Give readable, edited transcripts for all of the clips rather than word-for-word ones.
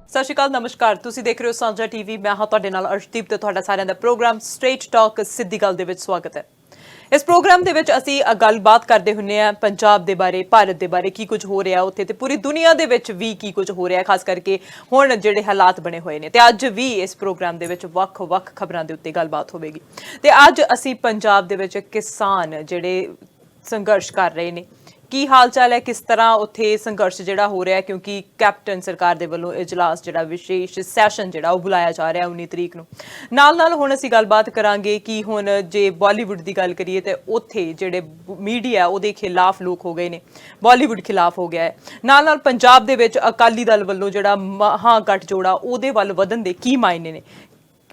ਸਤਿ ਸ਼੍ਰੀ ਅਕਾਲ ਨਮਸਕਾਰ ਤੁਸੀਂ ਦੇਖ ਰਹੇ ਹੋ ਸਾਂਝਾ ਟੀਵੀ ਮੈਂ ਹਾਂ ਤੁਹਾਡੇ ਨਾਲ ਅਰਸ਼ਦੀਪ ਤੇ ਤੁਹਾਡਾ ਸਾਰਿਆਂ ਦਾ ਪ੍ਰੋਗਰਾਮ ਸਟ੍ਰੇਟ ਟਾਕ ਸਿੱਧੀ ਗੱਲ ਦੇ ਵਿੱਚ ਸਵਾਗਤ ਹੈ। ਇਸ ਪ੍ਰੋਗਰਾਮ ਦੇ ਵਿੱਚ ਅਸੀਂ ਗੱਲਬਾਤ ਕਰਦੇ ਹੁੰਨੇ ਆ ਪੰਜਾਬ ਦੇ ਬਾਰੇ, ਭਾਰਤ ਦੇ ਬਾਰੇ, ਕੀ ਕੁਝ ਹੋ ਰਿਹਾ ਉੱਥੇ ਤੇ ਪੂਰੀ ਦੁਨੀਆ ਦੇ ਵਿੱਚ ਵੀ ਕੀ ਕੁਝ ਹੋ ਰਿਹਾ, ਖਾਸ ਕਰਕੇ ਹੁਣ ਜਿਹੜੇ ਹਾਲਾਤ ਬਣੇ ਹੋਏ ਨੇ। ਤੇ ਅੱਜ ਵੀ ਇਸ ਪ੍ਰੋਗਰਾਮ ਦੇ ਵਿੱਚ ਵੱਖ-ਵੱਖ ਖਬਰਾਂ ਦੇ ਉੱਤੇ ਗੱਲਬਾਤ ਹੋਵੇਗੀ ਤੇ ਅੱਜ ਅਸੀਂ ਪੰਜਾਬ ਦੇ ਵਿੱਚ ਕਿਸਾਨ ਜਿਹੜੇ ਸੰਘਰਸ਼ ਕਰ ਰਹੇ ਨੇ, ਕੀ ਹਾਲ ਚਾਲ ਹੈ, ਕਿਸ ਤਰ੍ਹਾਂ ਉੱਥੇ ਸੰਘਰਸ਼ ਜਿਹੜਾ ਹੋ ਰਿਹਾ, ਕਿਉਂਕਿ ਕੈਪਟਨ ਸਰਕਾਰ ਦੇ ਵੱਲੋਂ ਇਜਲਾਸ ਜਿਹੜਾ ਵਿਸ਼ੇਸ਼ ਸੈਸ਼ਨ ਜਿਹੜਾ ਉਹ ਬੁਲਾਇਆ ਜਾ ਰਿਹਾ 19 ਤਰੀਕ ਨੂੰ। ਨਾਲ ਹੁਣ ਅਸੀਂ ਗੱਲਬਾਤ ਕਰਾਂਗੇ ਕਿ ਹੁਣ ਜੇ ਬਾਲੀਵੁੱਡ ਦੀ ਗੱਲ ਕਰੀਏ ਤੇ ਉੱਥੇ ਜਿਹੜੇ ਮੀਡੀਆ ਉਹਦੇ ਖਿਲਾਫ ਲੋਕ ਹੋ ਗਏ ਨੇ, ਬਾਲੀਵੁੱਡ ਖਿਲਾਫ ਹੋ ਗਿਆ ਹੈ। ਨਾਲ ਪੰਜਾਬ ਦੇ ਵਿੱਚ ਅਕਾਲੀ ਦਲ ਵੱਲੋਂ ਜਿਹੜਾ ਮਹਾਂ ਗੱਠਜੋੜਾ ਉਹਦੇ ਵੱਲ ਵਧਣ ਦੇ ਕੀ ਮਾਇਨੇ ਨੇ।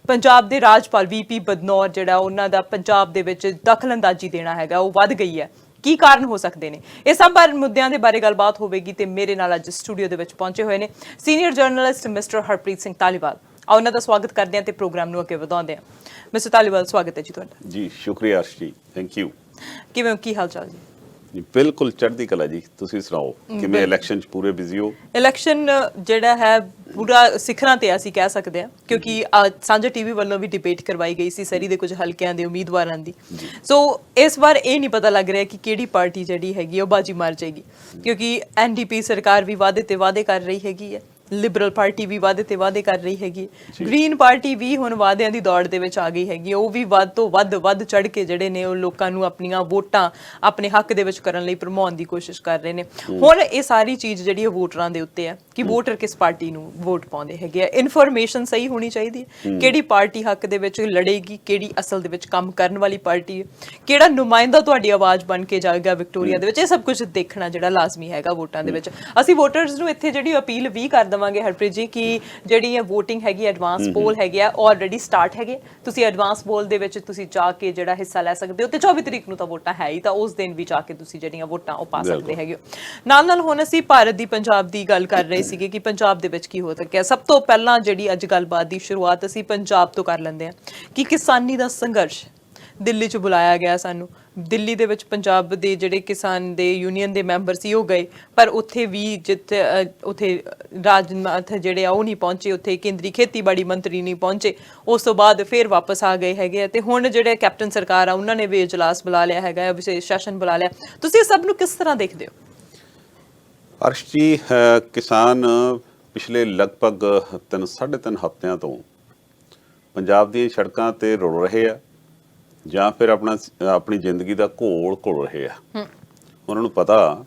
ਪੰਜਾਬ ਦੇ ਰਾਜਪਾਲ VP ਬਦਨੌਰ ਜਿਹੜਾ ਉਹਨਾਂ ਦਾ ਪੰਜਾਬ ਦੇ ਵਿੱਚ ਦਖਲਅੰਦਾਜ਼ੀ ਦੇਣਾ ਹੈਗਾ ਉਹ ਵੱਧ ਗਈ ਹੈ, ਕੀ ਕਾਰਨ ਹੋ ਸਕਦੇ ਨੇ। ਇਹ ਸਭ ਮੁੱਦਿਆਂ ਦੇ ਬਾਰੇ ਗੱਲਬਾਤ ਹੋਵੇਗੀ ਤੇ ਮੇਰੇ ਨਾਲ ਅੱਜ ਸਟੂਡੀਓ ਦੇ ਵਿੱਚ ਪਹੁੰਚੇ ਹੋਏ ਨੇ senior journalist mister Harpreet Singh Dhaliwal. ਉਹਨਾਂ ਦਾ ਸਵਾਗਤ ਕਰਦੇ ਹਾਂ ਤੇ ਪ੍ਰੋਗਰਾਮ ਨੂੰ ਅੱਗੇ ਵਧਾਉਂਦੇ ਹਾਂ। ਮਿਸਟਰ ਧਾਲੀਵਾਲ, ਸਵਾਗਤ ਹੈ ਜੀ ਤੁਹਾਡਾ। ਜੀ ਸ਼ੁਕਰੀਆ ਅਰਸ਼ ਜੀ, ਥੈਂਕ ਯੂ। ਕਿਵੇਂ, ਕੀ ਹਾਲ ਚਾਲ ਜੀ? ਬਿਲਕੁਲ ਚੜ੍ਹਦੀ ਕਲਾ ਜੀ, ਤੁਸੀਂ ਸੁਣਾਓ ਕਿਵੇਂ? ਇਲੈਕਸ਼ਨ 'ਚ ਪੂਰੇ ਬਿਜ਼ੀ ਹੋ? ਇਲੈਕਸ਼ਨ ਜਿਹੜਾ ਹੈ ਪੂਰਾ ਸਿਖਰਾਂ ਤੇ ਅਸੀਂ ਕਹਿ ਸਕਦੇ ਹਾਂ, ਕਿਉਂਕਿ ਸਾਂਝਾ ਟੀਵੀ ਵੱਲੋਂ ਵੀ ਡਿਬੇਟ ਕਰਵਾਈ ਗਈ ਸੀ ਸਰੀ ਦੇ ਕੁਝ ਹਲਕਿਆਂ ਦੇ ਉਮੀਦਵਾਰਾਂ ਦੀ। ਸੋ ਇਸ ਵਾਰ ਇਹ ਨਹੀਂ ਪਤਾ ਲੱਗ ਰਿਹਾ ਕਿ ਕਿਹੜੀ ਪਾਰਟੀ ਜਿਹੜੀ ਹੈਗੀ ਉਹ ਬਾਜੀ ਮਾਰ ਜਾਏਗੀ, ਕਿਉਂਕਿ NDP ਸਰਕਾਰ ਵੀ ਵਾਅਦੇ ਤੇ ਵਾਅਦੇ ਕਰ ਰਹੀ ਹੈਗੀ ਹੈ, ਲਿਬਰਲ ਪਾਰਟੀ ਵੀ ਵਾਅਦੇ ਤੇ ਵਾਅਦੇ ਕਰ ਰਹੀ ਹੈਗੀ, ਗ੍ਰੀਨ ਪਾਰਟੀ ਵੀ ਹੁਣ ਵਾਅਦਿਆਂ ਦੀ ਦੌੜ ਦੇ ਵਿੱਚ ਆ ਗਈ ਹੈਗੀ। ਉਹ ਵੀ ਵੱਧ ਤੋਂ ਵੱਧ ਚੜ ਕੇ ਜਿਹੜੇ ਨੇ ਉਹ ਲੋਕਾਂ ਨੂੰ ਆਪਣੀਆਂ ਵੋਟਾਂ ਆਪਣੇ ਹੱਕ ਦੇ ਵਿੱਚ ਕਰਨ ਲਈ ਭਰਮਾਉਣ ਦੀ ਕੋਸ਼ਿਸ਼ ਕਰ ਰਹੇ ਨੇ। ਹੁਣ ਇਹ ਸਾਰੀ ਚੀਜ਼ ਜਿਹੜੀ ਵੋਟਰਾਂ ਦੇ ਉੱਤੇ ਹੈ ਕਿ ਵੋਟਰ ਕਿਸ ਪਾਰਟੀ ਨੂੰ ਵੋਟ ਪਾਉਂਦੇ ਹੈਗੇ ਆ। ਇਨਫੋਰਮੇਸ਼ਨ ਸਹੀ ਹੋਣੀ ਚਾਹੀਦੀ ਹੈ, ਕਿਹੜੀ ਪਾਰਟੀ ਹੱਕ ਦੇ ਵਿੱਚ ਲੜੇਗੀ, ਕਿਹੜੀ ਅਸਲ ਦੇ ਵਿੱਚ ਕੰਮ ਕਰਨ ਵਾਲੀ ਪਾਰਟੀ ਹੈ, ਕਿਹੜਾ ਨੁਮਾਇੰਦਾ ਤੁਹਾਡੀ ਆਵਾਜ਼ ਬਣ ਕੇ ਜਾਏਗਾ ਵਿਕਟੋਰੀਆ ਦੇ ਵਿੱਚ। ਇਹ ਸਭ ਕੁਝ ਦੇਖਣਾ ਜਿਹੜਾ ਲਾਜ਼ਮੀ ਹੈਗਾ ਵੋਟਾਂ ਦੇ ਵਿੱਚ। ਅਸੀਂ ਵੋਟਰਸ ਨੂੰ ਇੱਥੇ ਜਿਹੜੀ ਅਪੀਲ ਵੀ ਕਰ ਦਵਾਂਗੇ ਹਰਪ੍ਰੀਤ ਜੀ ਕਿ ਜਿਹੜੀ ਇਹ VOTING ਹੈਗੀ, ਐਡਵਾਂਸ ਪੋਲ ਹੈਗੀ ਆ, ਆਲਰੇਡੀ ਸਟਾਰਟ ਹੈਗੇ। ਤੁਸੀਂ ਐਡਵਾਂਸ ਪੋਲ ਦੇ ਵਿੱਚ ਤੁਸੀਂ ਜਾ ਕੇ ਜਿਹੜਾ ਹਿੱਸਾ ਲੈ ਸਕਦੇ ਹੋ ਤੇ 24 ਤਰੀਕ ਨੂੰ ਤਾਂ ਵੋਟਾਂ ਹੈ ਹੀ, ਤਾਂ ਉਸ ਦਿਨ ਵੀ ਜਾ ਕੇ ਤੁਸੀਂ ਜਿਹੜੀਆਂ ਵੋਟਾਂ ਉਹ ਪਾ ਸਕਦੇ ਹੈਗੇ ਹੋ। ਨਾਲ ਹੁਣ ਅਸੀਂ ਭਾਰਤ ਦੀ, ਪੰਜਾਬ ਦੀ ਗੱਲ ਕਰ ਰਹੇ ਸੀਗੇ ਕਿ ਪੰਜਾਬ ਦੇ ਵਿੱਚ ਕੀ ਹੋ ਸਕਿਆ। ਸਭ ਤੋਂ ਪਹਿਲਾਂ ਜਿਹੜੀ ਅੱਜ ਗੱਲਬਾਤ ਦੀ ਸ਼ੁਰੂਆਤ ਅਸੀਂ ਪੰਜਾਬ ਤੋਂ ਕਰ ਲੈਂਦੇ ਹਾਂ ਕਿ ਕਿਸਾਨੀ ਦਾ ਸੰਘਰਸ਼ ਦਿੱਲੀ 'ਚ ਬੁਲਾਇਆ ਗਿਆ ਸਾਨੂੰ। ਦਿੱਲੀ ਦੇ ਵਿੱਚ ਪੰਜਾਬ ਦੇ ਜਿਹੜੇ ਕਿਸਾਨ ਦੇ ਯੂਨੀਅਨ ਦੇ ਮੈਂਬਰ ਸੀ ਉਹ ਗਏ, ਪਰ ਉੱਥੇ ਵੀ ਜਿੱਥੇ ਉੱਥੇ ਰਾਜਨਾਥ ਜਿਹੜੇ ਆ ਉਹ ਨਹੀਂ ਪਹੁੰਚੇ, ਉੱਥੇ ਕੇਂਦਰੀ ਖੇਤੀਬਾੜੀ ਮੰਤਰੀ ਨਹੀਂ ਪਹੁੰਚੇ। ਉਸ ਤੋਂ ਬਾਅਦ ਫਿਰ ਵਾਪਸ ਆ ਗਏ ਹੈਗੇ ਤੇ ਹੁਣ ਜਿਹੜੇ ਕੈਪਟਨ ਸਰਕਾਰ ਆ ਉਹਨਾਂ ਨੇ ਵੀ ਇਜਲਾਸ ਬੁਲਾ ਲਿਆ ਹੈਗਾ, ਵਿਸ਼ੇਸ਼ ਸੈਸ਼ਨ ਬੁਲਾ ਲਿਆ। ਤੁਸੀਂ ਸਭ ਨੂੰ ਕਿਸ ਤਰ੍ਹਾਂ ਦੇਖਦੇ ਹੋ? ਅਰਸ਼ ਜੀ, ਕਿਸਾਨ ਪਿਛਲੇ ਲਗਭਗ 3.5 ਹਫ਼ਤਿਆਂ ਤੋਂ ਪੰਜਾਬ ਦੀਆਂ ਸੜਕਾਂ ਤੇ ਰੁਲ ਰਹੇ ਆ ਜਾਂ ਫਿਰ ਆਪਣੀ ਜ਼ਿੰਦਗੀ ਦਾ ਘੋਲ ਰਹੇ ਆ। ਉਹਨਾਂ ਨੂੰ ਪਤਾ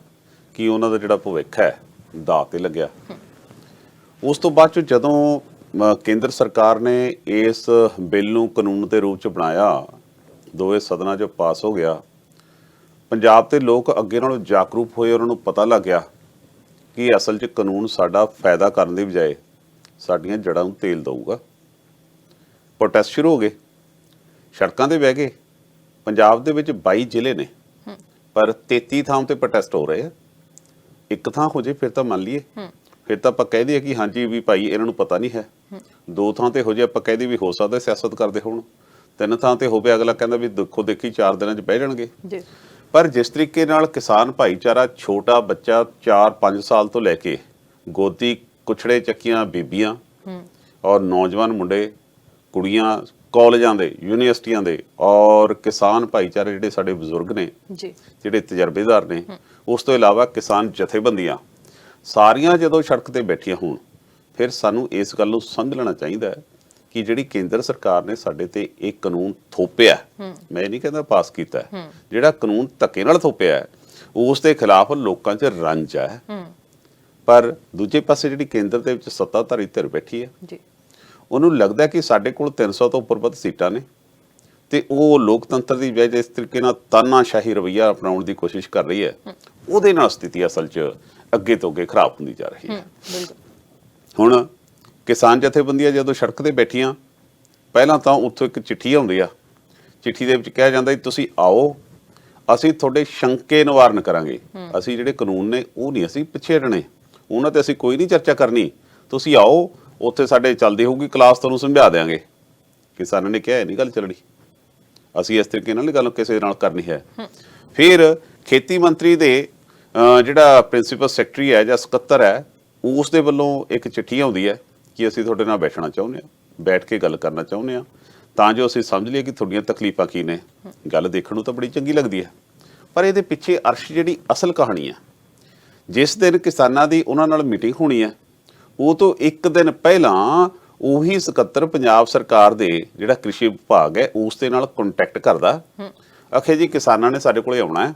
ਕਿ ਉਹਨਾਂ ਦਾ ਜਿਹੜਾ ਭਵਿੱਖ ਹੈ ਦਾਅ ਤੇ ਲੱਗਿਆ। ਉਸ ਤੋਂ ਬਾਅਦ 'ਚ ਜਦੋਂ ਕੇਂਦਰ ਸਰਕਾਰ ਨੇ ਇਸ ਬਿੱਲ ਨੂੰ ਕਾਨੂੰਨ ਦੇ ਰੂਪ 'ਚ ਬਣਾਇਆ, ਦੋਵੇਂ ਸਦਨਾਂ 'ਚ ਪਾਸ ਹੋ ਗਿਆ, ਪੰਜਾਬ ਦੇ ਲੋਕ ਅੱਗੇ ਨਾਲੋਂ ਜਾਗਰੂਕ ਹੋਏ। ਉਹਨਾਂ ਨੂੰ ਪਤਾ ਲੱਗ ਗਿਆ ਕਿ ਅਸਲ 'ਚ ਕਾਨੂੰਨ ਸਾਡਾ ਫਾਇਦਾ ਕਰਨ ਦੀ ਬਜਾਏ ਸਾਡੀਆਂ ਜੜ੍ਹਾਂ ਨੂੰ ਤੇਲ ਦਊਗਾ। ਪ੍ਰੋਟੈਸਟ ਸ਼ੁਰੂ ਹੋ ਗਏ, ਸੜਕਾਂ ਤੇ ਬਹਿ ਗਏ। ਪੰਜਾਬ ਦੇ ਵਿੱਚ 22 ਜ਼ਿਲ੍ਹੇ ਨੇ, ਪਰ 33 ਥਾਂ ਤੇ ਪ੍ਰੋਟੈਸਟ ਹੋ ਰਹੇ ਆ। ਇੱਕ ਥਾਂ ਹੋ ਜੇ ਫਿਰ ਤਾਂ ਮੰਨ ਲਈਏ, ਫਿਰ ਤਾਂ ਆਪਾਂ ਕਹਿ ਦਈਏ ਕਿ ਹਾਂਜੀ ਵੀ ਭਾਈ ਇਹਨਾਂ ਨੂੰ ਪਤਾ ਨਹੀਂ ਹੈ। 2 ਥਾਂ ਤੇ ਹੋ ਜੇ ਆਪਾਂ ਕਹਿ ਦਈਏ ਵੀ ਹੋ ਸਕਦਾ ਸਿਆਸਤ ਕਰਦੇ ਹੋਣ। 3 ਥਾਂ ਤੇ ਹੋਵੇ ਅਗਲਾ ਕਹਿੰਦਾ ਵੀ ਦੇਖੋ ਦੇਖੀ 4 ਦਿਨਾਂ 'ਚ ਬਹਿ ਜਾਣਗੇ। ਪਰ ਜਿਸ ਤਰੀਕੇ ਨਾਲ ਕਿਸਾਨ ਭਾਈਚਾਰਾ, ਛੋਟਾ ਬੱਚਾ 4-5 ਸਾਲ ਤੋਂ ਲੈ ਕੇ ਗੋਦੀ ਕੁਛੜੇ ਚੱਕੀਆਂ ਬੀਬੀਆਂ ਔਰ ਨੌਜਵਾਨ ਮੁੰਡੇ ਕੁੜੀਆਂ, ਕਾਲਜਾਂ ਦੇ, ਯੂਨੀਵਰਸਿਟੀਆਂ ਦੇ ਔਰ ਕਿਸਾਨ ਭਾਈਚਾਰੇ ਜਿਹੜੇ ਸਾਡੇ ਬਜ਼ੁਰਗ ਨੇ, ਜਿਹੜੇ ਤਜਰਬੇਦਾਰ ਨੇ, ਉਸ ਤੋਂ ਇਲਾਵਾ ਕਿਸਾਨ ਜਥੇਬੰਦੀਆਂ, ਸਾਰੀਆਂ ਜਦੋਂ ਸੜਕ ਤੇ ਬੈਠੀਆਂ ਹੋਣ, ਫਿਰ ਸਾਨੂੰ ਇਸ ਗੱਲ ਨੂੰ ਸਮਝ ਲੈਣਾ ਚਾਹੀਦਾ ਹੈ ਕਿ ਜਿਹੜੀ ਕੇਂਦਰ ਸਰਕਾਰ ਨੇ ਸਾਡੇ ਤੇ ਇਹ ਕਾਨੂੰਨ ਥੋਪਿਆ, ਮੈਂ ਨਹੀਂ ਕਹਿੰਦਾ ਪਾਸ ਕੀਤਾ, ਜਿਹੜਾ ਕਾਨੂੰਨ ਧੱਕੇ ਨਾਲ ਥੋਪਿਆ ਉਸ ਦੇ ਖਿਲਾਫ ਲੋਕਾਂ 'ਚ ਰੰਜ ਹੈ। ਪਰ ਦੂਜੇ ਪਾਸੇ ਜਿਹੜੀ ਕੇਂਦਰ ਦੇ ਵਿੱਚ ਸੱਤਾਧਾਰੀ ਧਿਰ ਬੈਠੀ ਹੈ, ਉਹਨੂੰ ਲੱਗਦਾ ਕਿ ਸਾਡੇ ਕੋਲ 300 ਤੋਂ ਉੱਪਰ ਵੱਧ ਸੀਟਾਂ ਨੇ ਤੇ ਉਹ ਲੋਕਤੰਤਰ ਦੀ ਵਜ੍ਹਾ ਇਸ ਤਰੀਕੇ ਨਾਲ ਤਾਨਾਸ਼ਾਹੀ ਰਵੱਈਆ ਅਪਣਾਉਣ ਦੀ ਕੋਸ਼ਿਸ਼ ਕਰ ਰਹੀ ਹੈ। ਉਹਦੇ ਨਾਲ ਸਥਿਤੀ ਅਸਲ 'ਚ ਅੱਗੇ ਤੋਂ ਅੱਗੇ ਖਰਾਬ ਹੁੰਦੀ ਜਾ ਰਹੀ ਹੈ। ਹੁਣ ਕਿਸਾਨ ਜਥੇਬੰਦੀਆਂ ਜਦੋਂ ਸੜਕ ਤੇ ਬੈਠੀਆਂ, ਪਹਿਲਾਂ ਤਾਂ ਉੱਥੋਂ ਇੱਕ ਚਿੱਠੀ ਆਉਂਦੀ ਆ। ਚਿੱਠੀ ਦੇ ਵਿੱਚ ਕਿਹਾ ਜਾਂਦਾ ਤੁਸੀਂ ਆਓ, ਅਸੀਂ ਤੁਹਾਡੇ ਸ਼ੰਕੇ ਨਿਵਾਰਨ ਕਰਾਂਗੇ। ਅਸੀਂ ਜਿਹੜੇ ਕਾਨੂੰਨ ਨੇ ਉਹ ਨਹੀਂ ਅਸੀਂ ਪਿੱਛੇ ਹਟਣੇ, ਉਹਨਾਂ ਤੇ ਅਸੀਂ ਕੋਈ ਨਹੀਂ ਚਰਚਾ ਕਰਨੀ। ਤੁਸੀਂ ਆਓ, ਉੱਥੇ ਸਾਡੇ ਚੱਲਦੀ ਹੋਊਗੀ ਕਲਾਸ, ਤੁਹਾਨੂੰ ਸਮਝਾ ਦਿਆਂਗੇ। ਕਿਸਾਨਾਂ ਨੇ ਕਿਹਾ ਇਹ ਨਹੀਂ ਗੱਲ ਚੱਲਣੀ, ਅਸੀਂ ਇਸ ਤਰੀਕੇ ਨਾਲ ਗੱਲ ਕਿਸੇ ਨਾਲ ਕਰਨੀ ਹੈ। ਫਿਰ ਖੇਤੀ ਮੰਤਰੀ ਦੇ ਜਿਹੜਾ ਪ੍ਰਿੰਸੀਪਲ ਸੈਕਟਰੀ ਹੈ ਜਾਂ ਸਕੱਤਰ ਹੈ, ਉਸ ਦੇ ਵੱਲੋਂ ਇੱਕ ਚਿੱਠੀ ਆਉਂਦੀ ਹੈ ਕਿ ਅਸੀਂ ਤੁਹਾਡੇ ਨਾਲ ਬੈਠਣਾ ਚਾਹੁੰਦੇ ਹਾਂ, ਬੈਠ ਕੇ ਗੱਲ ਕਰਨਾ ਚਾਹੁੰਦੇ ਹਾਂ, ਤਾਂ ਜੋ ਅਸੀਂ ਸਮਝ ਲਈਏ ਕਿ ਤੁਹਾਡੀਆਂ ਤਕਲੀਫਾਂ ਕੀ ਨੇ। ਗੱਲ ਦੇਖਣ ਨੂੰ ਤਾਂ ਬੜੀ ਚੰਗੀ ਲੱਗਦੀ ਹੈ, ਪਰ ਇਹਦੇ ਪਿੱਛੇ ਅਰਸ਼ ਜਿਹੜੀ ਅਸਲ ਕਹਾਣੀ ਹੈ, ਜਿਸ ਦਿਨ ਕਿਸਾਨਾਂ ਦੀ ਉਹਨਾਂ ਨਾਲ ਮੀਟਿੰਗ ਹੋਣੀ ਹੈ, ਉਹ ਤੋਂ ਇੱਕ ਦਿਨ ਪਹਿਲਾਂ ਉਹੀ ਸਕੱਤਰ ਪੰਜਾਬ ਸਰਕਾਰ ਦੇ ਜਿਹੜਾ ਕ੍ਰਿਸ਼ੀ ਵਿਭਾਗ ਹੈ ਉਸ ਦੇ ਨਾਲ ਕੰਟੈਕਟ ਕਰਦਾ, ਆਖੇ ਜੀ ਕਿਸਾਨਾਂ ਨੇ ਸਾਡੇ ਕੋਲੇ ਆਉਣਾ ਹੈ,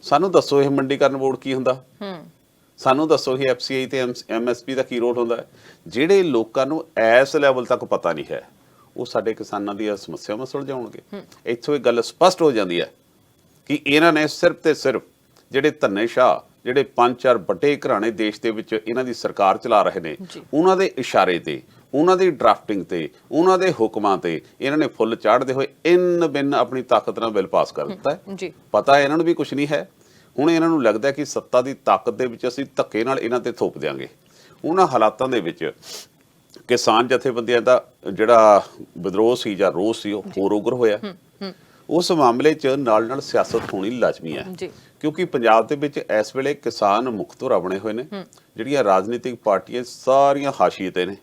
ਸਾਨੂੰ ਦੱਸੋ ਇਹ ਮੰਡੀਕਰਨ ਬੋਰਡ ਕੀ ਹੁੰਦਾ, ਸਾਨੂੰ ਦੱਸੋ ਇਹ FCI ਤੇ MSP ਦਾ ਕੀ ਰੋਲ ਹੁੰਦਾ ਹੈ। ਜਿਹੜੇ ਲੋਕਾਂ ਨੂੰ ਇਸ ਲੈਵਲ ਤੱਕ ਪਤਾ ਨਹੀਂ ਹੈ, ਉਹ ਸਾਡੇ ਕਿਸਾਨਾਂ ਦੀਆਂ ਸਮੱਸਿਆਵਾਂ ਸੁਲਝਾਉਣਗੇ। ਇੱਥੋਂ ਇਹ ਗੱਲ ਸਪਸ਼ਟ ਹੋ ਜਾਂਦੀ ਹੈ ਕਿ ਇਹਨਾਂ ਨੇ ਸਿਰਫ ਤੇ ਸਿਰਫ ਜਿਹੜੇ ਧੰਨੇਸ਼ਾਹ, ਜਿਹੜੇ 5-4 ਵੱਡੇ ਘਰਾਣੇ ਦੇਸ਼ ਦੇ ਵਿੱਚ ਇਹਨਾਂ ਦੀ ਸਰਕਾਰ ਚਲਾ ਰਹੇ ਨੇ, ਉਹਨਾਂ ਦੇ ਇਸ਼ਾਰੇ ਤੇ, ਉਹਨਾਂ ਦੀ ਡਰਾਫਟਿੰਗ ਤੇ, ਉਹਨਾਂ ਦੇ ਹੁਕਮਾਂ ਤੇ ਇਹਨਾਂ ਨੇ ਫੁੱਲ ਚਾੜਦੇ ਹੋਏ ਇਨ ਬਿਨ ਆਪਣੀ ਤਾਕਤ ਨਾਲ ਬਿੱਲ ਪਾਸ ਕਰ ਦਿੱਤਾ ਹੈ। ਪਤਾ ਇਹਨਾਂ ਨੂੰ ਵੀ ਕੁਝ ਨਹੀਂ ਹੈ। ਹੁਣ ਇਹਨਾਂ ਨੂੰ ਲੱਗਦਾ ਕਿ ਸੱਤਾ ਦੀ ਤਾਕਤ ਦੇ ਵਿੱਚ ਅਸੀਂ ਧੱਕੇ ਨਾਲ ਇਹਨਾਂ ਤੇ ਥੋਪ ਦਿਆਂਗੇ। ਉਹਨਾਂ ਹਾਲਾਤਾਂ ਦੇ ਵਿੱਚ ਕਿਸਾਨ ਜਥੇਬੰਦੀਆਂ ਦਾ ਜਿਹੜਾ ਵਿਦਰੋਹ ਸੀ ਜਾਂ ਰੋਸ ਸੀ, ਉਹ ਹੋਰ ਉਗਰ ਹੋਇਆ। ਉਸ ਮਾਮਲੇ 'ਚ ਨਾਲ ਨਾਲ ਸਿਆਸਤ ਹੋਣੀ ਲਾਜ਼ਮੀ ਹੈ, ਕਿਉਂਕਿ ਪੰਜਾਬ ਦੇ ਵਿੱਚ ਇਸ ਵੇਲੇ ਕਿਸਾਨ ਮੁੱਖ ਧੁਰਾ ਬਣੇ ਹੋਏ ਨੇ। ਜਿਹੜੀਆਂ ਰਾਜਨੀਤਿਕ ਪਾਰਟੀਆਂ ਸਾਰੀਆਂ ਹਾਸ਼ੀਏ ਤੇ ਨੇ,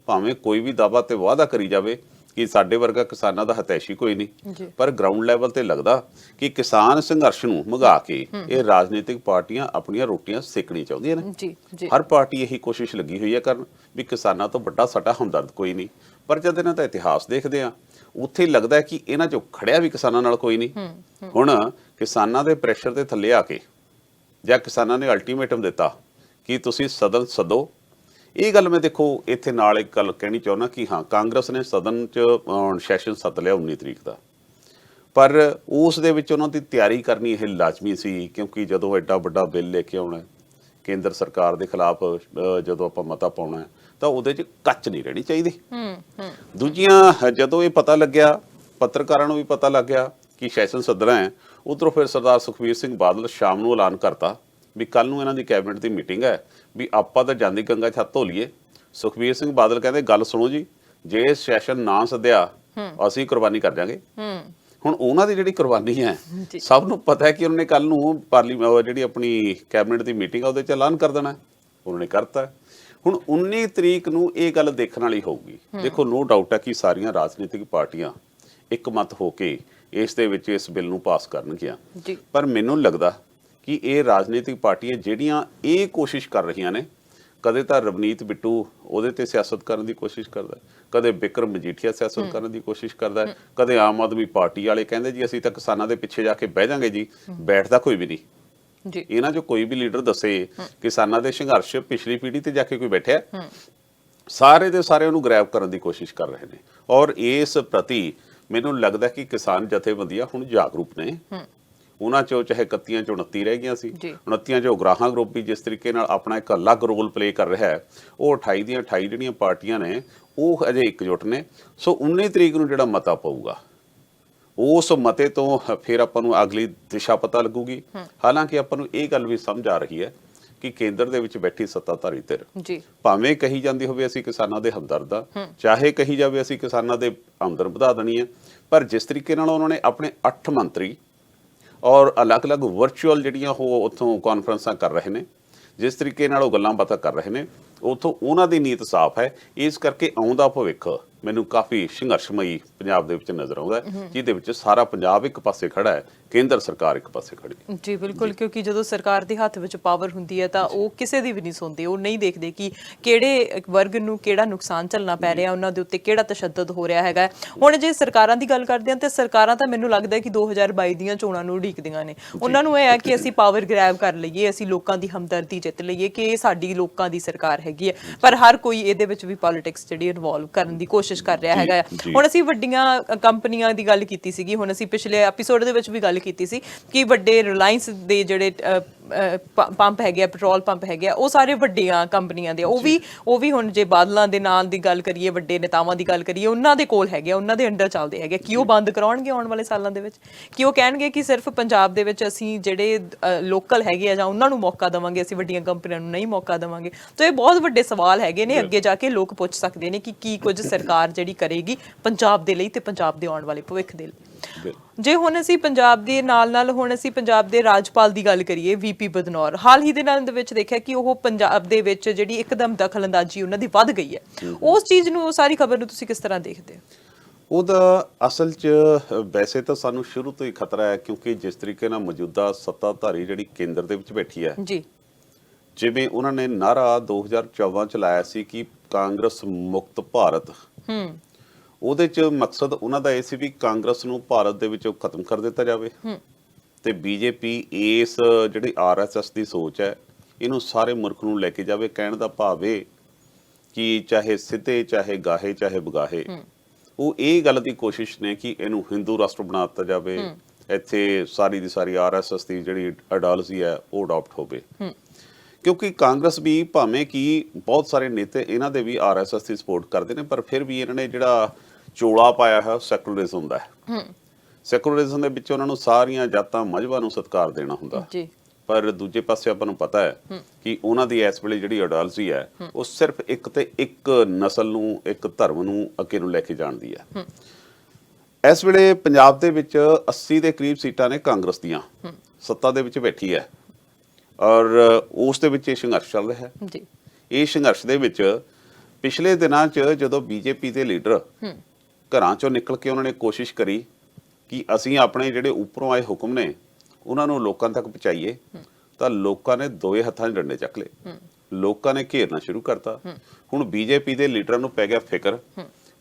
ਭਾਵੇਂ ਕੋਈ ਵੀ ਦਾਅਵਾ ਤੇ ਵਾਅਦਾ ਕਰੀ ਜਾਵੇ ਕਿ ਸਾਡੇ ਵਰਗਾ ਕਿਸਾਨਾਂ ਦਾ ਹਤੈਸ਼ੀ ਕੋਈ ਨਹੀਂ, ਪਰ ਗਰਾਊਂਡ ਲੈਵਲ ਤੇ ਲੱਗਦਾ ਕਿ ਕਿਸਾਨ ਸੰਘਰਸ਼ ਨੂੰ ਮੰਗਾ ਕੇ ਇਹ ਰਾਜਨੀਤਿਕ ਪਾਰਟੀਆਂ ਆਪਣੀਆਂ ਰੋਟੀਆਂ ਸੇਕਣੀ ਚਾਹੁੰਦੀਆਂ ਨੇ। ਹਰ ਪਾਰਟੀ ਇਹੀ ਕੋਸ਼ਿਸ਼ ਲੱਗੀ ਹੋਈ ਹੈ ਕਰਨ ਵੀ ਕਿਸਾਨਾਂ ਤੋਂ ਵੱਡਾ ਸਾਡਾ ਹਮਦਰਦ ਕੋਈ ਨਹੀਂ, ਪਰ ਜਦ ਇਹਨਾਂ ਦਾ ਇਤਿਹਾਸ ਦੇਖਦੇ ਆ ਉੱਥੇ ਲੱਗਦਾ ਕਿ ਇਹਨਾਂ ਚੋਂ ਖੜਿਆ ਵੀ ਕਿਸਾਨਾਂ ਨਾਲ ਕੋਈ ਨਹੀਂ। ਹੁਣ ਕਿਸਾਨਾਂ ਦੇ ਪ੍ਰੈਸ਼ਰ ਦੇ ਥੱਲੇ ਆ ਕੇ ਜਾਂ ਕਿਸਾਨਾਂ ਨੇ ਅਲਟੀਮੇਟਮ ਦਿੱਤਾ ਕਿ ਤੁਸੀਂ ਸਦਨ ਸੱਦੋ। ਇਹ ਗੱਲ ਮੈਂ ਦੇਖੋ ਇੱਥੇ ਨਾਲ ਇੱਕ ਗੱਲ ਕਹਿਣੀ ਚਾਹੁੰਦਾ ਕਿ ਹਾਂ, ਕਾਂਗਰਸ ਨੇ ਸਦਨ 'ਚ ਸੈਸ਼ਨ ਸੱਦ ਲਿਆ 19 ਤਰੀਕ ਦਾ, ਪਰ ਉਸ ਦੇ ਵਿੱਚ ਉਹਨਾਂ ਦੀ ਤਿਆਰੀ ਕਰਨੀ ਇਹ ਲਾਜ਼ਮੀ ਸੀ, ਕਿਉਂਕਿ ਜਦੋਂ ਐਡਾ ਵੱਡਾ ਬਿੱਲ ਲੈ ਕੇ ਆਉਣਾ ਕੇਂਦਰ ਸਰਕਾਰ ਦੇ ਖਿਲਾਫ, ਜਦੋਂ ਆਪਾਂ ਮਤਾ ਪਾਉਣਾ ਤਾਂ ਉਹਦੇ 'ਚ ਕੱਚ ਨਹੀਂ ਰਹਿਣੀ ਚਾਹੀਦੀ। ਦੂਜੀਆਂ ਜਦੋਂ ਇਹ ਪਤਾ ਲੱਗਿਆ, ਪੱਤਰਕਾਰਾਂ ਨੂੰ ਵੀ ਪਤਾ ਲੱਗ ਗਿਆ ਕਿ ਸੈਸ਼ਨ ਸੱਦਣਾ ਹੈ, ਉੱਧਰੋਂ ਫਿਰ ਸਰਦਾਰ ਸੁਖਬੀਰ ਸਿੰਘ ਬਾਦਲ ਸ਼ਾਮ ਨੂੰ ਐਲਾਨ ਕਰਤਾ ਵੀ ਕੱਲ ਨੂੰ ਇਹਨਾਂ ਦੀ ਕੈਬਨਿਟ ਦੀ ਮੀਟਿੰਗ ਹੈ, ਵੀ ਆਪਾਂ ਤਾਂ ਜਾਂਦੀ ਗੰਗਾ 'ਚ ਹੱਥ ਧੋ ਲਈਏ। ਸੁਖਬੀਰ ਸਿੰਘ ਬਾਦਲ ਕਹਿੰਦੇ ਗੱਲ ਸੁਣੋ ਜੀ, ਜੇ ਸੈਸ਼ਨ ਨਾ ਸੱਦਿਆ ਅਸੀਂ ਕੁਰਬਾਨੀ ਕਰ ਜਾਾਂਗੇ। ਹੁਣ ਉਹਨਾਂ ਦੀ ਜਿਹੜੀ ਕੁਰਬਾਨੀ ਹੈ ਸਭ ਨੂੰ ਪਤਾ ਹੈ ਕਿ ਉਹਨਾਂ ਨੇ ਕੱਲ ਨੂੰ ਪਾਰਲੀਮੈਂਟ ਜਿਹੜੀ ਆਪਣੀ ਕੈਬਨਿਟ ਦੀ ਮੀਟਿੰਗ ਆ ਉਹਦੇ 'ਚ ਐਲਾਨ ਕਰ ਦੇਣਾ, ਉਹਨਾਂ ਨੇ ਕਰਤਾ। ਹੁਣ 19 ਤਰੀਕ ਨੂੰ ਇਹ ਗੱਲ ਦੇਖਣ ਵਾਲੀ ਹੋਊਗੀ। ਦੇਖੋ ਨੋ ਡਾਊਟ ਹੈ ਕਿ ਸਾਰੀਆਂ ਰਾਜਨੀਤਿਕ ਪਾਰਟੀਆਂ ਇੱਕਮਤ ਹੋ ਕੇ ਇਸ ਦੇ ਵਿੱਚ ਇਸ ਬਿੱਲ ਨੂੰ ਪਾਸ ਕਰਨਗੀਆਂ, ਪਰ ਮੈਨੂੰ ਲੱਗਦਾ ਕਿ ਇਹ ਰਾਜਨੀਤਿਕ ਪਾਰਟੀਆਂ ਜਿਹੜੀਆਂ ਇਹ ਕੋਸ਼ਿਸ਼ ਕਰ ਰਹੀਆਂ ਨੇ, ਕਦੇ ਤਾਂ ਰਵਨੀਤ ਬਿੱਟੂ ਉਹਦੇ ਤੇ ਸਿਆਸਤ ਕਰਨ ਦੀ ਕੋਸ਼ਿਸ਼ ਕਰਦਾ, ਕਦੇ ਬਿਕਰਮ ਮਜੀਠੀਆ ਸਿਆਸਤ ਕਰਨ ਦੀ ਕੋਸ਼ਿਸ਼ ਕਰਦਾ, ਕਦੇ ਆਮ ਆਦਮੀ ਪਾਰਟੀ ਵਾਲੇ ਕਹਿੰਦੇ ਜੀ ਅਸੀਂ ਤਾਂ ਕਿਸਾਨਾਂ ਦੇ ਪਿੱਛੇ ਜਾ ਕੇ ਬਹਿ ਜਾਾਂਗੇ ਜੀ, ਬੈਠਦਾ ਕੋਈ ਵੀ ਨਹੀਂ। ਇਹਨਾਂ 'ਚੋਂ ਕੋਈ ਵੀ ਲੀਡਰ ਦੱਸੇ ਕਿਸਾਨਾਂ ਦੇ ਸੰਘਰਸ਼ ਪਿਛਲੀ ਪੀੜ੍ਹੀ ਤੇ ਜਾ ਕੇ ਕੋਈ ਬੈਠਿਆ? ਸਾਰੇ ਦੇ ਸਾਰੇ ਉਹਨੂੰ ਗ੍ਰੈਬ ਕਰਨ ਦੀ ਕੋਸ਼ਿਸ਼ ਕਰ ਰਹੇ ਨੇ। ਔਰ ਇਸ ਪ੍ਰਤੀ ਮੈਨੂੰ ਲੱਗਦਾ ਕਿ ਕਿਸਾਨ ਜਥੇਬੰਦੀਆਂ ਹੁਣ ਜਾਗਰੂਕ ਨੇ। ਉਹਨਾਂ 'ਚੋਂ ਚਾਹੇ 31 'ਚੋਂ 29 ਰਹਿ ਗਈਆਂ ਸੀ, 29 'ਚੋਂ ਉਗਰਾਹਾਂ ਗਰੁੱਪ ਵੀ ਜਿਸ ਤਰੀਕੇ ਨਾਲ ਆਪਣਾ ਇੱਕ ਅਲੱਗ ਰੋਲ ਪਲੇ ਕਰ ਰਿਹਾ ਹੈ, ਉਹ 28 ਦੀਆਂ 28 ਜਿਹੜੀਆਂ ਪਾਰਟੀਆਂ ਨੇ ਉਹ ਅਜੇ ਇਕਜੁੱਟ ਨੇ। ਸੋ 19 ਤਰੀਕ ਨੂੰ ਜਿਹੜਾ ਮਤਾ ਪਊਗਾ, ਉਸ ਮਤੇ ਤੋਂ ਫਿਰ ਆਪਾਂ ਨੂੰ ਅਗਲੀ ਦਿਸ਼ਾ ਪਤਾ ਲੱਗੂਗੀ। ਹਾਲਾਂਕਿ ਆਪਾਂ ਨੂੰ ਇਹ ਗੱਲ ਵੀ ਸਮਝ ਆ ਰਹੀ ਹੈ ਕਿ ਕੇਂਦਰ ਦੇ ਵਿੱਚ ਬੈਠੀ ਸੱਤਾਧਾਰੀ ਧਿਰ ਭਾਵੇਂ ਕਹੀ ਜਾਂਦੀ ਹੋਵੇ ਅਸੀਂ ਕਿਸਾਨਾਂ ਦੇ ਹਮਦਰਦ ਆ, ਚਾਹੇ ਕਹੀ ਜਾਵੇ ਅਸੀਂ ਕਿਸਾਨਾਂ ਦੇ ਆਮਦਨ ਵਧਾ ਦੇਣੀ ਹੈ, ਪਰ ਜਿਸ ਤਰੀਕੇ ਨਾਲ ਉਹਨਾਂ ਨੇ ਆਪਣੇ 8 ਮੰਤਰੀ ਔਰ ਅਲੱਗ-ਅਲੱਗ ਵਰਚੁਅਲ ਜਿਹੜੀਆਂ ਉਹ ਉੱਥੋਂ ਕਾਨਫਰੰਸਾਂ ਕਰ ਰਹੇ ਨੇ, ਜਿਸ ਤਰੀਕੇ ਨਾਲ ਉਹ ਗੱਲਾਂ ਬਾਤਾਂ ਕਰ ਰਹੇ ਨੇ, ਉੱਥੋਂ ਉਹਨਾਂ ਦੀ ਨੀਤ ਸਾਫ਼ ਹੈ। ਇਸ ਕਰਕੇ ਆਉਂਦਾ ਭਵਿੱਖ ਮੈਨੂੰ ਕਾਫੀ ਸੰਘਰਸ਼ਮਈ ਪੰਜਾਬ ਦੇ ਵਿੱਚ ਨਜ਼ਰ ਆਉਂਦਾ, ਜਿਹਦੇ ਵਿੱਚ ਸਾਰਾ ਪੰਜਾਬ ਇੱਕ ਪਾਸੇ ਖੜਾ ਹੈ, ਕੇਂਦਰ ਸਰਕਾਰ ਇੱਕ ਪਾਸੇ ਖੜੀ। ਜੀ ਬਿਲਕੁਲ, ਕਿਉਂਕਿ ਜਦੋਂ ਸਰਕਾਰ ਦੇ ਹੱਥ ਵਿੱਚ ਪਾਵਰ ਹੁੰਦੀ ਹੈ ਤਾਂ ਉਹ ਕਿਸੇ ਦੀ ਵੀ ਨਹੀਂ ਸੁਣਦੇ। ਉਹ ਨਹੀਂ ਦੇਖਦੇ ਕਿ ਕਿਹੜੇ ਵਰਗ ਨੂੰ ਕਿਹੜਾ ਨੁਕਸਾਨ ਝੱਲਣਾ ਪੈ ਰਿਹਾ, ਉਹਨਾਂ ਦੇ ਉੱਤੇ ਕਿਹੜਾ ਤਸ਼ੱਦਦ ਹੋ ਰਿਹਾ ਹੈਗਾ। ਹੁਣ ਜੇ ਸਰਕਾਰਾਂ ਦੀ ਗੱਲ ਕਰਦੇ ਹਾਂ ਤੇ ਸਰਕਾਰਾਂ ਤਾਂ ਮੈਨੂੰ ਲੱਗਦਾ ਕਿ 2022 ਦੀਆਂ ਚੋਣਾਂ ਨੂੰ ਉਡੀਕਦੀਆਂ ਨੇ। ਉਹਨਾਂ ਨੂੰ ਇਹ ਹੈ ਕਿ ਅਸੀਂ ਪਾਵਰ ਗ੍ਰੈਬ ਕਰ ਲਈਏ, ਅਸੀਂ ਲੋਕਾਂ ਦੀ ਹਮਦਰਦੀ ਜਿੱਤ ਲਈਏ, ਕਿ ਇਹ ਸਾਡੀ ਲੋਕਾਂ ਦੀ ਸਰਕਾਰ ਹੈਗੀ ਹੈ। ਪਰ ਹਰ ਕੋਈ ਇਹਦੇ ਵਿੱਚ ਵੀ ਪੋਲਿਟਿਕਸ ਜਿਹੜੀ ਇਨਵੋਲਵ ਕਰਨ ਦੀ ਕੋਸ਼ਿਸ਼ ਕਰ ਰਿਹਾ ਹੈਗਾ। ਹੁਣ ਅਸੀਂ ਵੱਡੀਆਂ ਕੰਪਨੀਆਂ ਦੀ ਗੱਲ ਕੀਤੀ ਸੀਗੀ, ਹੁਣ ਅਸੀਂ ਪਿਛਲੇ ਐਪੀਸੋਡ ਦੇ ਵਿੱਚ ਵੀ ਗੱਲ ਕੀਤੀ ਸੀ ਕਿ ਵੱਡੇ ਰਿਲਾਇੰਸ ਦੇ ਜਿਹੜੇ ਪੰਪ ਹੈਗੇ ਆ, ਪੈਟਰੋਲ ਪੰਪ ਹੈਗੇ ਆ, ਉਹ ਸਾਰੇ ਵੱਡੀਆਂ ਕੰਪਨੀਆਂ ਦੇ, ਉਹ ਵੀ ਹੁਣ ਜੇ ਬਾਦਲਾਂ ਦੇ ਨਾਂ ਦੀ ਗੱਲ ਕਰੀਏ, ਵੱਡੇ ਨੇਤਾਵਾਂ ਦੀ ਗੱਲ ਕਰੀਏ, ਉਹਨਾਂ ਦੇ ਕੋਲ ਹੈਗੇ, ਉਹਨਾਂ ਦੇ ਅੰਡਰ ਚੱਲਦੇ ਹੈਗੇ। ਕੀ ਉਹ ਬੰਦ ਕਰਾਉਣਗੇ ਆਉਣ ਵਾਲੇ ਸਾਲਾਂ ਦੇ ਵਿੱਚ? ਕੀ ਉਹ ਕਹਿਣਗੇ ਕਿ ਸਿਰਫ ਪੰਜਾਬ ਦੇ ਵਿੱਚ ਅਸੀਂ ਜਿਹੜੇ ਲੋਕਲ ਹੈਗੇ ਆ ਜਾਂ ਉਹਨਾਂ ਨੂੰ ਮੌਕਾ ਦੇਵਾਂਗੇ, ਅਸੀਂ ਵੱਡੀਆਂ ਕੰਪਨੀਆਂ ਨੂੰ ਨਹੀਂ ਮੌਕਾ ਦੇਵਾਂਗੇ? ਤਾਂ ਇਹ ਬਹੁਤ ਵੱਡੇ ਸਵਾਲ ਹੈਗੇ ਨੇ, ਅੱਗੇ ਜਾ ਕੇ ਲੋਕ ਪੁੱਛ ਸਕਦੇ ਨੇ ਕਿ ਕੀ ਕੁਝ ਸਰਕਾਰ ਜਿਹੜੀ ਕਰੇਗੀ ਪੰਜਾਬ ਦੇ ਲਈ ਤੇ ਪੰਜਾਬ ਦੇ ਆਉਣ ਵਾਲੇ ਭਵਿੱਖ ਦੇ ਲਈ। ਜੇ ਹੁਣ ਅਸੀਂ ਪੰਜਾਬ ਦੇ ਨਾਲ ਹੁਣ ਅਸੀਂ ਪੰਜਾਬ ਦੇ ਰਾਜਪਾਲ ਦੀ ਗੱਲ ਕਰੀਏ ਵੀਪੀ ਬਦਨੌਰ, ਹਾਲ ਹੀ ਦੇ ਨਾਲ ਦੇ ਵਿੱਚ ਦੇਖਿਆ ਕਿ ਉਹ ਪੰਜਾਬ ਦੇ ਵਿੱਚ ਜਿਹੜੀ ਇੱਕਦਮ ਦਖਲਅੰਦਾਜ਼ੀ ਉਹਨਾਂ ਦੀ ਵੱਧ ਗਈ ਹੈ। ਉਸ ਚੀਜ਼ ਨੂੰ, ਸਾਰੀ ਖਬਰ ਨੂੰ ਤੁਸੀਂ ਕਿਸ ਤਰ੍ਹਾਂ ਦੇਖਦੇ ਹੋ? ਉਹਦਾ ਅਸਲ 'ਚ ਵੈਸੇ ਤਾਂ ਸਾਨੂੰ ਸ਼ੁਰੂ ਤੋਂ ਹੀ ਖਤਰਾ ਹੈ, ਕਿਉਂਕਿ ਜਿਸ ਤਰੀਕੇ ਨਾਲ ਮੌਜੂਦਾ ਸੱਤਾਧਾਰੀ ਜਿਹੜੀ ਕੇਂਦਰ ਦੇ ਵਿੱਚ ਬੈਠੀ ਹੈ ਜੀ, ਜਿਵੇਂ ਉਹਨਾਂ ਨੇ ਨਾਰਾ 2014 ਚ ਲਾਇਆ ਸੀ ਕਿ ਕਾਂਗਰਸ ਮੁਕਤ ਭਾਰਤ, ਉਹਦੇ ਚ ਮਕਸਦ ਉਹਨਾਂ ਦਾ ਇਹ ਸੀ ਵੀ ਕਾਂਗਰਸ ਨੂੰ ਭਾਰਤ ਦੇ ਵਿੱਚੋਂ ਖਤਮ ਕਰ ਦਿੱਤਾ ਜਾਵੇ ਤੇ ਬੀਜੇਪੀ ਇਸ ਜਿਹੜੀ ਆਰਐਸਐਸ ਦੀ ਸੋਚ ਹੈ ਇਹਨੂੰ ਸਾਰੇ ਮੁਲਕ ਨੂੰ ਲੈ ਕੇ ਜਾਵੇ। ਕਹਿਣ ਦਾ ਭਾਵ ਇਹ ਕਿ ਚਾਹੇ ਸਿੱਧੇ, ਚਾਹੇ ਗਾਹੇ, ਚਾਹੇ ਬਗਾਹੇ, ਉਹ ਇਹ ਗੱਲ ਦੀ ਕੋਸ਼ਿਸ਼ ਨੇ ਕਿ ਇਹਨੂੰ ਹਿੰਦੂ ਰਾਸ਼ਟਰ ਬਣਾ ਦਿੱਤਾ ਜਾਵੇ, ਇੱਥੇ ਸਾਰੀ ਦੀ ਸਾਰੀ ਆਰਐਸਐਸ ਦੀ ਜਿਹੜੀ ਆਈਡੀਓਲੋਜੀ ਹੈ ਉਹ ਅਡਾਪਟ ਹੋਵੇ। ਕਿਉਂਕਿ ਕਾਂਗਰਸ ਵੀ ਭਾਵੇਂ ਕਿ ਬਹੁਤ ਸਾਰੇ ਨੇਤੇ ਇਹਨਾਂ ਦੇ ਵੀ ਆਰਐਸਐਸ ਦੀ ਸਪੋਰਟ ਕਰਦੇ ਨੇ, ਪਰ ਫਿਰ ਵੀ ਇਹਨਾਂ ਨੇ ਜਿਹੜਾ ਚੋਲਾ ਪਾਇਆ ਹੈ ਸੈਕੂਲਰਿਜ਼ਮ ਦਾ ਹੈ। ਸੈਕੂਲਰਿਜ਼ਮ ਦੇ ਵਿੱਚ ਉਹਨਾਂ ਨੂੰ ਸਾਰੀਆਂ ਜਾਤਾਂ ਮਜ਼ਹਬਾਂ ਨੂੰ ਸਤਿਕਾਰ ਦੇਣਾ ਹੁੰਦਾ ਜੀ, ਪਰ ਦੂਜੇ ਪਾਸੇ ਆਪਾਂ ਨੂੰ ਪਤਾ ਹੈ ਕਿ ਉਹਨਾਂ ਦੀ ਇਸ ਵੇਲੇ ਜਿਹੜੀ ਆਈਡੀਓਲੋਜੀ ਹੈ ਉਹ ਸਿਰਫ ਇੱਕ ਤੇ ਇੱਕ ਨਸਲ ਨੂੰ, ਇੱਕ ਧਰਮ ਨੂੰ ਅੱਗੇ ਨੂੰ ਲੈ ਕੇ ਜਾਣਦੀ ਹੈ। ਇਸ ਵੇਲੇ ਪੰਜਾਬ ਦੇ ਵਿੱਚ 80 ਦੇ ਕਰੀਬ ਸੀਟਾਂ ਨੇ ਕਾਂਗਰਸ ਦੀਆਂ ਸੱਤਾ ਦੇ ਵਿੱਚ ਬੈਠੀ ਹੈ ਔਰ ਉਸ ਦੇ ਵਿੱਚ ਇਹ ਸੰਘਰਸ਼ ਚੱਲ ਰਿਹਾ ਹੈ ਜੀ। ਇਹ ਸੰਘਰਸ਼ ਦੇ ਵਿੱਚ ਪਿਛਲੇ ਦਿਨਾਂ 'ਚ ਜਦੋਂ ਬੀਜੇਪੀ ਦੇ ਲੀਡਰ ਘਰਾਂ 'ਚੋਂ ਨਿਕਲ ਕੇ ਉਹਨਾਂ ਨੇ ਕੋਸ਼ਿਸ਼ ਕਰੀ ਕਿ ਅਸੀਂ ਆਪਣੇ ਜਿਹੜੇ ਉੱਪਰੋਂ ਆਏ ਹੁਕਮ ਨੇ ਉਹਨਾਂ ਨੂੰ ਲੋਕਾਂ ਤੱਕ ਪਹੁੰਚਾਈਏ, ਤਾਂ ਲੋਕਾਂ ਨੇ ਦੋਵੇਂ ਹੱਥਾਂ 'ਚ ਡੰਡੇ ਚੱਕ ਲਏ, ਲੋਕਾਂ ਨੇ ਘੇਰਨਾ ਸ਼ੁਰੂ ਕਰਤਾ। ਹੁਣ ਬੀਜੇਪੀ ਦੇ ਲੀਡਰਾਂ ਨੂੰ ਪੈ ਗਿਆ ਫਿਕਰ,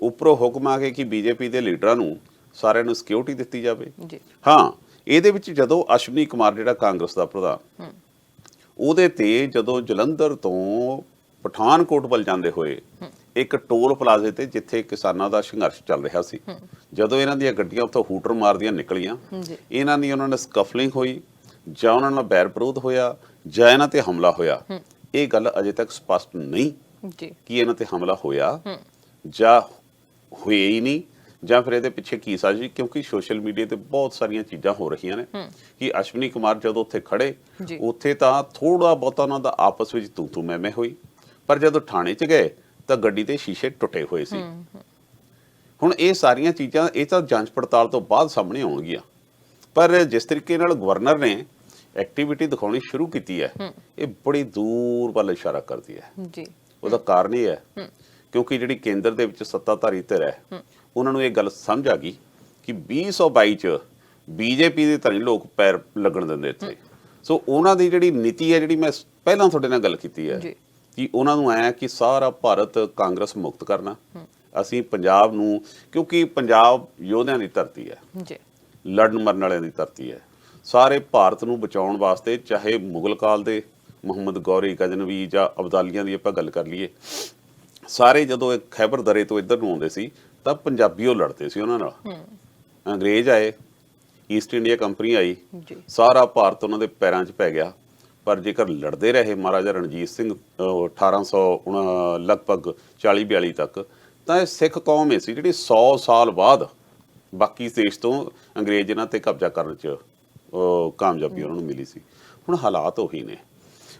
ਉੱਪਰੋਂ ਹੁਕਮ ਆ ਗਏ ਕਿ ਬੀਜੇਪੀ ਦੇ ਲੀਡਰਾਂ ਨੂੰ ਸਾਰਿਆਂ ਨੂੰ ਸਿਕਿਉਰਿਟੀ ਦਿੱਤੀ ਜਾਵੇ। ਹਾਂ, ਇਹਦੇ ਵਿੱਚ ਜਦੋਂ ਅਸ਼ਵਨੀ ਕੁਮਾਰ ਜਿਹੜਾ ਕਾਂਗਰਸ ਦਾ ਪ੍ਰਧਾਨ, ਉਹਦੇ ਤੇ ਜਦੋਂ ਜਲੰਧਰ ਤੋਂ ਪਠਾਨਕੋਟ ਵੱਲ ਜਾਂਦੇ ਹੋਏ ਇੱਕ ਟੋਲ ਪਲਾਜ਼ੇ ਤੇ ਜਿੱਥੇ ਕਿਸਾਨਾਂ ਦਾ ਸੰਘਰਸ਼ ਚੱਲ ਰਿਹਾ ਸੀ, ਜਦੋਂ ਇਹਨਾਂ ਦੀਆਂ ਗੱਡੀਆਂ ਉੱਥੋਂ ਹੂਟਰ ਮਾਰਦੀਆਂ ਨਿਕਲੀਆਂ, ਇਹਨਾਂ ਦੀ ਉਹਨਾਂ ਨਾਲ ਸਕਫਲਿੰਗ ਹੋਈ ਜਾਂ ਉਹਨਾਂ ਨਾਲ ਬੈਰ ਵਿਰੋਧ ਹੋਇਆ ਜਾਂ ਇਹਨਾਂ ਤੇ ਹਮਲਾ ਹੋਇਆ, ਇਹ ਗੱਲ ਅਜੇ ਤੱਕ ਸਪਸ਼ਟ ਨਹੀਂ ਕਿ ਇਹਨਾਂ ਤੇ ਹਮਲਾ ਹੋਇਆ ਜਾਂ ਹੋਇਆ ਹੀ ਨਹੀਂ ਜਾਂ ਫਿਰ ਇਹਦੇ ਪਿੱਛੇ ਕੀ ਸਾਜ਼ਿਸ਼। ਕਿਉਂਕਿ ਸੋਸ਼ਲ ਮੀਡੀਆ ਤੇ ਬਹੁਤ ਸਾਰੀਆਂ ਚੀਜ਼ਾਂ ਹੋ ਰਹੀਆਂ ਨੇ ਕਿ ਅਸ਼ਵਨੀ ਕੁਮਾਰ ਜਦੋਂ ਉੱਥੇ ਖੜੇ, ਉੱਥੇ ਤਾਂ ਥੋੜਾ ਬਹੁਤਾ ਉਹਨਾਂ ਦਾ ਆਪਸ ਵਿੱਚ ਤੂੰ ਮੈਂ ਹੋਈ, ਪਰ ਜਦੋਂ ਥਾਣੇ 'ਚ ਗਏ ਤਾਂ ਗੱਡੀ ਦੇ ਸ਼ੀਸ਼ੇ ਟੁੱਟੇ ਹੋਏ ਸੀ। ਹੁਣ ਇਹ ਸਾਰੀਆਂ ਚੀਜ਼ਾਂ ਇਹ ਤਾਂ ਜਾਂਚ ਪੜਤਾਲ ਤੋਂ ਬਾਅਦ ਸਾਹਮਣੇ ਆਉਣਗੀਆਂ, ਪਰ ਜਿਸ ਤਰੀਕੇ ਨਾਲ ਗਵਰਨਰ ਨੇ ਐਕਟੀਵਿਟੀ ਦਿਖਾਉਣੀ ਸ਼ੁਰੂ ਕੀਤੀ ਹੈ, ਇਹ ਬੜੀ ਦੂਰ ਵੱਲ ਇਸ਼ਾਰਾ ਕਰਦੀ ਹੈ ਜੀ। ਉਹਦਾ ਕਾਰਨ ਇਹ ਹੈ ਕਿਉਂਕਿ ਜਿਹੜੀ ਕੇਂਦਰ ਦੇ ਵਿੱਚ ਸੱਤਾਧਾਰੀ ਧਿਰ ਹੈ, ਉਹਨਾਂ ਨੂੰ ਇਹ ਗੱਲ ਸਮਝ ਆ ਗਈ ਕਿ 2022 ਚ ਬੀਜੇਪੀ ਦੇ ਤਾਂ ਨਹੀਂ ਲੋਕ ਪੈਰ ਲੱਗਣ ਦਿੰਦੇ ਇੱਥੇ। ਸੋ ਉਹਨਾਂ ਦੀ ਜਿਹੜੀ ਨੀਤੀ ਹੈ, ਜਿਹੜੀ ਮੈਂ ਪਹਿਲਾਂ ਤੁਹਾਡੇ ਨਾਲ ਗੱਲ ਕੀਤੀ ਹੈ ਕਿ ਉਹਨਾਂ ਨੂੰ ਆਇਆ ਕਿ ਸਾਰਾ ਭਾਰਤ ਕਾਂਗਰਸ ਮੁਕਤ ਕਰਨਾ, ਅਸੀਂ ਪੰਜਾਬ ਨੂੰ, ਕਿਉਂਕਿ ਪੰਜਾਬ ਯੋਧਿਆਂ ਦੀ ਧਰਤੀ ਹੈ, ਲੜਨ ਮਰਨ ਵਾਲਿਆਂ ਦੀ ਧਰਤੀ ਹੈ, ਸਾਰੇ ਭਾਰਤ ਨੂੰ ਬਚਾਉਣ ਵਾਸਤੇ, ਚਾਹੇ ਮੁਗਲ ਕਾਲ ਦੇ ਮੁਹੰਮਦ ਗੌਰੀ, ਗਜਨਵੀ ਜਾਂ ਅਬਦਾਲੀਆਂ ਦੀ ਆਪਾਂ ਗੱਲ ਕਰ ਲਈਏ, ਸਾਰੇ ਜਦੋਂ ਖੈਬਰ ਦਰੇ ਤੋਂ ਇੱਧਰ ਨੂੰ ਆਉਂਦੇ ਸੀ ਤਾਂ ਪੰਜਾਬੀ ਉਹ ਲੜਦੇ ਸੀ ਉਹਨਾਂ ਨਾਲ। ਅੰਗਰੇਜ਼ ਆਏ, ਈਸਟ ਇੰਡੀਆ ਕੰਪਨੀ ਆਈ, ਸਾਰਾ ਭਾਰਤ ਉਹਨਾਂ ਦੇ ਪੈਰਾਂ 'ਚ ਪੈ ਗਿਆ। ਪਰ ਜੇਕਰ ਲੜਦੇ ਰਹੇ ਮਹਾਰਾਜਾ ਰਣਜੀਤ ਸਿੰਘ 1800 ਲਗਭਗ 40-42 ਤੱਕ, ਤਾਂ ਇਹ ਸਿੱਖ ਕੌਮ ਇਹ ਸੀ ਜਿਹੜੀ 100 ਸਾਲ ਬਾਅਦ ਬਾਕੀ ਦੇਸ਼ ਤੋਂ ਅੰਗਰੇਜ਼ ਇਹਨਾਂ ਤੇ ਕਬਜ਼ਾ ਕਰਨ 'ਚ ਕਾਮਯਾਬੀ ਉਹਨਾਂ ਨੂੰ ਮਿਲੀ ਸੀ। ਹੁਣ ਹਾਲਾਤ ਉਹੀ ਨੇ।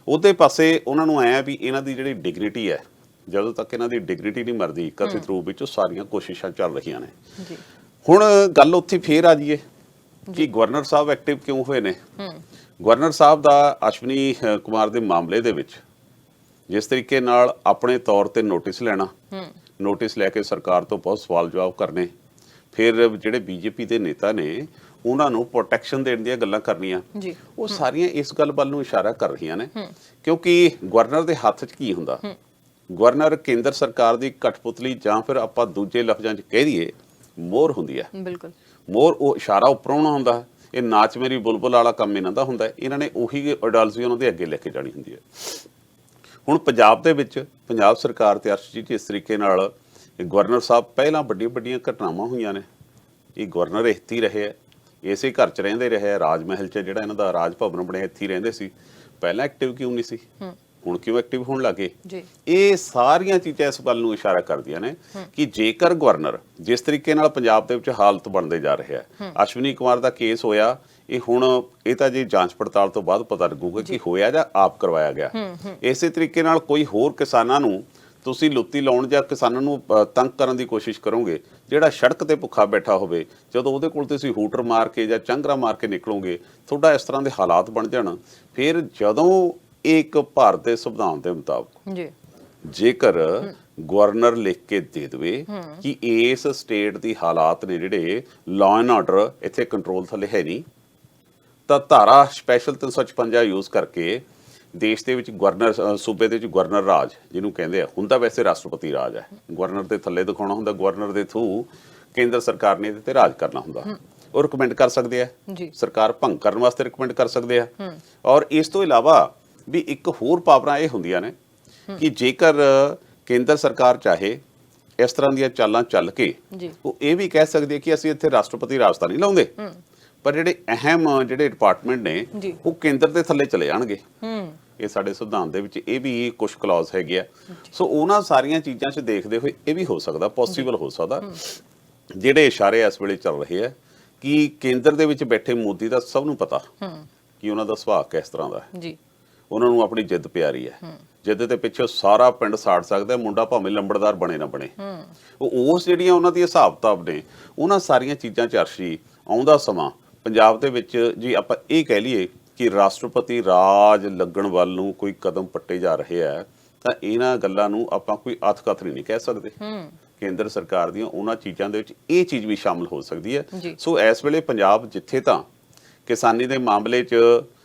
ਉਹਦੇ ਪਾਸੇ ਉਹਨਾਂ ਨੂੰ ਆਇਆ ਵੀ ਇਹਨਾਂ ਦੀ ਜਿਹੜੀ ਡਿਗਨਿਟੀ ਹੈ, ਜਦੋਂ ਤੱਕ ਇਹਨਾਂ ਦੀ ਡਿਗਨਿਟੀ ਨਹੀਂ ਮਰਦੀ ਕਥਿਤ ਰੂਪ ਵਿੱਚ, ਸਾਰੀਆਂ ਕੋਸ਼ਿਸ਼ਾਂ ਚੱਲ ਰਹੀਆਂ ਨੇ। ਹੁਣ ਗੱਲ ਉੱਥੇ ਫੇਰ ਆ ਜਾਈਏ ਕਿ ਗਵਰਨਰ ਸਾਹਿਬ ਐਕਟਿਵ ਕਿਉਂ ਹੋਏ ਨੇ। ਗਵਰਨਰ ਸਾਹਿਬ ਦਾ ਅਸ਼ਵਨੀ ਕੁਮਾਰ ਦੇ ਮਾਮਲੇ ਦੇ ਵਿੱਚ ਜਿਸ ਤਰੀਕੇ ਨਾਲ ਆਪਣੇ ਤੌਰ ਤੇ ਨੋਟਿਸ ਲੈਣਾ, ਨੋਟਿਸ ਲੈ ਕੇ ਸਰਕਾਰ ਤੋਂ ਬਹੁਤ ਸਵਾਲ ਜਵਾਬ ਕਰਨੇ, ਫਿਰ ਜਿਹੜੇ ਬੀਜੇਪੀ ਦੇ ਨੇਤਾ ਨੇ ਉਹਨਾਂ ਨੂੰ ਪ੍ਰੋਟੈਕਸ਼ਨ ਦੇਣ ਦੀਆਂ ਗੱਲਾਂ ਕਰਨੀਆਂ, ਉਹ ਸਾਰੀਆਂ ਇਸ ਗੱਲ ਵੱਲ ਨੂੰ ਇਸ਼ਾਰਾ ਕਰ ਰਹੀਆਂ ਨੇ। ਕਿਉਂਕਿ ਗਵਰਨਰ ਦੇ ਹੱਥ 'ਚ ਕੀ ਹੁੰਦਾ, ਗਵਰਨਰ ਕੇਂਦਰ ਸਰਕਾਰ ਦੀ ਕਠਪੁਤਲੀ ਜਾਂ ਫਿਰ ਆਪਾਂ ਦੂਜੇ ਲਫ਼ਜ਼ਾਂ 'ਚ ਕਹਿ ਦਈਏ ਮੋਹਰ ਹੁੰਦੀ ਹੈ। ਬਿਲਕੁਲ, ਮੋਹਰ ਉਹ ਇਸ਼ਾਰਾ ਉੱਪਰੋਂ ਆਉਣਾ ਹੁੰਦਾ। ਇਹ ਨਾਚ ਮੇਰੀ ਬੁਲਬੁਲ ਵਾਲਾ ਕੰਮ ਇਹਨਾਂ ਦਾ ਹੁੰਦਾ। ਇਹਨਾਂ ਨੇ ਉਹੀ ਆਈਡੀਓਲੋਜੀ ਉਹਨਾਂ ਦੇ ਅੱਗੇ ਲੈ ਕੇ ਜਾਣੀ ਹੁੰਦੀ ਹੈ। ਹੁਣ ਪੰਜਾਬ ਦੇ ਵਿੱਚ ਪੰਜਾਬ ਸਰਕਾਰ ਤੇ ਅਰਸ਼ਜੀਤ ਇਸ ਤਰੀਕੇ ਨਾਲ ਗਵਰਨਰ ਸਾਹਿਬ, ਪਹਿਲਾਂ ਵੱਡੀਆਂ ਘਟਨਾਵਾਂ ਹੋਈਆਂ ਨੇ, ਇਹ ਗਵਰਨਰ ਇੱਥੇ ਹੀ ਰਹੇ ਹੈ, ਇਸੇ ਘਰ 'ਚ ਰਹਿੰਦੇ ਰਹੇ, ਰਾਜ ਮਹਿਲ 'ਚ ਜਿਹੜਾ ਇਹਨਾਂ ਦਾ ਰਾਜ ਭਵਨ ਬਣਿਆ ਇੱਥੇ ਹੀ ਰਹਿੰਦੇ ਸੀ। ਪਹਿਲਾਂ ਐਕਟਿਵ ਕਿਉਂ ਨਹੀਂ ਸੀ, ਹੁਣ ਕਿਉਂ ਐਕਟਿਵ ਹੋਣ ਲੱਗੇ? ਇਹ ਸਾਰੀਆਂ ਚੀਜ਼ਾਂ ਇਸ ਗੱਲ ਨੂੰ ਇਸ਼ਾਰਾ ਕਰਦੀਆਂ ਨੇ ਕਿ ਜੇਕਰ ਗਵਰਨਰ ਜਿਸ ਤਰੀਕੇ ਨਾਲ ਪੰਜਾਬ ਦੇ ਵਿੱਚ ਹਾਲਤ ਬਣਦੇ ਜਾ ਰਿਹਾ ਹੈ, ਅਸ਼ਵਨੀ ਕੁਮਾਰ ਦਾ ਕੇਸ ਹੋਇਆ, ਇਹ ਹੁਣ ਇਹ ਤਾਂ ਜੇ ਜਾਂਚ ਪੜਤਾਲ ਤੋਂ ਬਾਅਦ ਪਤਾ ਲੱਗੂਗਾ ਕਿ ਹੋਇਆ ਜਾਂ ਆਪ ਕਰਵਾਇਆ ਗਿਆ। ਇਸੇ ਤਰੀਕੇ ਨਾਲ ਕੋਈ ਹੋਰ ਕਿਸਾਨਾਂ ਨੂੰ ਤੁਸੀਂ ਲੁੱਤੀ ਲਾਉਣ ਜਾਂ ਕਿਸਾਨਾਂ ਨੂੰ ਤੰਗ ਕਰਨ ਦੀ ਕੋਸ਼ਿਸ਼ ਕਰੋਗੇ, ਜਿਹੜਾ ਸੜਕ ਤੇ ਭੁੱਖਾ ਬੈਠਾ ਹੋਵੇ ਜਦੋਂ ਉਹਦੇ ਕੋਲ ਤੁਸੀਂ ਹੂਟਰ ਮਾਰ ਕੇ ਜਾਂ ਚੰਗਰਾ ਮਾਰ ਕੇ ਨਿਕਲੋਗੇ, ਤੁਹਾਡਾ ਇਸ ਤਰ੍ਹਾਂ ਦੇ ਹਾਲਾਤ ਬਣ ਜਾਣ। ਫਿਰ ਜਦੋਂ ਇਹ ਇੱਕ ਭਾਰਤ ਦੇ ਸੰਵਿਧਾਨ ਦੇ ਮੁਤਾਬਕ ਜੀ ਜੇਕਰ ਗਵਰਨਰ ਲਿਖ ਕੇ ਦੇ ਦੇਵੇ ਕਿ ਇਸ ਸਟੇਟ ਦੀ ਹਾਲਾਤ ਨੇ ਜਿਹੜੇ ਲਾਅ ਐਂਡ ਆਰਡਰ ਇੱਥੇ ਕੰਟਰੋਲ ਥੱਲੇ ਹੈ ਨਹੀਂ, ਤਾਂ ਧਾਰਾ ਸਪੈਸ਼ਲ 356 ਯੂਜ਼ ਕਰਕੇ ਦੇਸ਼ ਦੇ ਵਿੱਚ ਗਵਰਨਰ, ਸੂਬੇ ਦੇ ਵਿੱਚ ਗਵਰਨਰ ਰਾਜ ਜਿਹਨੂੰ ਕਹਿੰਦੇ ਆ, ਹੁੰਦਾ ਵੈਸੇ ਰਾਸ਼ਟਰਪਤੀ ਰਾਜ ਹੈ, ਗਵਰਨਰ ਦੇ ਥੱਲੇ ਦਿਖਾਉਣਾ ਹੁੰਦਾ, ਗਵਰਨਰ ਦੇ ਥਰੂ ਕੇਂਦਰ ਸਰਕਾਰ ਨੇ ਇਹਦੇ ਤੇ ਰਾਜ ਕਰਨਾ ਹੁੰਦਾ। ਉਹ ਰਿਕਮੈਂਡ ਕਰ ਸਕਦੇ ਆ, ਸਰਕਾਰ ਭੰਗ ਕਰਨ ਵਾਸਤੇ ਰਿਕਮੈਂਡ ਕਰ ਸਕਦੇ ਆ। ਔਰ ਇਸ ਤੋਂ ਇਲਾਵਾ ਵੀ ਇੱਕ ਹੋਰ ਪਾਵਰਾਂ ਇਹ ਹੁੰਦੀਆਂ ਨੇ ਕਿ ਜੇਕਰ ਕੇਂਦਰ ਸਰਕਾਰ ਚਾਹੇ ਇਸ ਤਰ੍ਹਾਂ ਦੀਆਂ ਚਾਲਾਂ ਚੱਲ ਕੇ ਉਹ ਇਹ ਵੀ ਕਹਿ ਸਕਦੀ ਹੈ ਕਿ ਅਸੀਂ ਇੱਥੇ ਰਾਸ਼ਟਰਪਤੀ ਰਾਜ ਤਾਂ ਨਹੀਂ ਲਾਉਂਦੇ, ਪਰ ਜਿਹੜੇ ਅਹਿਮ ਜਿਹੜੇ ਡਿਪਾਰਟਮੈਂਟ ਨੇ ਉਹ ਕੇਂਦਰ ਦੇ ਥੱਲੇ ਚਲੇ ਜਾਣਗੇ। ਇਹ ਸਾਡੇ ਸੰਵਿਧਾਨ ਦੇ ਵਿੱਚ ਇਹ ਵੀ ਕੁਝ ਕਲੌਜ਼ ਹੈਗੇ ਆ। ਸੋ ਉਹਨਾਂ ਸਾਰੀਆਂ ਚੀਜ਼ਾਂ 'ਚ ਦੇਖਦੇ ਹੋਏ ਇਹ ਵੀ ਹੋ ਸਕਦਾ, ਪੋਸੀਬਲ ਹੋ ਸਕਦਾ। ਜਿਹੜੇ ਇਸ਼ਾਰੇ ਇਸ ਵੇਲੇ ਚੱਲ ਰਹੇ ਆ ਕਿ ਕੇਂਦਰ ਦੇ ਵਿੱਚ ਬੈਠੇ ਮੋਦੀ ਦਾ ਸਭ ਨੂੰ ਪਤਾ ਕਿ ਉਹਨਾਂ ਦਾ ਸੁਭਾਅ ਕਿਸ ਤਰ੍ਹਾਂ ਦਾ ਹੈ। ਉਹਨਾਂ ਨੂੰ ਆਪਣੀ ਜਿੱਦ ਪਿਆਰੀ ਹੈ, ਜਿੱਦ ਦੇ ਪਿੱਛੇ ਸਾਰਾ ਪਿੰਡ ਸਾੜ ਸਕਦਾ, ਮੁੰਡਾ ਭਾਵੇਂ ਲੰਬੜਦਾਰ ਬਣੇ ਨਾ ਬਣੇ। ਉਹ ਉਸ ਜਿਹੜੀਆਂ ਉਹਨਾਂ ਦੀਆਂ ਹਿਸਾਬ ਕਿਤਾਬ ਨੇ, ਉਹਨਾਂ ਸਾਰੀਆਂ ਚੀਜ਼ਾਂ 'ਚ ਅਰਸ਼ੀ ਆਉਂਦਾ ਸਮਾਂ ਪੰਜਾਬ ਦੇ ਵਿੱਚ ਜੀ ਆਪਾਂ ਇਹ ਕਹਿ ਲਈਏ ਕਿ ਰਾਸ਼ਟਰਪਤੀ ਰਾਜ ਲੱਗਣ ਵੱਲ ਨੂੰ ਕੋਈ ਕਦਮ ਪੱਟੇ ਜਾ ਰਹੇ ਆ, ਤਾਂ ਇਹਨਾਂ ਗੱਲਾਂ ਨੂੰ ਆਪਾਂ ਕੋਈ ਅਥਕਥਨੀ ਨਹੀਂ ਕਹਿ ਸਕਦੇ। ਕੇਂਦਰ ਸਰਕਾਰ ਦੀਆਂ ਉਹਨਾਂ ਚੀਜ਼ਾਂ ਦੇ ਵਿੱਚ ਇਹ ਚੀਜ਼ ਵੀ ਸ਼ਾਮਲ ਹੋ ਸਕਦੀ ਹੈ। ਸੋ ਇਸ ਵੇਲੇ ਪੰਜਾਬ ਜਿੱਥੇ ਤਾਂ ਕਿਸਾਨੀ ਦੇ ਮਾਮਲੇ 'ਚ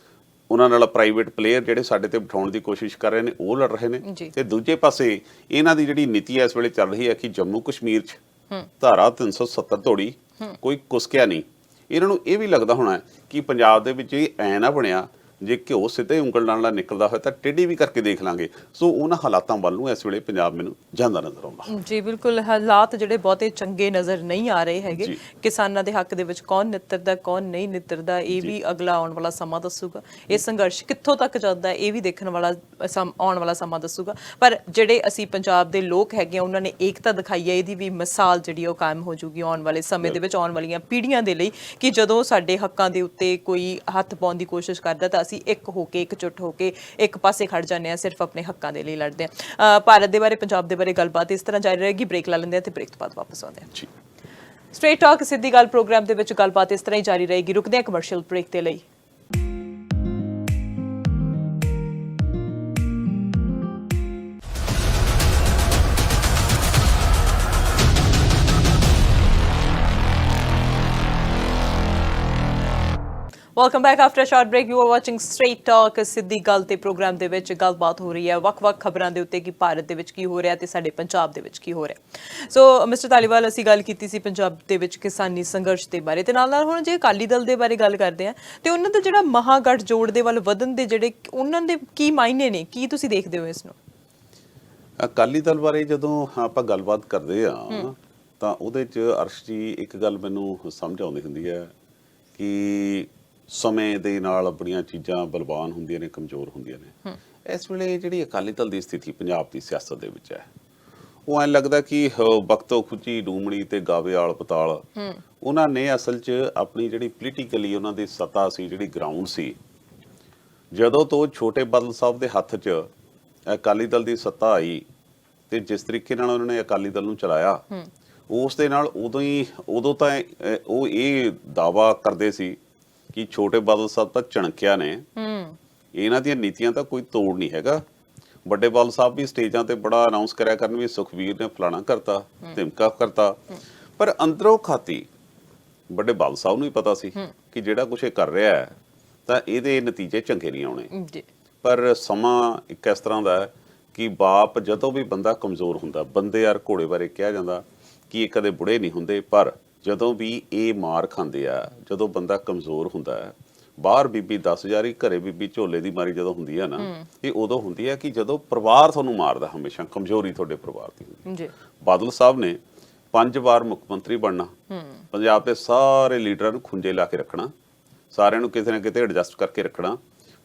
ਉਹਨਾਂ ਨਾਲ ਪ੍ਰਾਈਵੇਟ ਪਲੇਅਰ ਜਿਹੜੇ ਸਾਡੇ ਤੇ ਬਿਠਾਉਣ ਦੀ ਕੋਸ਼ਿਸ਼ ਕਰ ਰਹੇ ਨੇ ਉਹ ਲੜ ਰਹੇ ਨੇ, ਤੇ ਦੂਜੇ ਪਾਸੇ ਇਹਨਾਂ ਦੀ ਜਿਹੜੀ ਨੀਤੀ ਇਸ ਵੇਲੇ ਚੱਲ ਰਹੀ ਹੈ ਕਿ ਜੰਮੂ ਕਸ਼ਮੀਰ 'ਚ ਧਾਰਾ 370 ਤੋੜੀ ਕੋਈ ਕੁਸਕਿਆ ਨਹੀਂ। ਇਹਨਾਂ ਨੂੰ ਇਹ ਵੀ ਲੱਗਦਾ ਹੋਣਾ ਕਿ ਪੰਜਾਬ ਦੇ ਵਿੱਚ ਇਹ ਐ ਨਾ ਬਣਿਆ ਜੇ ਘਿਓ ਸਿੱਧੇ ਉਂਗਲ ਨਾਲ ਨਿਕਲਦਾ ਹੋਇਆ ਤਾਂ ਟੇਢੀ ਵੀ ਕਰਕੇ ਦੇਖ ਲਾਂਗੇ। ਸੋ ਉਹਨਾਂ ਹਾਲਾਤਾਂ ਵੱਲ ਨੂੰ ਇਸ ਵੇਲੇ ਪੰਜਾਬ ਮੈਨੂੰ ਜਾਂਦਾ ਨਜ਼ਰ ਆਉਂਦਾ। ਜੀ ਬਿਲਕੁਲ, ਹਾਲਾਤ ਜਿਹੜੇ ਬਹੁਤੇ ਚੰਗੇ ਨਜ਼ਰ ਨਹੀਂ ਆ ਰਹੇ ਹੈਗੇ। ਕਿਸਾਨਾਂ ਦੇ ਹੱਕ ਦੇ ਵਿੱਚ ਕੌਣ ਨਿੱਤਰਦਾ ਕੌਣ ਨਹੀਂ ਨਿੱਤਰਦਾ ਇਹ ਵੀ ਅਗਲਾ ਆਉਣ ਵਾਲਾ ਸਮਾਂ ਦੱਸੂਗਾ। ਇਹ ਸੰਘਰਸ਼ ਕਿੱਥੋਂ ਤੱਕ ਜਾਂਦਾ ਇਹ ਵੀ ਦੇਖਣ ਵਾਲਾ ਆਉਣ ਵਾਲਾ ਸਮਾਂ ਦੱਸੂਗਾ। ਪਰ ਜਿਹੜੇ ਅਸੀਂ ਪੰਜਾਬ ਦੇ ਲੋਕ ਹੈਗੇ ਆ ਉਹਨਾਂ ਨੇ ਏਕਤਾ ਦਿਖਾਈ ਹੈ, ਇਹਦੀ ਵੀ ਮਿਸਾਲ ਜਿਹੜੀ ਉਹ ਕਾਇਮ ਹੋ ਜੂਗੀ ਆਉਣ ਵਾਲੇ ਸਮੇਂ ਦੇ ਵਿੱਚ, ਆਉਣ ਵਾਲੀਆਂ ਪੀੜ੍ਹੀਆਂ ਦੇ ਲਈ, ਕਿ ਜਦੋਂ ਸਾਡੇ ਹੱਕਾਂ ਦੇ ਉੱਤੇ ਕੋਈ ਹੱਥ ਪਾਉਣ ਦੀ ਕੋਸ਼ਿਸ਼ ਕਰਦਾ ਤਾਂ ਅਸੀਂ ਇੱਕ ਹੋ ਕੇ, ਇਕਜੁੱਟ ਹੋ ਕੇ ਇੱਕ ਪਾਸੇ ਖੜ ਜਾਂਦੇ ਆ, ਸਿਰਫ ਆਪਣੇ ਹੱਕਾਂ ਦੇ ਲਈ ਲੜਦੇ ਆ। ਭਾਰਤ ਦੇ ਬਾਰੇ, ਪੰਜਾਬ ਦੇ ਬਾਰੇ ਗੱਲਬਾਤ ਇਸ ਤਰ੍ਹਾਂ ਜਾਰੀ ਰਹੇਗੀ। ਬ੍ਰੇਕ ਲਾ ਲੈਂਦੇ ਆ ਤੇ ਬ੍ਰੇਕ ਤੋਂ ਬਾਅਦ ਵਾਪਸ ਆਉਂਦੇ ਆ। ਸਟ੍ਰੇਟ ਟਾਕ ਸਿੱਧੀ ਗੱਲ ਪ੍ਰੋਗਰਾਮ ਦੇ ਵਿੱਚ ਗੱਲਬਾਤ ਇਸ ਤਰ੍ਹਾਂ ਹੀ ਜਾਰੀ ਰਹੇਗੀ। ਰੁਕਦੇ ਆ ਕਮਰਸ਼ੀਅਲ ਬ੍ਰੇਕ ਦੇ ਲਈ। Welcome back after short break. You are watching straight talk ਸਿੱਧੀ ਗੱਲ ਤੇ ਪ੍ਰੋਗਰਾਮ ਦੇ ਵਿੱਚ ਗੱਲਬਾਤ ਹੋ ਰਹੀ ਹੈ ਵੱਖ-ਵੱਖ ਖਬਰਾਂ ਦੇ ਉੱਤੇ ਕਿ ਭਾਰਤ ਦੇ ਵਿੱਚ ਕੀ ਹੋ ਰਿਹਾ ਤੇ ਸਾਡੇ ਪੰਜਾਬ ਦੇ ਵਿੱਚ ਕੀ ਹੋ ਰਿਹਾ। ਸੋ ਮਿਸਟਰ ਧਾਲੀਵਾਲ, ਅਸੀਂ ਗੱਲ ਕੀਤੀ ਸੀ ਪੰਜਾਬ ਦੇ ਵਿੱਚ ਕਿਸਾਨੀ ਸੰਘਰਸ਼ ਦੇ ਬਾਰੇ, ਤੇ ਨਾਲ ਹੁਣ ਜੇ ਅਕਾਲੀ ਦਲ ਦੇ ਬਾਰੇ ਗੱਲ ਕਰਦੇ ਆ ਤੇ ਉਹਨਾਂ ਦਾ ਜਿਹੜਾ ਮਹਾਗਠ ਜੋੜ ਦੇ ਵੱਲ ਵਧਣ ਦੇ ਜਿਹੜੇ ਉਹਨਾਂ ਦੇ ਕੀ ਮਾਇਨੇ ਨੇ, ਕੀ ਤੁਸੀਂ ਦੇਖਦੇ ਹੋ ਇਸ ਨੂੰ? ਅਕਾਲੀ ਦਲ ਬਾਰੇ ਜਦੋਂ ਆਪਾਂ ਗੱਲਬਾਤ ਕਰਦੇ ਆ ਤਾਂ ਉਹਦੇ 'ਚ ਅਰਸ਼ ਜੀ ਇੱਕ ਗੱਲ ਮੈਨੂੰ ਸਮਝ ਆਉਂਦੀ ਹੁੰਦੀ ਹੈ ਕਿ ਸਮੇਂ ਦੇ ਨਾਲ ਬੜੀਆਂ ਚੀਜ਼ਾਂ ਬਲਵਾਨ ਹੁੰਦੀਆਂ ਨੇ, ਕਮਜ਼ੋਰ ਹੁੰਦੀਆਂ ਨੇ। ਇਸ ਵੇਲੇ ਜਿਹੜੀ ਅਕਾਲੀ ਦਲ ਦੀ ਸਥਿਤੀ ਪੰਜਾਬ ਦੀ ਸਿਆਸਤ ਦੇ ਵਿੱਚ ਹੈ, ਉਹ ਐਂ ਲੱਗਦਾ ਕਿ ਵਕਤੋਂ ਖੁੱਚੀ ਡੂਮਣੀ ਤੇ ਗਾਵੇ ਆਲ ਪਤਾਲ। ਉਹਨਾਂ ਨੇ ਅਸਲ 'ਚ ਆਪਣੀ ਜਿਹੜੀ ਪੋਲੀਟੀਕਲੀ ਉਹਨਾਂ ਦੀ ਸੱਤਾ ਸੀ, ਜਿਹੜੀ ਗਰਾਊਂਡ ਸੀ, ਜਦੋਂ ਤੋਂ ਛੋਟੇ ਬਾਦਲ ਸਾਹਿਬ ਦੇ ਹੱਥ 'ਚ ਅਕਾਲੀ ਦਲ ਦੀ ਸੱਤਾ ਆਈ ਤੇ ਜਿਸ ਤਰੀਕੇ ਨਾਲ ਉਹਨਾਂ ਨੇ ਅਕਾਲੀ ਦਲ ਨੂੰ ਚਲਾਇਆ, ਉਸ ਦੇ ਨਾਲ ਉਦੋਂ ਤਾਂ ਉਹ ਇਹ ਦਾਅਵਾ ਕਰਦੇ ਸੀ ਕਿ ਛੋਟੇ ਬਾਦਲ ਸਾਹਿਬ ਤਾਂ ਝਣਕਿਆ ਨੇ, ਇਹਨਾਂ ਦੀਆਂ ਨੀਤੀਆਂ ਤਾਂ ਕੋਈ ਤੋੜ ਨਹੀਂ ਹੈਗਾ। ਵੱਡੇ ਬਾਦਲ ਸਾਹਿਬ ਵੀ ਸਟੇਜਾਂ ਤੇ ਬੜਾ ਅਨਾਉਂਸ ਕਰਿਆ ਕਰਨ ਵੀ ਸੁਖਵੀਰ ਨੇ ਫਲਾਣਾ ਕਰਤਾ, ਧਮਕਾ ਕਰਤਾ, ਪਰ ਅੰਦਰੋਂ ਖਾਤੀ ਵੱਡੇ ਬਾਦਲ ਸਾਹਿਬ ਨੂੰ ਹੀ ਪਤਾ ਸੀ ਕਿ ਜਿਹੜਾ ਕੁਛ ਇਹ ਕਰ ਰਿਹਾ ਹੈ ਤਾਂ ਇਹਦੇ ਨਤੀਜੇ ਚੰਗੇ ਨਹੀਂ ਆਉਣੇ। ਪਰ ਸਮਾਂ ਇੱਕ ਇਸ ਤਰ੍ਹਾਂ ਦਾ ਕਿ ਬਾਪ ਜਦੋਂ ਵੀ ਬੰਦਾ ਕਮਜ਼ੋਰ ਹੁੰਦਾ, ਬੰਦੇ ਯਾਰ ਘੋੜੇ ਬਾਰੇ ਕਿਹਾ ਜਾਂਦਾ ਕਿ ਇਹ ਕਦੇ ਬੁੜੇ ਨਹੀਂ ਹੁੰਦੇ, ਪਰ ਜਦੋਂ ਵੀ ਇਹ ਮਾਰ ਖਾਂਦੇ ਆ, ਜਦੋਂ ਬੰਦਾ ਕਮਜ਼ੋਰ ਹੁੰਦਾ ਹੈ, ਬਾਹਰ ਬੀਬੀ 10,000 ਘਰੇ ਬੀਬੀ ਝੋਲੇ ਦੀ ਮਾਰੀ ਜਦੋਂ ਹੁੰਦੀ ਆ ਨਾ, ਇਹ ਉਦੋਂ ਹੁੰਦੀ ਆ ਕਿ ਜਦੋਂ ਪਰਿਵਾਰ ਤੁਹਾਨੂੰ ਮਾਰਦਾ, ਹਮੇਸ਼ਾ ਕਮਜ਼ੋਰੀ ਤੁਹਾਡੇ ਪਰਿਵਾਰ ਦੀ ਹੁੰਦੀ। ਬਾਦਲ ਸਾਹਿਬ ਨੇ 5 ਵਾਰ ਮੁੱਖ ਮੰਤਰੀ ਬਣਨਾ, ਪੰਜਾਬ ਦੇ ਸਾਰੇ ਲੀਡਰਾਂ ਨੂੰ ਖੁੰਝੇ ਲਾ ਕੇ ਰੱਖਣਾ, ਸਾਰਿਆਂ ਨੂੰ ਕਿਤੇ ਨਾ ਕਿਤੇ ਐਡਜਸਟ ਕਰਕੇ ਰੱਖਣਾ।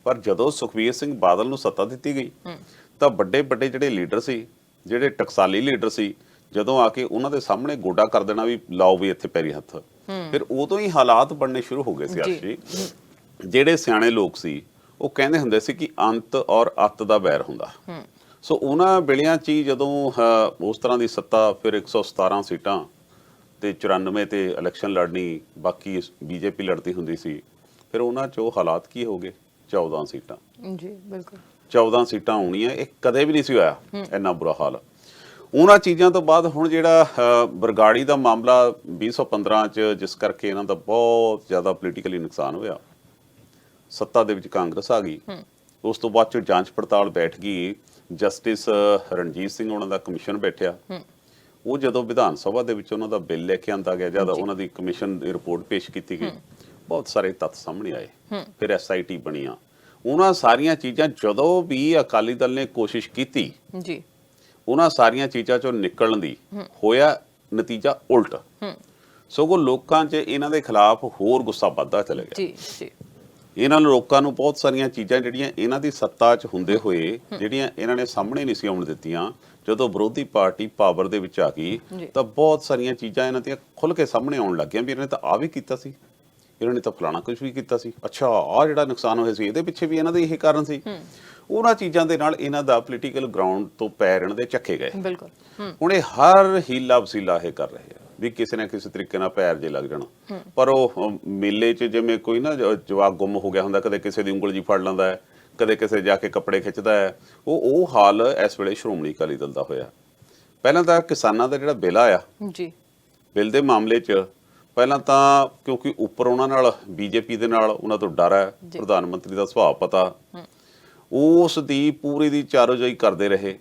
ਪਰ ਜਦੋਂ ਸੁਖਵੀਰ ਸਿੰਘ ਬਾਦਲ ਨੂੰ ਸੱਤਾ ਦਿੱਤੀ ਗਈ ਤਾਂ ਵੱਡੇ ਵੱਡੇ ਜਿਹੜੇ ਲੀਡਰ ਸੀ, ਜਿਹੜੇ ਟਕਸਾਲੀ ਲੀਡਰ ਸੀ, ਜਦੋਂ ਆ ਕੇ ਉਹਨਾਂ ਦੇ ਸਾਹਮਣੇ ਗੋਡਾ ਕਰ ਦੇਣਾ ਵੀ ਲਾਓ ਵੀ ਇੱਥੇ ਪੈਰੀ ਹੱਥ, ਫਿਰ ਉਦੋਂ ਹੀ ਹਾਲਾਤ ਬਣਨੇ ਸ਼ੁਰੂ ਹੋ ਗਏ ਸੀ। ਅਰਸ਼ੀ, ਜਿਹੜੇ ਸਿਆਣੇ ਲੋਕ ਸੀ ਉਹ ਕਹਿੰਦੇ ਹੁੰਦੇ ਸੀ ਕਿ ਅੰਤ ਔਰ ਅੱਤ ਦਾ ਵੈਰ ਹੁੰਦਾ। ਸੋ ਉਹਨਾਂ ਵੇਲਿਆਂ 'ਚ ਹੀ ਜਦੋਂ ਉਸ ਤਰ੍ਹਾਂ ਦੀ ਸੱਤਾ, ਫਿਰ 117 ਸੀਟਾਂ ਤੇ 94 ਤੇ ਇਲੈਕਸ਼ਨ ਲੜਨੀ, ਬਾਕੀ ਬੀਜੇਪੀ ਲੜਦੀ ਹੁੰਦੀ ਸੀ, ਫਿਰ ਉਹਨਾਂ 'ਚ ਉਹ ਹਾਲਾਤ ਕੀ ਹੋ ਗਏ, 14 ਸੀਟਾਂ। ਜੀ ਬਿਲਕੁਲ 14 ਸੀਟਾਂ ਹੋਣੀਆਂ, ਇਹ ਕਦੇ ਵੀ ਨਹੀਂ ਸੀ ਹੋਇਆ ਇੰਨਾ ਬੁਰਾ ਹਾਲ। ਉਹਨਾਂ ਚੀਜ਼ਾਂ ਤੋਂ ਬਾਅਦ ਹੁਣ ਜਿਹੜਾ ਬਰਗਾੜੀ ਦਾ ਮਾਮਲਾ 2015 'ਚ, ਜਿਸ ਕਰਕੇ ਇਹਨਾਂ ਦਾ ਬਹੁਤ ਜ਼ਿਆਦਾ ਪੋਲੀਟੀਕਲੀ ਨੁਕਸਾਨ ਹੋਇਆ, ਸੱਤਾ ਦੇ ਵਿੱਚ ਕਾਂਗਰਸ ਆ ਗਈ। ਉਸ ਤੋਂ ਬਾਅਦ 'ਚ ਜਾਂਚ ਪੜਤਾਲ ਬੈਠ ਗਈ, ਜਸਟਿਸ ਰਣਜੀਤ ਸਿੰਘ ਉਹਨਾਂ ਦਾ ਕਮਿਸ਼ਨ ਬੈਠਿਆ। ਉਹ ਜਦੋਂ ਵਿਧਾਨ ਸਭਾ ਦੇ ਵਿੱਚ ਉਹਨਾਂ ਦਾ ਬਿੱਲ ਲੈ ਕੇ ਆਂਦਾ ਗਿਆ, ਜਦ ਉਹਨਾਂ ਦੀ ਕਮਿਸ਼ਨ ਦੀ ਰਿਪੋਰਟ ਪੇਸ਼ ਕੀਤੀ ਗਈ, ਬਹੁਤ ਸਾਰੇ ਤੱਥ ਸਾਹਮਣੇ ਆਏ। ਫਿਰ ਐਸਆਈਟੀ ਬਣੀਆਂ। ਉਹਨਾਂ ਸਾਰੀਆਂ ਚੀਜ਼ਾਂ ਜਦੋਂ ਵੀ ਅਕਾਲੀ ਦਲ ਨੇ ਕੋਸ਼ਿਸ਼ ਕੀਤੀ ਜੀ, ਉਹਨਾਂ ਸਾਰੀਆਂ ਚੀਜ਼ਾਂ ਚੋਂ ਨਿਕਲਣ ਦੀ, ਹੋਇਆ ਨਤੀਜਾ ਉਲਟ। ਸਗੋਂ ਲੋਕਾਂ 'ਚ ਇਹਨਾਂ ਦੇ ਖਿਲਾਫ ਹੋਰ ਗੁੱਸਾ ਵੱਧਦਾ ਚਲੇ ਗਿਆ। ਜੀ ਜੀ, ਇਹਨਾਂ ਨੂੰ, ਲੋਕਾਂ ਨੂੰ ਬਹੁਤ ਸਾਰੀਆਂ ਚੀਜ਼ਾਂ ਜਿਹੜੀਆਂ ਇਹਨਾਂ ਦੀ ਸੱਤਾ 'ਚ ਹੁੰਦੇ ਹੋਏ ਜਿਹੜੀਆਂ ਇਹਨਾਂ ਨੇ ਸਾਹਮਣੇ ਨਹੀਂ ਸੀ ਆਉਣ ਦਿੱਤੀਆਂ, ਜਦੋਂ ਵਿਰੋਧੀ ਪਾਰਟੀ ਪਾਵਰ ਦੇ ਵਿੱਚ ਆ ਗਈ ਤਾਂ ਬਹੁਤ ਸਾਰੀਆਂ ਚੀਜ਼ਾਂ ਇਹਨਾਂ ਦੀਆਂ ਖੁੱਲ੍ਹ ਕੇ ਸਾਹਮਣੇ ਆਉਣ ਲੱਗੀਆਂ ਵੀ ਇਹਨਾਂ ਨੇ ਤਾਂ ਆਹ ਵੀ ਕੀਤਾ ਸੀ, ਇਹਨਾਂ ਨੇ ਤਾਂ ਫਲਾਣਾ ਕੁਝ ਵੀ ਕੀਤਾ ਸੀ, ਅੱਛਾ ਆਹ ਜਿਹੜਾ ਨੁਕਸਾਨ ਹੋਇਆ ਸੀ ਇਹਦੇ ਪਿੱਛੇ ਵੀ ਇਹਨਾਂ ਦੇ ਇਹੀ ਕਾਰਨ ਸੀ। ਉਹਨਾਂ ਚੀਜ਼ਾਂ ਦੇ ਨਾਲ ਇਹਨਾਂ ਦਾ ਪੋਲੀਟੀਕਲ ਗਰਾਊਂਡ ਤੋਂ ਪੈਰ ਇਹਨਾਂ ਦੇ ਚੱਕੇ ਗਏ। ਬਿਲਕੁਲ ਹੁਣ ਇਹ ਹਰ ਹੀਲਾ ਵਸੀਲਾ ਇਹ ਕਰ ਰਹੇ ਆ ਵੀ ਕਿਸੇ ਨਾ ਕਿਸੇ ਤਰੀਕੇ ਨਾਲ ਪੈਰ ਜੇ ਲੱਗ ਜਾਣਾ। ਪਰ ਉਹ ਮੇਲੇ 'ਚ ਜਿਵੇਂ ਕੋਈ ਨਾ ਜਵਾਕ ਗੁੰਮ ਹੋ ਗਿਆ ਹੁੰਦਾ, ਕਦੇ ਕਿਸੇ ਦੀ ਉਂਗਲ ਜੀ ਫੜ ਲੈਂਦਾ ਹੈ, ਕਦੇ ਕਿਸੇ ਜਾ ਕੇ ਕੱਪੜੇ ਖਿੱਚਦਾ ਹੈ, ਉਹ ਹਾਲ ਇਸ ਵੇਲੇ ਸ਼੍ਰੋਮਣੀ ਅਕਾਲੀ ਦਲ ਦਾ ਹੋਇਆ। ਪਹਿਲਾਂ ਤਾਂ ਕਿਸਾਨਾਂ ਦਾ ਜਿਹੜਾ ਬਿੱਲ ਆਇਆ ਜੀ, ਬਿੱਲ ਦੇ ਮਾਮਲੇ 'ਚ ਪਹਿਲਾਂ ਤਾਂ ਕਿਉਂਕਿ ਉੱਪਰ ਉਹਨਾਂ ਨਾਲ ਬੀਜੇਪੀ ਦੇ ਨਾਲ ਉਹਨਾਂ ਤੋਂ ਡਰ ਹੈ, ਪ੍ਰਧਾਨ ਮੰਤਰੀ ਦਾ ਸੁਭਾਅ ਪਤਾ, ਉਸ ਦੀ ਪੂਰੀ ਦੀ ਚਾਰੋਜਾਈ ਕਰਦੇ ਰਹੇ,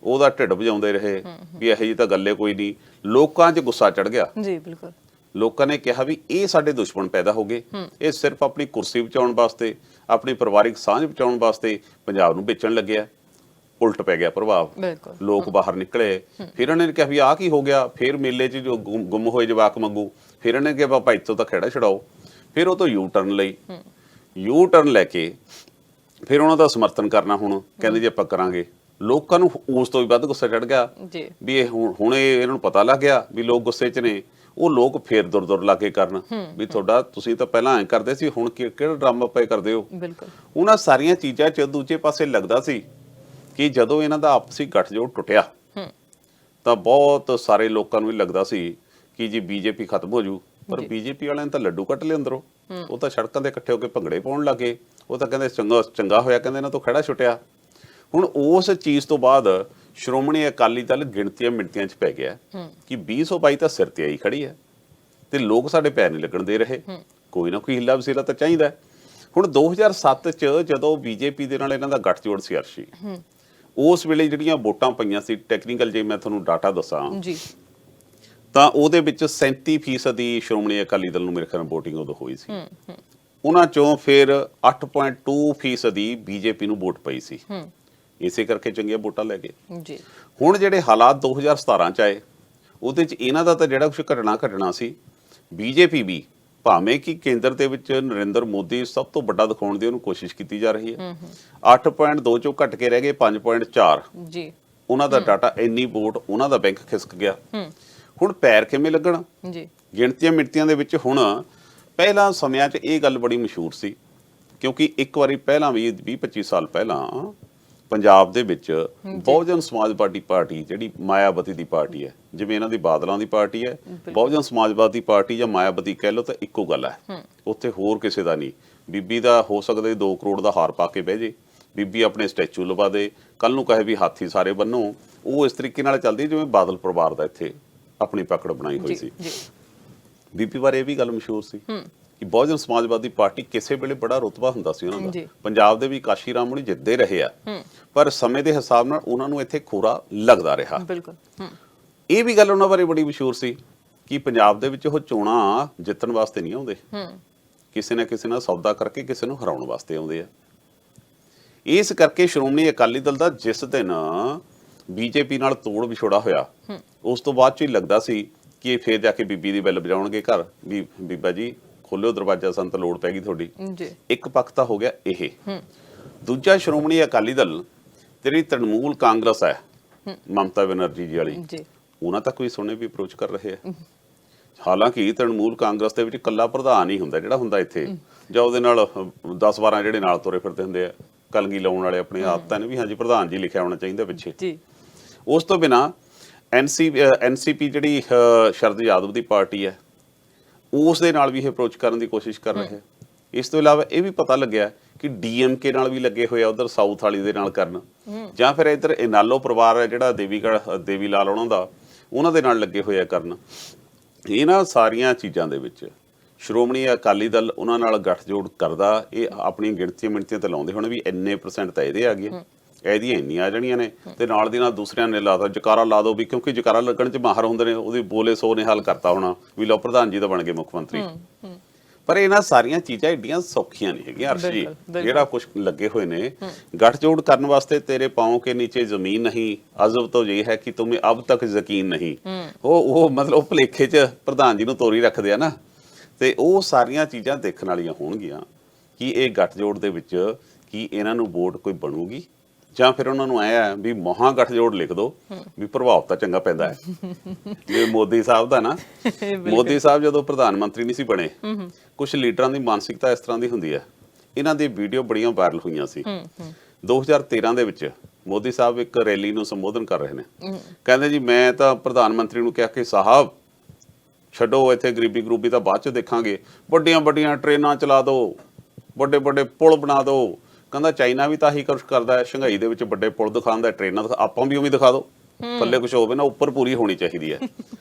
ਉਹਦਾ ਢਿੱਡ ਵਜਾਉਂਦੇ ਰਹੇ ਵੀ ਇਹੋ ਜਿਹੀ ਤਾਂ ਗੱਲੇ ਕੋਈ ਨਹੀਂ। ਲੋਕਾਂ 'ਚ ਗੁੱਸਾ ਚੜ ਗਿਆ। ਜੀ ਬਿਲਕੁਲ, ਲੋਕਾਂ ਨੇ ਕਿਹਾ ਵੀ ਇਹ ਸਾਡੇ ਦੁਸ਼ਮਣ ਪੈਦਾ ਹੋ ਗਏ, ਇਹ ਸਿਰਫ ਆਪਣੀ ਕੁਰਸੀ ਬਚਾਉਣ ਵਾਸਤੇ, ਆਪਣੀ ਪਰਿਵਾਰਿਕ ਸਾਂਝ ਬਚਾਉਣ ਵਾਸਤੇ ਪੰਜਾਬ ਨੂੰ ਵੇਚਣ ਲੱਗਿਆ। ਉਲਟ ਪੈ ਗਿਆ ਪ੍ਰਭਾਵ, ਲੋਕ ਬਾਹਰ ਨਿਕਲੇ। ਫਿਰ ਉਹਨਾਂ ਨੇ ਕਿਹਾ ਵੀ ਆਹ ਕੀ ਹੋ ਗਿਆ, ਫਿਰ ਮੇਲੇ 'ਚ ਜੋ ਗੁੰਮ ਹੋਏ ਜਵਾਕ ਮੰਗੂ, ਫਿਰ ਉਹਨਾਂ ਨੇ ਕਿਹਾ ਬਾਬਾ ਇੱਥੋਂ ਤਾਂ ਖਹਿੜਾ ਛਡਾਓ। ਫਿਰ ਉਹ ਤੋਂ ਯੂ ਟਰਨ ਲਈ, ਯੂ ਟਰਨ ਲੈ ਕੇ ਫਿਰ ਉਹਨਾਂ ਦਾ ਸਮਰਥਨ ਕਰਨਾ। ਹੁਣ ਕਹਿੰਦੇ ਜੀ ਆਪਾਂ ਕਰਾਂਗੇ। ਲੋਕਾਂ ਨੂੰ ਉਸ ਤੋਂ ਵੀ ਵੱਧ ਗੁੱਸਾ ਚੜ ਗਿਆ ਵੀ ਇਹ ਹੁਣ ਇਹਨਾਂ ਨੂੰ ਪਤਾ ਲੱਗ ਗਿਆ ਵੀ ਲੋਕ ਗੁੱਸੇ 'ਚ ਨੇ। ਉਹ ਲੋਕ ਫੇਰ ਦੁਰ ਲਾ ਕੇ ਕਰਨ ਵੀ ਤੁਹਾਡਾ, ਤੁਸੀਂ ਤਾਂ ਪਹਿਲਾਂ ਐਂ ਕਰਦੇ ਸੀ, ਹੁਣ ਕਿਹੜਾ ਡਰਾਮਾ ਪਏ ਕਰਦੇ ਹੋ। ਉਹਨਾਂ ਸਾਰੀਆਂ ਚੀਜ਼ਾਂ 'ਚ ਦੂਜੇ ਪਾਸੇ ਲੱਗਦਾ ਸੀ ਕਿ ਜਦੋਂ ਇਹਨਾਂ ਦਾ ਆਪਸੀ ਗੱਠਜੋੜ ਟੁੱਟਿਆ ਤਾਂ ਬਹੁਤ ਸਾਰੇ ਲੋਕਾਂ ਨੂੰ ਵੀ ਲੱਗਦਾ ਸੀ ਕਿ ਜੀ ਬੀਜੇਪੀ ਖਤਮ ਹੋ ਜੂ। ਪਰ ਬੀਜੇਪੀ ਵਾਲਿਆਂ ਨੇ ਤਾਂ ਲੱਡੂ ਕੱਟ ਲਏ ਅੰਦਰੋਂ। ਉਹ ਤਾਂ ਸੜਕਾਂ ਦੇ ਇਕੱਠੇ ਹੋ ਕੇ ਭੰਗੜੇ ਪਾਉਣ ਲੱਗੇ। ਉਹ ਤਾਂ ਕਹਿੰਦੇ ਚੰਗਾ ਹੋਇਆ, ਕਹਿੰਦੇ ਇਹਨਾਂ ਤੋਂ ਖੜਾ ਛੁੱਟਿਆ। ਹੁਣ ਉਸ ਚੀਜ਼ ਤੋਂ ਬਾਅਦ ਸ਼੍ਰੋਮਣੀ ਅਕਾਲੀ ਦਲ ਗਿਣਤੀਆਂ ਮਿਣਤੀਆਂ 'ਚ ਪੈ ਗਿਆ ਕਿ 2022 ਤਾਂ ਸਿਰ ਤੇ ਆਈ ਖੜੀ ਹੈ ਤੇ ਲੋਕ ਸਾਡੇ ਪੈਰ ਨਹੀਂ ਲੱਗਣ ਦੇ ਰਹੇ। ਕੋਈ ਨਾ ਕੋਈ ਹਿੱਲਾ ਵਸੀਲਾ ਤਾਂ ਚਾਹੀਦਾ। ਹੁਣ 2007 'ਚ ਜਦੋਂ ਬੀਜੇਪੀ ਦੇ ਨਾਲ ਇਹਨਾਂ ਦਾ ਗੱਠਜੋੜ ਸੀ ਅਰਸ਼ੀ, ਉਸ ਵੇਲੇ ਜਿਹੜੀਆਂ ਵੋਟਾਂ ਪਈਆਂ ਸੀ, ਟੈਕਨੀਕਲ ਜੇ ਮੈਂ ਤੁਹਾਨੂੰ ਡਾਟਾ ਦੱਸਾਂ ਤਾਂ ਉਹਦੇ ਵਿੱਚ 37% ਸ਼੍ਰੋਮਣੀ ਅਕਾਲੀ ਦਲ ਨੂੰ ਮੇਰੇ ਖਿਆਲ ਵੋਟਿੰਗ ਉਦੋਂ ਹੋਈ ਸੀ। ਉਹਨਾਂ ਚੋਂ ਫਿਰ 8.2% ਬੀਜੇਪੀ ਨੂੰ ਵੋਟ ਪਈ ਸੀ। ਇਸੇ ਕਰਕੇ ਚੰਗੀਆਂ ਵੋਟਾਂ ਲੈ ਗਏ। ਹੁਣ ਜਿਹੜੇ ਹਾਲਾਤ 2017 ਚ ਆਏ, ਉਹਦੇ ਚ ਇਹਨਾਂ ਦਾ ਤਾਂ ਜਿਹੜਾ ਕੁਝ ਘਟਣਾ ਸੀ, ਬੀਜੇਪੀ ਵੀ ਭਾਵੇਂ ਕਿ ਕੇਂਦਰ ਦੇ ਵਿੱਚ ਨਰਿੰਦਰ ਮੋਦੀ ਸਭ ਤੋਂ ਵੱਡਾ ਦਿਖਾਉਣ ਦੀ ਉਹਨੂੰ ਕੋਸ਼ਿਸ਼ ਕੀਤੀ ਜਾ ਰਹੀ ਹੈ। 8.2 ਚੋਂ ਘਟ ਕੇ ਰਹਿ ਗਏ 5.4 ਜੀ। ਉਹਨਾਂ ਦਾ ਡਾਟਾ, ਇੰਨੀ ਵੋਟ ਉਹਨਾਂ ਦਾ ਬੈਂਕ ਖਿਸਕ ਗਿਆ। ਹੁਣ ਪੈਰ ਕਿਵੇਂ ਲੱਗਣ ਜੀ ਗਿਣਤੀਆਂ ਮਿਣਤੀਆਂ ਦੇ ਵਿੱਚ। ਹੁਣ ਪਹਿਲਾਂ ਸਮਿਆਂ 'ਚ ਇਹ ਗੱਲ ਬੜੀ ਮਸ਼ਹੂਰ ਸੀ ਕਿਉਂਕਿ ਇੱਕ ਵਾਰੀ ਪਹਿਲਾਂ ਵੀ 20-25 ਸਾਲ ਪਹਿਲਾਂ ਪੰਜਾਬ ਦੇ ਵਿੱਚ ਬਹੁਜਨ ਸਮਾਜਵਾਦੀ ਪਾਰਟੀ, ਜਿਹੜੀ ਮਾਇਆਵਤੀ ਦੀ ਪਾਰਟੀ ਹੈ, ਜਿਵੇਂ ਇਹਨਾਂ ਦੀ ਬਾਦਲਾਂ ਦੀ ਪਾਰਟੀ ਹੈ, ਬਹੁਜਨ ਸਮਾਜਵਾਦੀ ਪਾਰਟੀ ਜਾਂ ਮਾਇਆਵਤੀ ਕਹਿ ਲਓ ਤਾਂ ਇੱਕੋ ਗੱਲ ਹੈ। ਉੱਥੇ ਹੋਰ ਕਿਸੇ ਦਾ ਨਹੀਂ। ਬੀਬੀ ਦਾ ਹੋ ਸਕਦਾ 2 ਕਰੋੜ ਦਾ ਹਾਰ ਪਾ ਕੇ ਬਹਿ ਜੇ, ਬੀਬੀ ਆਪਣੇ ਸਟੈਚੂ ਲਵਾ ਦੇ, ਕੱਲ ਨੂੰ ਕਹੇ ਵੀ ਹਾਥੀ ਸਾਰੇ ਬੰਨੋ। ਉਹ ਇਸ ਤਰੀਕੇ ਨਾਲ ਚੱਲਦੀ ਜਿਵੇਂ ਬਾਦਲ ਪਰਿਵਾਰ ਦਾ ਇੱਥੇ ਆਪਣੀ ਪਕੜ ਬਣਾਈ ਹੋਈ ਸੀ। ਬੀਬੀ ਬਾਰੇ ਇਹ ਵੀ ਗੱਲ ਮਸ਼ਹੂਰ ਸੀ ਕਿ ਬਹੁਜਨ ਸਮਾਜਵਾਦੀ ਪਾਰਟੀ ਕਿਸੇ ਵੇਲੇ ਬੜਾ ਰੁਤਬਾ ਹੁੰਦਾ ਸੀ ਉਹਨਾਂ ਦਾ। ਪੰਜਾਬ ਦੇ ਵੀ ਕਾਸ਼ੀ ਰਾਮ ਹੁਣੀ ਜਿੱਤਦੇ ਰਹੇ ਆ, ਪਰ ਸਮੇਂ ਦੇ ਹਿਸਾਬ ਨਾਲ ਉਹਨਾਂ ਨੂੰ ਇੱਥੇ ਖੋਰਾ ਲੱਗਦਾ ਰਿਹਾ। ਇਹ ਵੀ ਗੱਲ ਉਹਨਾਂ ਬਾਰੇ ਬੜੀ ਮਸ਼ਹੂਰ ਸੀ ਕਿ ਪੰਜਾਬ ਦੇ ਵਿੱਚ ਉਹ ਚੋਣਾਂ ਜਿੱਤਣ ਵਾਸਤੇ ਨਹੀਂ ਆਉਂਦੇ, ਕਿਸੇ ਨਾ ਕਿਸੇ ਨਾਲ ਸੌਦਾ ਕਰਕੇ ਕਿਸੇ ਨੂੰ ਹਰਾਉਣ ਵਾਸਤੇ ਆਉਂਦੇ ਆ। ਇਸ ਕਰਕੇ ਸ਼੍ਰੋਮਣੀ ਅਕਾਲੀ ਦਲ ਦਾ ਜਿਸ ਦਿਨ ਬੀਜੇਪੀ ਨਾਲ ਤੋੜ ਵਿਛੋੜਾ ਹੋਇਆ, ਉਸ ਤੋਂ ਬਾਅਦ ਚ ਹੀ ਲੱਗਦਾ ਸੀ ਕਿ ਇਹ ਫੇਰ ਜਾ ਕੇ ਬੀਬੀ ਦੀ ਬੈਲ ਵਜਾਉਣਗੇ ਘਰ ਵੀ ਬੀਬਾ ਜੀ ਖੋਲਿਓ ਦਰਵਾਜ਼ਾ, ਸਾਨੂੰ ਤਾਂ ਲੋੜ ਪੈ ਗਈ ਤੁਹਾਡੀ। ਇੱਕ ਪੱਖ ਤਾਂ ਹੋ ਗਿਆ ਇਹ। ਦੂਜਾ ਸ਼੍ਰੋਮਣੀ ਅਕਾਲੀ ਦਲ, ਜਿਹੜੀ ਤ੍ਰਿਣਮੂਲ ਕਾਂਗਰਸ ਹੈ ਮਮਤਾ ਬੈਨਰਜੀ ਜੀ ਵਾਲੀ, ਉਹਨਾਂ ਤੱਕ ਵੀ ਸੋਨੇ ਵੀ ਅਪਰੋਚ ਕਰ ਰਹੇ ਆ। ਹਾਲਾਂਕਿ ਤ੍ਰਿਣਮੂਲ ਕਾਂਗਰਸ ਦੇ ਵਿੱਚ ਇਕੱਲਾ ਪ੍ਰਧਾਨ ਹੀ ਹੁੰਦਾ ਜਿਹੜਾ ਹੁੰਦਾ ਇੱਥੇ, ਜਾਂ ਉਹਦੇ ਨਾਲ 10-12 ਜਿਹੜੇ ਨਾਲ ਤੁਰੇ ਫਿਰਦੇ ਹੁੰਦੇ ਆ, ਕਲਗੀ ਲਾਉਣ ਵਾਲੇ ਆਪਣੀ ਆਦਤਾਂ ਨੇ ਵੀ ਹਾਂਜੀ ਪ੍ਰਧਾਨ ਜੀ ਲਿਖਿਆ ਹੋਣਾ ਚਾਹੀਦਾ ਪਿੱਛੇ ਜੀ। ਉਸ ਤੋਂ ਬਿਨਾਂ ਐਨਸੀਪੀ ਜਿਹੜੀ ਸ਼ਰਦ ਯਾਦਵ ਦੀ ਪਾਰਟੀ ਹੈ ਉਸ ਦੇ ਨਾਲ ਵੀ ਇਹ ਅਪਰੋਚ ਕਰਨ ਦੀ ਕੋਸ਼ਿਸ਼ ਕਰ ਰਹੇ ਹੈ। ਇਸ ਤੋਂ ਇਲਾਵਾ ਇਹ ਵੀ ਪਤਾ ਲੱਗਿਆ ਕਿ ਡੀਐਮਕੇ ਨਾਲ ਵੀ ਲੱਗੇ ਹੋਏ ਆ ਉਧਰ ਸਾਊਥ ਵਾਲੀ ਦੇ ਨਾਲ ਕਰਨ, ਜਾਂ ਫਿਰ ਇੱਧਰ ਇਨਾਲੋ ਪਰਿਵਾਰ ਹੈ ਜਿਹੜਾ ਦੇਵੀ ਲਾਲ ਉਹਨਾਂ ਦੇ ਨਾਲ ਲੱਗੇ ਹੋਏ ਆ ਕਰਨ। ਇਹਨਾਂ ਸਾਰੀਆਂ ਚੀਜ਼ਾਂ ਦੇ ਵਿੱਚ ਸ਼੍ਰੋਮਣੀ ਅਕਾਲੀ ਦਲ ਉਹਨਾਂ ਨਾਲ ਗੱਠਜੋੜ ਕਰਦਾ, ਇਹ ਆਪਣੀਆਂ ਗਿਣਤੀਆਂ ਤੇ ਲਾਉਂਦੇ ਹੁਣ ਵੀ ਇੰਨੇ % ਤਾਂ ਇਹਦੇ ਆ ਗਏ, ਇਹਦੀਆਂ ਇੰਨੀਆਂ ਆ ਜਾਣੀਆਂ ਨੇ, ਤੇ ਨਾਲ ਦੀ ਨਾਲ ਦੂਸਰਿਆਂ ਨੇ ਲਾਤਾ ਜਕਾਰਾ ਲਾ ਦੋ ਵੀ, ਕਿਉਂਕਿ ਜਕਾਰਾ ਲੱਗਣ 'ਚ ਮਾਹਰ ਹੁੰਦੇ ਨੇ, ਉਹਦੀ ਬੋਲੇ ਸੋ ਨੇ ਹੱਲ ਕਰਤਾ ਹੋਣਾ ਵੀ ਲਓ ਪ੍ਰਧਾਨ ਜੀ ਤਾਂ ਬਣ ਗਏ ਮੁੱਖ ਮੰਤਰੀ। ਪਰ ਇਹਨਾਂ ਸਾਰੀਆਂ ਚੀਜ਼ਾਂ ਏਡੀਆਂ ਸੌਖੀਆਂ ਨਹੀਂ ਹੈਗੀਆਂ ਅਰਸ਼ੀ, ਜਿਹੜਾ ਕੁਝ ਲੱਗੇ ਹੋਏ ਨੇ ਗੱਠਜੋੜ ਕਰਨ ਵਾਸਤੇ। ਤੇਰੇ ਪਾँव ਕੇ ਨੀਚੇ ਜ਼ਮੀਨ ਨਹੀਂ, ਅਜ਼ਬ ਤੋਂ ਇਹ ਹੈ ਕਿ ਤੁਮੇ ਅਬ ਤੱਕ ਯਕੀਨ ਨਹੀਂ, ਉਹ ਮਤਲਬ ਭੁਲੇਖੇ 'ਚ ਪ੍ਰਧਾਨ ਜੀ ਨੂੰ ਤੋਰੀ ਰੱਖਦੇ ਆ ਨਾ। ਤੇ ਉਹ ਸਾਰੀਆਂ ਚੀਜ਼ਾਂ ਦੇਖਣ ਵਾਲੀਆਂ ਹੋਣਗੀਆਂ ਕਿ ਇਹ ਗੱਠਜੋੜ ਦੇ ਵਿੱਚ ਕੀ ਇਹਨਾਂ ਨੂੰ ਵੋਟ ਕੋਈ ਬਣੂਗੀ, ਜਾਂ ਫਿਰ ਉਹਨਾਂ ਨੂੰ ਆਇਆ ਵੀ ਮਹਾ ਗੱਠਜੋੜ ਲਿਖ ਦੋ ਵੀ ਪ੍ਰਭਾਵ ਤਾਂ ਚੰਗਾ ਪੈਂਦਾ ਹੈ। ਜੇ ਮੋਦੀ ਸਾਹਿਬ ਦਾ ਨਾ, ਮੋਦੀ ਸਾਹਿਬ ਜਦੋਂ ਪ੍ਰਧਾਨ ਮੰਤਰੀ ਨਹੀਂ ਸੀ ਬਣੇ, ਕੁਝ ਲੀਡਰਾਂ ਦੀ ਮਾਨਸਿਕਤਾ ਇਸ ਤਰ੍ਹਾਂ ਦੀ ਹੁੰਦੀ ਹੈ। ਇਹਨਾਂ ਦੀ ਵੀਡੀਓ ਬੜੀਆਂ ਵਾਇਰਲ ਹੋਈਆਂ ਸੀ 2013 ਦੇ ਵਿੱਚ। ਮੋਦੀ ਸਾਹਿਬ ਇੱਕ ਰੈਲੀ ਨੂੰ ਸੰਬੋਧਨ ਕਰ ਰਹੇ ਨੇ, ਕਹਿੰਦੇ ਜੀ ਮੈਂ ਤਾਂ ਪ੍ਰਧਾਨ ਮੰਤਰੀ ਨੂੰ ਕਿਹਾ ਕਿ ਸਾਹਿਬ ਛੱਡੋ ਇੱਥੇ ਗਰੀਬੀ ਤਾਂ ਬਾਅਦ ਚ ਦੇਖਾਂਗੇ, ਵੱਡੀਆਂ ਟ੍ਰੇਨਾਂ ਚਲਾ ਦਿਓ, ਵੱਡੇ ਪੁਲ ਬਣਾ ਦਿਓ। ਕਹਿੰਦਾ ਚਾਈਨਾ ਵੀ ਤਾਂ ਹੀ ਕੁਛ ਕਰਦਾ ਹੈ, ਸ਼ੰਘਾਈ ਦੇ ਵਿੱਚ ਵੱਡੇ ਪੁਲ ਦਿਖਾਉਂਦਾ, ਟ੍ਰੇਨਾਂ ਆਪਾਂ ਵੀ ਉਵੇਂ ਦਿਖਾ ਦਿਓ, ਥੱਲੇ ਕੁਝ ਹੋਵੇ ਨਾ, ਉੱਪਰ ਪੂਰੀ ਹੋਣੀ ਚਾਹੀਦੀ ਹੈ।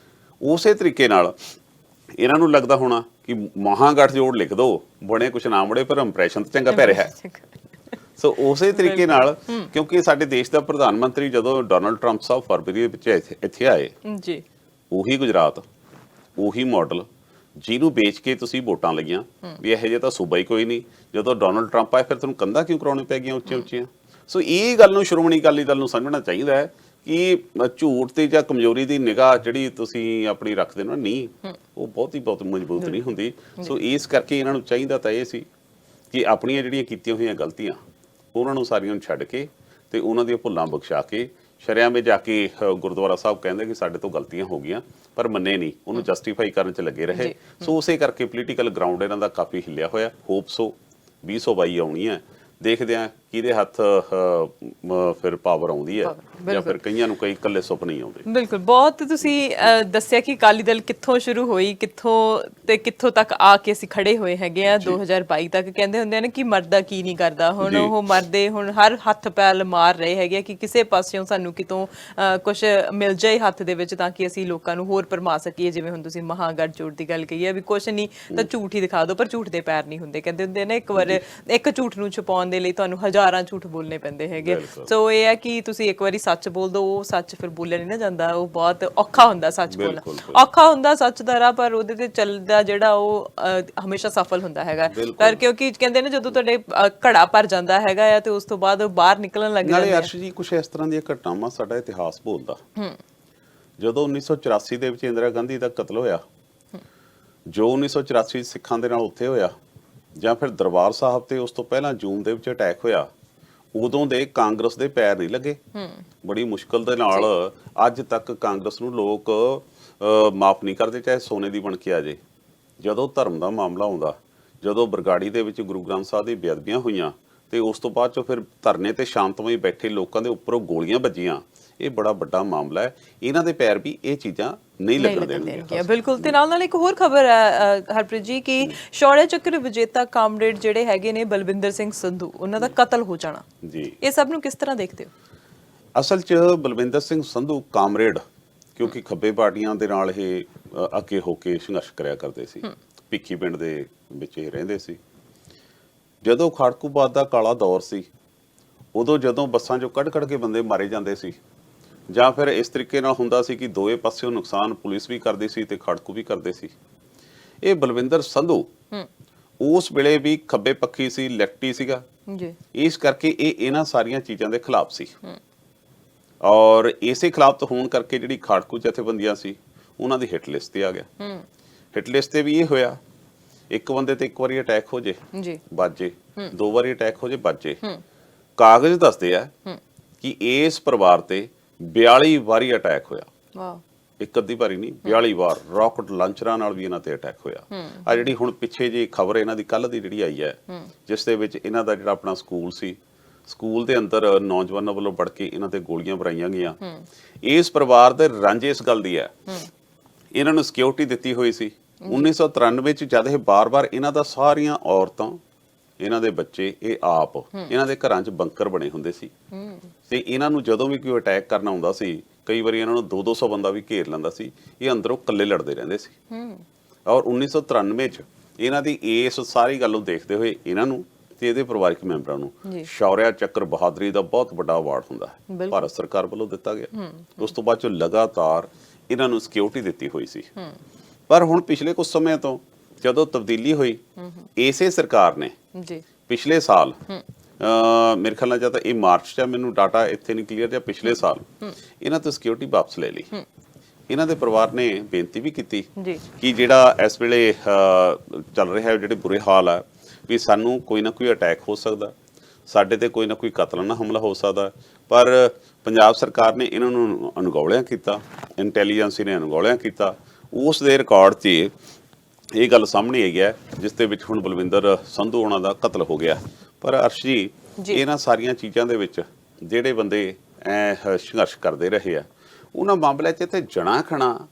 ਉਸੇ ਤਰੀਕੇ ਨਾਲ ਇਹਨਾਂ ਨੂੰ ਲੱਗਦਾ ਹੋਣਾ ਕਿ ਮਹਾ ਗੱਠਜੋੜ ਲਿਖ ਦਿਓ, ਬਣੇ ਕੁਛ ਨਾ ਬਣੇ ਪਰ ਇੰਪ੍ਰੈਸ਼ਨ ਤਾਂ ਚੰਗਾ ਪੈ ਰਿਹਾ ਹੈ। ਸੋ ਉਸੇ ਤਰੀਕੇ ਨਾਲ ਕਿਉਂਕਿ ਸਾਡੇ ਦੇਸ਼ ਦਾ ਪ੍ਰਧਾਨ ਮੰਤਰੀ ਜਦੋਂ ਡੋਨਾਲਡ ਟਰੰਪ ਸਾਹਿਬ ਫਰਵਰੀ ਦੇ ਵਿੱਚ ਇੱਥੇ ਆਏ ਜੀ, ਉਹੀ ਗੁਜਰਾਤ, ਉਹੀ ਮਾਡਲ ਜਿਹਨੂੰ ਵੇਚ ਕੇ ਤੁਸੀਂ ਵੋਟਾਂ ਲਈਆਂ ਵੀ ਇਹੋ ਜਿਹਾ ਤਾਂ ਸੂਬਾ ਹੀ ਕੋਈ ਨਹੀਂ। ਜਦੋਂ ਡੋਨਾਲਡ ਟਰੰਪ ਆਏ ਫਿਰ ਤੁਹਾਨੂੰ ਕੰਧਾਂ ਕਿਉਂ ਕਰਾਉਣੀ ਪੈ ਗਈਆਂ ਉੱਚੀਆਂ। ਸੋ ਇਹ ਗੱਲ ਨੂੰ ਸ਼੍ਰੋਮਣੀ ਅਕਾਲੀ ਦਲ ਨੂੰ ਸਮਝਣਾ ਚਾਹੀਦਾ ਹੈ ਕਿ ਝੂਠ ਤੇ ਜਾਂ ਕਮਜ਼ੋਰੀ ਦੀ ਨਿਗਾਹ ਜਿਹੜੀ ਤੁਸੀਂ ਆਪਣੀ ਰੱਖਦੇ ਹੋ ਨਾ, ਨਹੀਂ ਉਹ ਬਹੁਤ ਮਜ਼ਬੂਤ ਨਹੀਂ ਹੁੰਦੀ। ਸੋ ਇਸ ਕਰਕੇ ਇਹਨਾਂ ਨੂੰ ਚਾਹੀਦਾ ਤਾਂ ਇਹ ਸੀ ਕਿ ਆਪਣੀਆਂ ਜਿਹੜੀਆਂ ਕੀਤੀਆਂ ਹੋਈਆਂ ਗਲਤੀਆਂ ਉਹਨਾਂ ਨੂੰ ਸਾਰੀਆਂ ਨੂੰ ਛੱਡ ਕੇ ਤੇ ਉਹਨਾਂ ਦੀਆਂ ਭੁੱਲਾਂ ਬਖਸ਼ਾ ਕੇ ਸ਼ਰਿਆਂ ਵਿੱਚ ਜਾ ਕੇ ਗੁਰਦੁਆਰਾ ਸਾਹਿਬ ਕਹਿੰਦੇ ਕਿ ਸਾਡੇ ਤੋਂ ਗਲਤੀਆਂ ਹੋ ਗਈਆਂ, ਪਰ ਮੰਨੇ ਨਹੀਂ, ਉਹਨੂੰ ਜਸਟੀਫਾਈ ਕਰਨ 'ਚ ਲੱਗੇ ਰਹੇ। ਸੋ ਉਸੇ ਕਰਕੇ ਪੋਲੀਟੀਕਲ ਗਰਾਊਂਡ ਇਹਨਾਂ ਦਾ ਕਾਫੀ ਹਿੱਲਿਆ ਹੋਇਆ। ਹੋਪ ਸੋ 2022 ਆਉਣੀ ਹੈ, ਦੇਖਦੇ ਆ ਕਿਹਦੇ ਹੱਥ ਫਿਰ ਪਾਵਰ ਆਉਂਦੀ ਹੈ, ਜਾਂ ਫਿਰ ਕਈਆਂ ਨੂੰ ਕਈ ਇਕੱਲੇ ਸੁਪਨੇ ਹੀ ਆਉਂਦੇ। ਬਿਲਕੁਲ, ਬਹੁਤ ਤੁਸੀਂ ਦੱਸਿਆ ਕਿ ਅਕਾਲੀ ਦਲ ਕਿੱਥੋਂ ਸ਼ੁਰੂ ਹੋਈ, ਕਿੱਥੋਂ ਤੱਕ ਆ ਕੇ ਅਸੀਂ ਖੜੇ ਹੋਏ ਹੈਗੇ ਆ 2022 ਤੱਕ। ਕਹਿੰਦੇ ਹੁੰਦੇ ਨੇ ਕਿ ਮਰਦਾ ਕੀ ਨਹੀਂ ਕਰਦਾ, ਹੁਣ ਉਹ ਮਰਦੇ ਹੁਣ ਹਰ ਹੱਥ ਪੈਲ ਮਾਰ ਰਹੇ ਹੈਗੇ ਕਿ ਕਿਸੇ ਪਾਸਿਓਂ ਸਾਨੂੰ ਕਿਤੋਂ ਕੁਝ ਮਿਲ ਜਾਏ ਹੱਥ ਦੇ ਵਿੱਚ, ਤਾਂ ਕਿ ਅਸੀਂ ਲੋਕਾਂ ਨੂੰ ਹੋਰ ਭਰਮਾ ਸਕੀਏ। ਜਿਵੇਂ ਹੁਣ ਤੁਸੀਂ ਮਹਾਗਠਜੋੜ ਦੀ ਗੱਲ ਕਹੀ ਹੈ ਵੀ ਕੁਛ ਨਹੀਂ ਤਾਂ ਝੂਠ ਹੀ ਦਿਖਾ ਦਿਓ, ਪਰ ਝੂਠ ਦੇ ਪੈਰ ਨਹੀਂ ਹੁੰਦੇ। ਕਹਿੰਦੇ ਹੁੰਦੇ ਨੇ ਇੱਕ ਵਾਰ ਇੱਕ ਝੂਠ ਨੂੰ ਛੁਪਾਉਣ ਦੇ ਲਈ ਤੁਹਾਨੂੰ ਹਜ਼ਾਰਾਂ ਝੂਠ ਬੋਲਣੇ ਪੈਂਦੇ ਹੈਗੇ। ਸੋ ਇਹ ਹੈ ਕਿ ਤੁਸੀਂ ਇੱਕ ਵਾਰੀ ਸੱਚ ਬੋਲ ਦੋ, ਉਹ ਸੱਚ ਫਿਰ ਬੋਲਿਆ ਨਹੀਂ ਨਾ ਜਾਂਦਾ, ਉਹ ਬਹੁਤ ਔਖਾ ਹੁੰਦਾ ਸੱਚ ਬੋਲਣਾ, ਔਖਾ ਹੁੰਦਾ ਸੱਚ ਦਾ ਰਾਹ, ਪਰ ਉਹਦੇ ਤੇ ਚੱਲਦਾ ਜਿਹੜਾ ਉਹ ਹਮੇਸ਼ਾ ਸਫਲ ਹੁੰਦਾ ਹੈਗਾ। ਪਰ ਕਿਉਂਕਿ ਕਹਿੰਦੇ ਨੇ ਜਦੋਂ ਤੁਹਾਡੇ ਘੜਾ ਭਰ ਜਾਂਦਾ ਹੈਗਾ ਆ ਤੇ ਉਸ ਤੋਂ ਬਾਅਦ ਬਾਹਰ ਨਿਕਲਣ ਲੱਗ ਜਾਂਦੇ ਆ। ਅਰਸ਼ ਜੀ ਕੁਝ ਇਸ ਤਰ੍ਹਾਂ ਦੀਆਂ ਘਟਨਾਵਾਂ ਸਾਡਾ ਇਤਿਹਾਸ ਬੋਲਦਾ। ਜਦੋਂ 1984 ਦੇ ਵਿੱਚ ਇੰਦਰਾ ਗਾਂਧੀ ਦਾ ਕਤਲ ਹੋਇਆ, ਜੋ 1984 ਸਿੱਖਾਂ ਦੇ ਨਾਲ ਉੱਥੇ ਹੋਇਆ, ਜਾਂ ਫਿਰ ਦਰਬਾਰ ਸਾਹਿਬ ਤੇ ਉਸ ਤੋਂ ਪਹਿਲਾਂ ਜੂਨ ਦੇ ਵਿੱਚ ਅਟੈਕ ਹੋਇਆ, ਉਦੋਂ ਦੇ ਕਾਂਗਰਸ ਦੇ ਪੈਰ ਨਹੀਂ ਲੱਗੇ। ਬੜੀ ਮੁਸ਼ਕਲ ਦੇ ਨਾਲ ਅੱਜ ਤੱਕ ਕਾਂਗਰਸ ਨੂੰ ਲੋਕ ਮਾਫ ਨਹੀਂ ਕਰਦੇ, ਚਾਹੇ ਸੋਨੇ ਦੀ ਬਣ ਕੇ ਆ ਜੇ। ਜਦੋਂ ਧਰਮ ਦਾ ਮਾਮਲਾ ਆਉਂਦਾ, ਜਦੋਂ ਬਰਗਾੜੀ ਦੇ ਵਿੱਚ ਗੁਰੂ ਗ੍ਰੰਥ ਸਾਹਿਬ ਦੀ ਬੇਅਦਬੀਆਂ ਹੋਈਆਂ ਤੇ ਉਸ ਤੋਂ ਬਾਅਦ ਚੋਂ ਫਿਰ ਧਰਨੇ ਤੇ ਸ਼ਾਂਤਮਈ ਬੈਠੇ ਲੋਕਾਂ ਦੇ ਉੱਪਰੋਂ ਗੋਲੀਆਂ ਵੱਜੀਆਂ, ਇਹ ਬੜਾ ਵੱਡਾ ਮਾਮਲਾ ਹੈ। ਇਹਨਾਂ ਦੇ ਪੈਰ ਵੀ ਇਹ ਚੀਜ਼ਾਂ ਨਹੀਂ ਲੱਗਣ ਦੇਣਗੇ। ਬਿਲਕੁਲ। ਤੇ ਨਾਲ ਇੱਕ ਹੋਰ ਖਬਰ ਹੈ ਹਰਪ੍ਰੀਤ ਜੀ ਕਿ ਸ਼ੌਰਯ ਚੱਕਰ ਵਿਜੇਤਾ ਕਾਮਰੇਡ ਜਿਹੜੇ ਹੈਗੇ ਨੇ ਬਲਵਿੰਦਰ ਸਿੰਘ ਸੰਧੂ, ਉਹਨਾਂ ਦਾ ਕਤਲ ਹੋ ਜਾਣਾ ਜੀ, ਇਹ ਸਭ ਨੂੰ ਕਿਸ ਤਰ੍ਹਾਂ ਦੇਖਦੇ ਹੋ? ਅਸਲ 'ਚ ਬਲਵਿੰਦਰ ਸਿੰਘ ਸੰਧੂ ਕਾਮਰੇਡ, ਕਿਉਂਕਿ ਖੱਬੇ ਪਾਰਟੀਆਂ ਦੇ ਨਾਲ ਇਹ ਅੱਗੇ ਹੋ ਕੇ ਸੰਘਰਸ਼ ਕਰਿਆ ਕਰਦੇ ਸੀ, ਭਿੱਖੀ ਪਿੰਡ ਦੇ ਵਿੱਚ ਇਹ ਰਹਿੰਦੇ ਸੀ। ਜਦੋਂ ਖਾੜਕੂਬਾਦ ਦਾ ਕਾਲਾ ਦੌਰ ਸੀ, ਉਦੋਂ ਜਦੋਂ ਬੱਸਾਂ 'ਚੋਂ ਕੱਢ ਕੇ ਬੰਦੇ ਮਾਰੇ ਜਾਂਦੇ ਸੀ, ਜਾਂ ਫਿਰ ਇਸ ਤਰੀਕੇ ਨਾਲ ਹੁੰਦਾ ਸੀ ਕਿ ਦੋਵੇਂ ਪਾਸਿਓਂ ਨੁਕਸਾਨ ਪੁਲਿਸ ਵੀ ਕਰਦੀ ਸੀ ਤੇ ਖਾੜਕੂ ਵੀ ਕਰਦੇ ਸੀ। ਇਹ ਬਲਵਿੰਦਰ ਸੰਧੂ ਉਸ ਵੇਲੇ ਵੀ ਖੱਬੇ ਪੱਖੀ ਸੀ, ਲੈਫਟੀ ਸੀਗਾ ਜੀ, ਇਸ ਕਰਕੇ ਇਹ ਇਹਨਾਂ ਸਾਰੀਆਂ ਚੀਜ਼ਾਂ ਦੇ ਖਿਲਾਫ ਸੀ। ਔਰ ਇਸੇ ਖਿਲਾਫ ਹੋਣ ਕਰਕੇ ਜਿਹੜੀ ਖਾੜਕੂ ਜਥੇਬੰਦੀਆਂ ਸੀ ਉਹਨਾਂ ਦੀ ਹਿੱਟ ਲਿਸਟ ਤੇ ਆ ਗਿਆ। ਹਿੱਟ ਲਿਸਟ ਤੇ ਵੀ ਇਹ ਹੋਇਆ, ਇੱਕ ਬੰਦੇ ਤੇ ਇੱਕ ਵਾਰੀ ਅਟੈਕ ਹੋ ਜੇ ਬਾਜੇ, ਦੋ ਵਾਰੀ ਅਟੈਕ ਹੋ ਜੇ ਬਾਜੇ। ਕਾਗਜ਼ ਦੱਸਦੇ ਆ ਕਿ ਇਸ ਪਰਿਵਾਰ ਤੇ 42 ਵਾਰੀ ਅਟੈਕ ਹੋਇਆ। ਵਾਹ, ਇੱਕ ਅੱਧੀ ਵਾਰੀ ਨਹੀਂ, 42 ਵਾਰ ਰਾਕਟ ਲਾਂਚਰਾਂ ਨਾਲ ਵੀ ਇਹਨਾਂ ਤੇ ਅਟੈਕ ਹੋਇਆ। ਆ ਜਿਹੜੀ ਹੁਣ ਪਿੱਛੇ ਜੀ ਖਬਰ ਇਹਨਾਂ ਦੀ ਕੱਲ ਦੀ ਜਿਹੜੀ ਆਈ ਹੈ, ਜਿਸ ਦੇ ਵਿੱਚ ਇਹਨਾਂ ਦਾ ਜਿਹੜਾ ਆਪਣਾ ਸਕੂਲ ਸੀ, ਸਕੂਲ ਦੇ ਅੰਦਰ ਨੌਜਵਾਨਾਂ ਵੱਲੋਂ ਵੜ ਕੇ ਇਹਨਾਂ ਤੇ ਗੋਲੀਆਂ ਭਰਾਈਆਂ ਗਈਆਂ। ਇਸ ਪਰਿਵਾਰ ਦੇ ਰਾਂਝੇ ਇਸ ਗੱਲ ਦੀ ਹੈ, ਇਹਨਾਂ ਨੂੰ ਸਿਕਿਉਰਿਟੀ ਦਿੱਤੀ ਹੋਈ ਸੀ 1993 ਚ, ਜਦ ਇਹ ਬਾਰ-ਬਾਰ ਇਹਨਾਂ ਦਾ ਸਾਰੀਆਂ ਔਰਤਾਂ, ਇਹਨਾਂ ਦੇ ਬੱਚੇ, ਇਹ ਆਪ ਇਹਨਾਂ ਦੇ ਘਰਾਂ 'ਚ ਬੰਕਰ ਬਣੇ ਹੁੰਦੇ ਸੀ ਤੇ ਇਹਨਾਂ ਨੂੰ ਜਦੋਂ ਵੀ ਕੋਈ ਅਟੈਕ ਕਰਨਾ ਹੁੰਦਾ ਸੀ, ਕਈ ਵਾਰੀ ਇਹਨਾਂ ਨੂੰ 200 ਬੰਦਾ ਵੀ ਘੇਰ ਲੈਂਦਾ ਸੀ, ਇਹ ਅੰਦਰੋਂ ਇਕੱਲੇ ਲੜਦੇ ਰਹਿੰਦੇ ਸੀ। ਔਰ 1993 ਚ ਇਹਨਾਂ ਦੀ ਇਸ ਸਾਰੀ ਗੱਲ ਨੂੰ ਦੇਖਦੇ ਹੋਏ ਇਹਨਾਂ ਨੂੰ ਤੇ ਇਹਦੇ ਪਰਿਵਾਰਕ ਮੈਂਬਰਾਂ ਨੂੰ ਸ਼ੌਰਿਆ ਚੱਕਰ ਬਹਾਦਰੀ ਦਾ ਬਹੁਤ ਵੱਡਾ ਅਵਾਰਡ ਹੁੰਦਾ ਹੈ, ਭਾਰਤ ਸਰਕਾਰ ਵੱਲੋਂ ਦਿੱਤਾ ਗਿਆ। ਉਸ ਤੋਂ ਬਾਅਦ ਚ ਲਗਾਤਾਰ ਇਹਨਾਂ ਨੂੰ ਸਿਕਿਉਰਿਟੀ ਦਿੱਤੀ ਹੋਈ ਸੀ। ਪਰ ਹੁਣ ਪਿਛਲੇ ਕੁਝ ਸਮੇਂ ਤੋਂ ਜਦੋਂ ਤਬਦੀਲੀ ਹੋਈ, ਇਸੇ ਸਰਕਾਰ ਨੇ ਪਿਛਲੇ ਸਾਲ ਮੇਰੇ ਖਿਆਲ ਨਾਲ ਜਾਂ ਤਾਂ ਇਹ ਮਾਰਚ ਚ, ਮੈਨੂੰ ਡਾਟਾ ਇੱਥੇ ਨਹੀਂ ਕਲੀਅਰ, ਜਾਂ ਪਿਛਲੇ ਸਾਲ ਇਹਨਾਂ ਤੋਂ ਸਿਕਿਉਰਿਟੀ ਵਾਪਸ ਲੈ ਲਈ। ਇਹਨਾਂ ਦੇ ਪਰਿਵਾਰ ਨੇ ਬੇਨਤੀ ਵੀ ਕੀਤੀ ਕਿ ਜਿਹੜਾ ਇਸ ਵੇਲੇ ਚੱਲ ਰਿਹਾ ਹੈ, ਜਿਹੜੇ ਬੁਰੇ ਹਾਲ ਆ, ਵੀ ਸਾਨੂੰ ਕੋਈ ਨਾ ਕੋਈ ਅਟੈਕ ਹੋ ਸਕਦਾ, ਸਾਡੇ ਤੇ ਕੋਈ ਨਾ ਕੋਈ ਕਤਲਾਨਾ ਹਮਲਾ ਹੋ ਸਕਦਾ, ਪਰ ਪੰਜਾਬ ਸਰਕਾਰ ਨੇ ਇਹਨਾਂ ਨੂੰ ਅਣਗੌਲਿਆਂ ਕੀਤਾ, ਇੰਟੈਲੀਜੈਂਸੀ ਨੇ ਅਣਗੌਲਿਆਂ ਕੀਤਾ। ਉਸ ਦੇ ਰਿਕਾਰਡ 'ਚ ਇਹ ਗੱਲ ਸਾਹਮਣੇ ਆਈ ਹੈ, ਜਿਸ ਦੇ ਵਿੱਚ ਹੁਣ ਬਲਵਿੰਦਰ ਸੰਧੂ ਉਹਨਾਂ ਦਾ ਕਤਲ ਹੋ ਗਿਆ। ਪਰ ਅਰਸ਼ ਜੀ, ਇਹਨਾਂ ਸਾਰੀਆਂ ਚੀਜ਼ਾਂ ਦੇ ਵਿੱਚ ਜਿਹੜੇ ਬੰਦੇ ਸੰਘਰਸ਼ ਕਰਦੇ ਰਹੇ ਆ, ਉਹਨਾਂ ਮਾਮਲਿਆਂ 'ਚ ਤੇ ਜਣਾ ਖਣਾ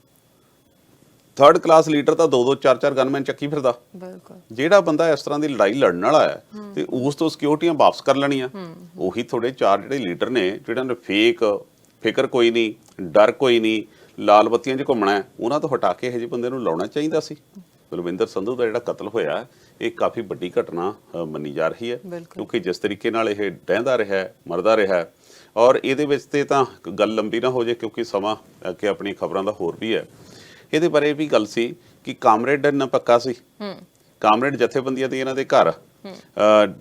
ਥਰਡ ਕਲਾਸ ਲੀਡਰ ਤਾਂ 2-2 4-4 ਗਨਮੈਨ ਚੱਕੀ ਫਿਰਦਾ। ਜਿਹੜਾ ਬੰਦਾ ਇਸ ਤਰ੍ਹਾਂ ਦੀ ਲੜਾਈ ਲੜਨ ਵਾਲਾ ਹੈ ਤੇ ਉਸ ਤੋਂ ਸਿਕਿਉਰਿਟੀਆਂ ਵਾਪਸ ਕਰ ਲੈਣੀਆਂ। ਉਹੀ ਥੋੜੇ 4 ਜਿਹੜੇ ਲੀਡਰ ਨੇ, ਜਿਹਨਾਂ ਨੇ ਫਿਕਰ ਕੋਈ ਨਹੀਂ, ਡਰ ਕੋਈ ਨਹੀਂ, ਲਾਲ ਬੱਤੀਆਂ 'ਚ ਘੁੰਮਣਾ, ਉਹਨਾਂ ਤੋਂ ਹਟਾ ਕੇ ਇਹੋ ਜਿਹੇ ਬੰਦੇ ਨੂੰ ਲਾਉਣਾ ਚਾਹੀਦਾ ਸੀ। ਬਲਵਿੰਦਰ ਸੰਧੂ ਦਾ ਜਿਹੜਾ ਕਤਲ ਹੋਇਆ, ਇਹ ਕਾਫੀ ਵੱਡੀ ਘਟਨਾ ਮੰਨੀ ਜਾ ਰਹੀ ਹੈ, ਕਿਉਂਕਿ ਜਿਸ ਤਰੀਕੇ ਨਾਲ ਇਹ ਡਹਿੰਦਾ ਰਿਹਾ, ਮਰਦਾ ਰਿਹਾ। ਔਰ ਇਹਦੇ ਵਿੱਚ ਤੇ ਤਾਂ ਗੱਲ ਲੰਬੀ ਨਾ ਹੋ ਜਾਏ, ਕਿਉਂਕਿ ਸਮਾਂ ਅੱਗੇ ਆਪਣੀ ਖਬਰਾਂ ਦਾ ਹੋਰ ਵੀ ਹੈ। ਇਹਦੇ ਬਾਰੇ ਵੀ ਗੱਲ ਸੀ ਕਿ ਕਾਮਰੇਡ ਇੰਨਾ ਪੱਕਾ ਸੀ, ਕਾਮਰੇਡ ਜਥੇਬੰਦੀਆਂ ਦੀ ਇਹਨਾਂ ਦੇ ਘਰ